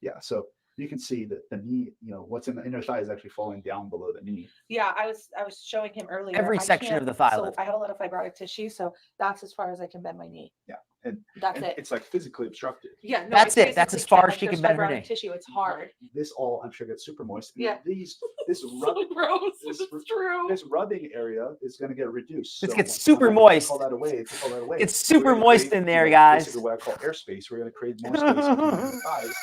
Yeah, so you can see that the knee, what's in the inner thigh is actually falling down below the knee. Yeah, I was showing him earlier. Every section of the thigh. So I have a lot of fibrotic tissue, so that's as far as I can bend my knee. Yeah, and that's it. It's like physically obstructed. Yeah, no, that's it. That's as far as she can bend her knee. Tissue, it's hard. This all, I'm sure, gets super moist. Yeah, this so gross. It's true. This rubbing area is going to get reduced. It gets super moist. Pull that away. It's super moist in there, guys. This is what I call airspace. We're going to create more space between the thighs.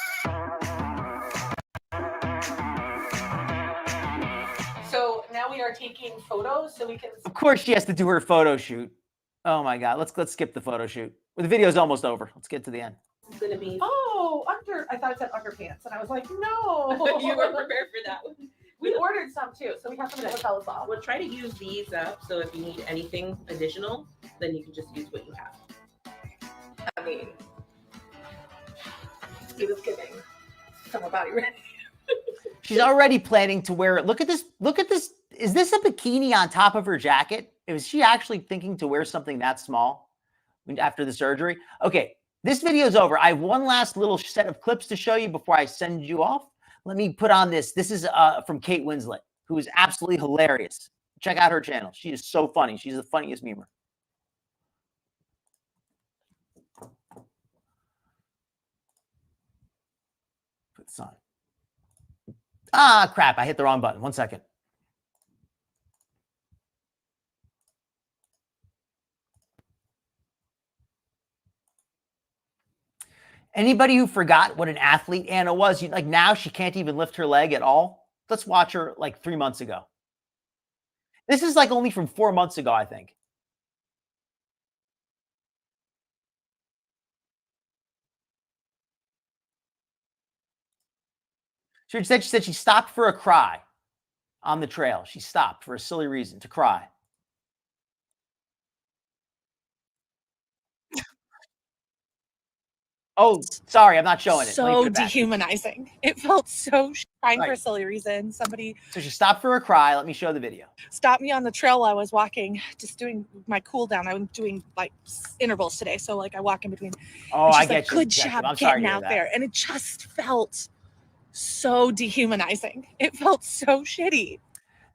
So now we are taking photos, so we can. Of course, she has to do her photo shoot. Oh my God, let's skip the photo shoot. Well, the video's almost over. Let's get to the end. It's gonna be. Oh, I thought it said underpants, and I was like, no. You were prepared for that one. We ordered some too, so we have some in the hotel as well. We'll try to use these up, so if you need anything additional, then you can just use what you have. I mean, it was giving summer body ready. She's already planning to wear it. Look at this. Look at this. Is this a bikini on top of her jacket? Is she actually thinking to wear something that small after the surgery? Okay, this video is over. I have one last little set of clips to show you before I send you off. Let me put on this. This is from Kate Winslet, who is absolutely hilarious. Check out her channel. She is so funny. She's the funniest memer. Put this on. Ah, crap. I hit the wrong button. 1 second. Anybody who forgot what an athlete Anna was, like now she can't even lift her leg at all. Let's watch her like 3 months ago. This is like only from 4 months ago, I think. She said she stopped for a cry on the trail. She stopped for a silly reason, to cry. Oh, sorry, I'm not showing it. So dehumanizing. It felt so crying for a silly reason. Somebody. So she stopped for a cry. Let me show the video. Stopped me on the trail while I was walking, just doing my cool down. I was doing like intervals today, so like I walk in between. Oh, I get like, you. Good job getting out there, and it just felt so dehumanizing. It felt so shitty.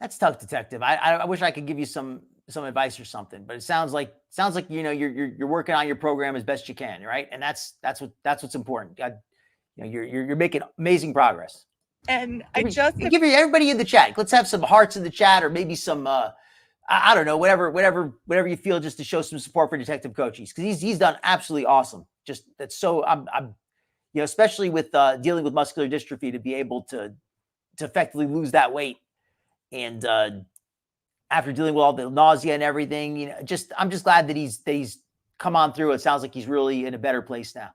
That's tough, detective. I wish I could give you some advice or something, but it sounds like you're working on your program as best you can, right? And that's what's important. You're making amazing progress. And give everybody in the chat. Let's have some hearts in the chat, or maybe some I don't know, whatever you feel, just to show some support for Detective Cochise, because he's done absolutely awesome. Just that's so I'm especially with dealing with muscular dystrophy, to be able to effectively lose that weight, and after dealing with all the nausea and everything, I'm just glad that he's come on through. It sounds like he's really in a better place now.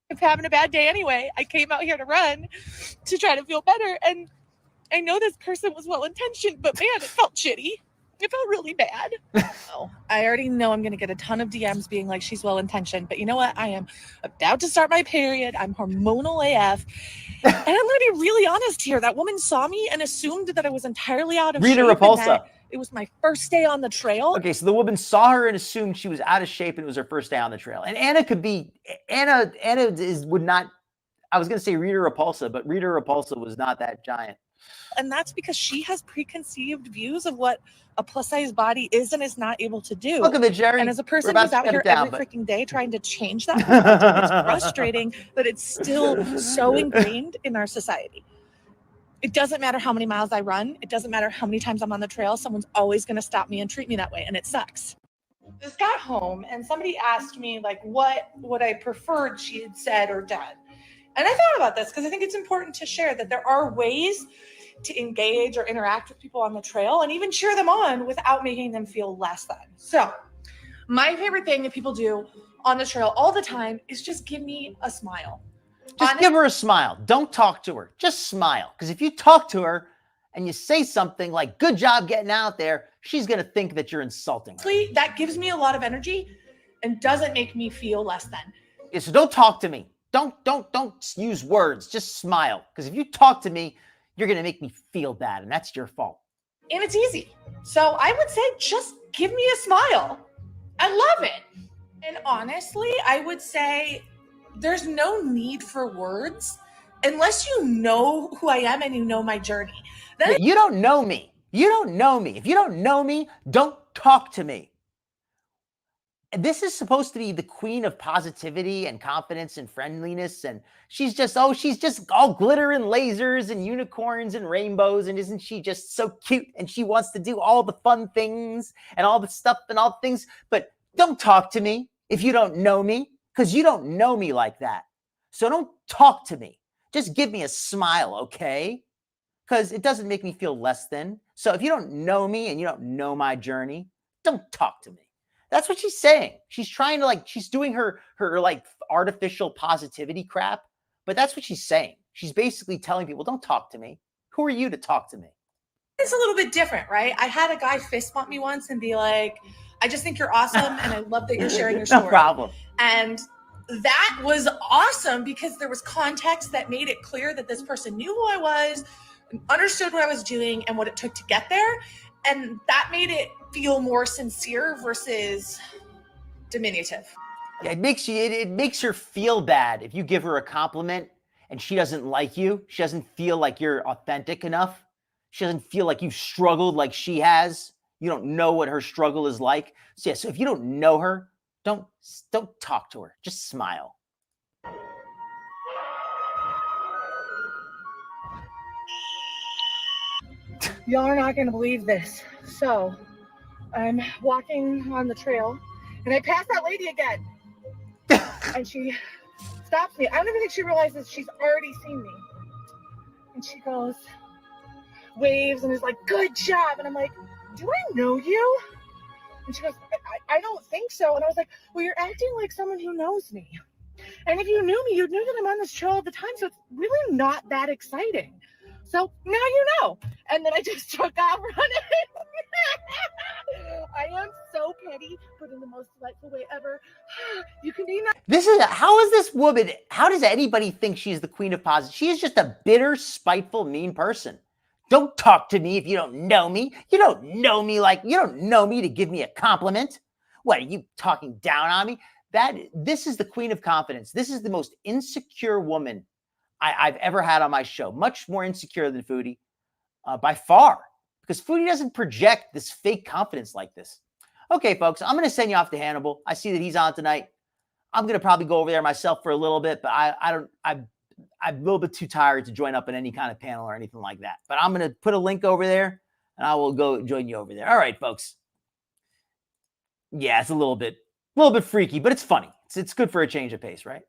I'm having a bad day anyway. I came out here to run to try to feel better, and I know this person was well intentioned, but man, it felt shitty. It felt really bad. Oh, I already know I'm going to get a ton of DMs being like, she's well-intentioned. But you know what? I am about to start my period. I'm hormonal AF. And I'm going to be really honest here. That woman saw me and assumed that I was entirely out of shape. Repulsa. It was my first day on the trail. Okay, so the woman saw her and assumed she was out of shape and it was her first day on the trail. And Anna would not, I was going to say Rita Repulsa, but Rita Repulsa was not that giant. And that's because she has preconceived views of what a plus-size body is and is not able to do. Look at it, Jerry. And as a person who's out here every freaking day trying to change that, it's frustrating that it's still so ingrained in our society. It doesn't matter how many miles I run. It doesn't matter how many times I'm on the trail. Someone's always going to stop me and treat me that way, and it sucks. Just got home, and somebody asked me, like, what would I preferred she had said or done? And I thought about this because I think it's important to share that there are ways to engage or interact with people on the trail and even cheer them on without making them feel less than. So my favorite thing that people do on the trail all the time is just give me a smile. Just give her a smile. Don't talk to her. Just smile. Because if you talk to her and you say something like, good job getting out there, she's going to think that you're insulting her. That gives me a lot of energy and doesn't make me feel less than. Yeah, so don't talk to me. Don't use words. Just smile. Because if you talk to me, you're going to make me feel bad, and that's your fault. And it's easy. So I would say just give me a smile. I love it. And honestly, I would say there's no need for words unless you know who I am and you know my journey. Then you don't know me. You don't know me. If you don't know me, don't talk to me. This is supposed to be the queen of positivity and confidence and friendliness. And she's just all glitter and lasers and unicorns and rainbows. And isn't she just so cute? And she wants to do all the fun things and all the stuff and all the things. But don't talk to me if you don't know me, because you don't know me like that. So don't talk to me. Just give me a smile, okay? Because it doesn't make me feel less than. So if you don't know me and you don't know my journey, don't talk to me. That's what she's saying. She's trying to she's doing her artificial positivity crap, but that's what she's saying. She's basically telling people, don't talk to me. Who are you to talk to me? it's a little bit different, right? I had a guy fist bump me once and be like, I just think you're awesome and I love that you're sharing your story. No problem. And that was awesome because there was context that made it clear that this person knew who I was, understood what I was doing and what it took to get there. And that made it feel more sincere versus diminutive. Yeah, it makes her feel bad if you give her a compliment and she doesn't like you. She doesn't feel like you're authentic enough. She doesn't feel like you've struggled like she has. You don't know what her struggle is like. So yeah, so if you don't know her, don't talk to her. Just smile. Y'all are not going to believe this. So I'm walking on the trail and I pass that lady again. And she stops me. I don't even think she realizes she's already seen me. And she goes, waves and is like, good job. And I'm like, do I know you? And she goes, I don't think so. And I was like, well, you're acting like someone who knows me. And if you knew me, you'd know that I'm on this trail all the time. So it's really not that exciting. So now you know. And then I just took off running. I am so petty, but in the most delightful way ever. You can be nice. How is this woman, how does anybody think she's the queen of positive? She is just a bitter, spiteful, mean person. Don't talk to me if you don't know me. You don't know me you don't know me to give me a compliment. What, are you talking down on me? This is the queen of confidence. This is the most insecure woman I've ever had on my show. Much more insecure than Foodie, by far. Because Foodie doesn't project this fake confidence like this. Okay, folks, I'm going to send you off to Hannibal. I see that he's on tonight. I'm going to probably go over there myself for a little bit, but I'm a little bit too tired to join up in any kind of panel or anything like that. But I'm going to put a link over there, and I will go join you over there. All right, folks. Yeah, it's a little bit freaky, but it's funny. It's good for a change of pace, right?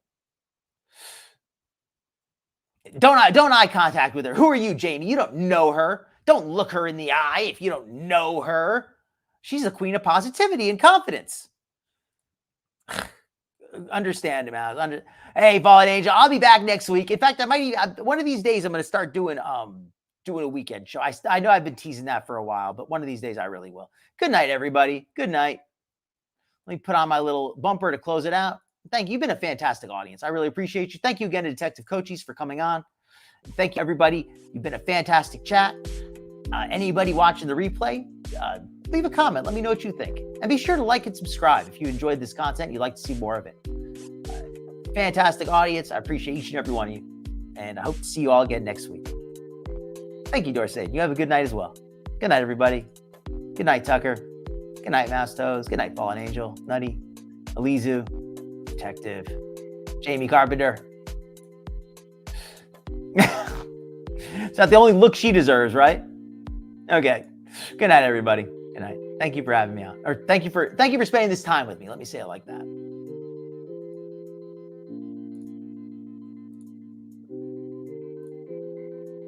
Don't eye contact with her. Who are you, Jamie? You don't know her. Don't look her in the eye if you don't know her. She's the queen of positivity and confidence. Understand, man. Hey, Fallen Angel, I'll be back next week. In fact, I might even, one of these days I'm going to start doing doing a weekend show. I know I've been teasing that for a while, but one of these days I really will. Good night, everybody. Good night. Let me put on my little bumper to close it out. Thank you. You've been a fantastic audience. I really appreciate you. Thank you again to Detective Coaches for coming on. Thank you, everybody. You've been a fantastic chat. Anybody watching the replay, leave a comment. Let me know what you think. And be sure to like and subscribe if you enjoyed this content. You'd like to see more of it. Fantastic audience. I appreciate each and every one of you. And I hope to see you all again next week. Thank you, Dorsey. You have a good night as well. Good night, everybody. Good night, Tucker. Good night, Mouse Toes. Good night, Fallen Angel, Nutty, Elizu, Detective, Jamie Carpenter. It's not the only look she deserves, right? Okay. Good night, everybody. Good night. Thank you for having me on. Or thank you for spending this time with me. Let me say it like that.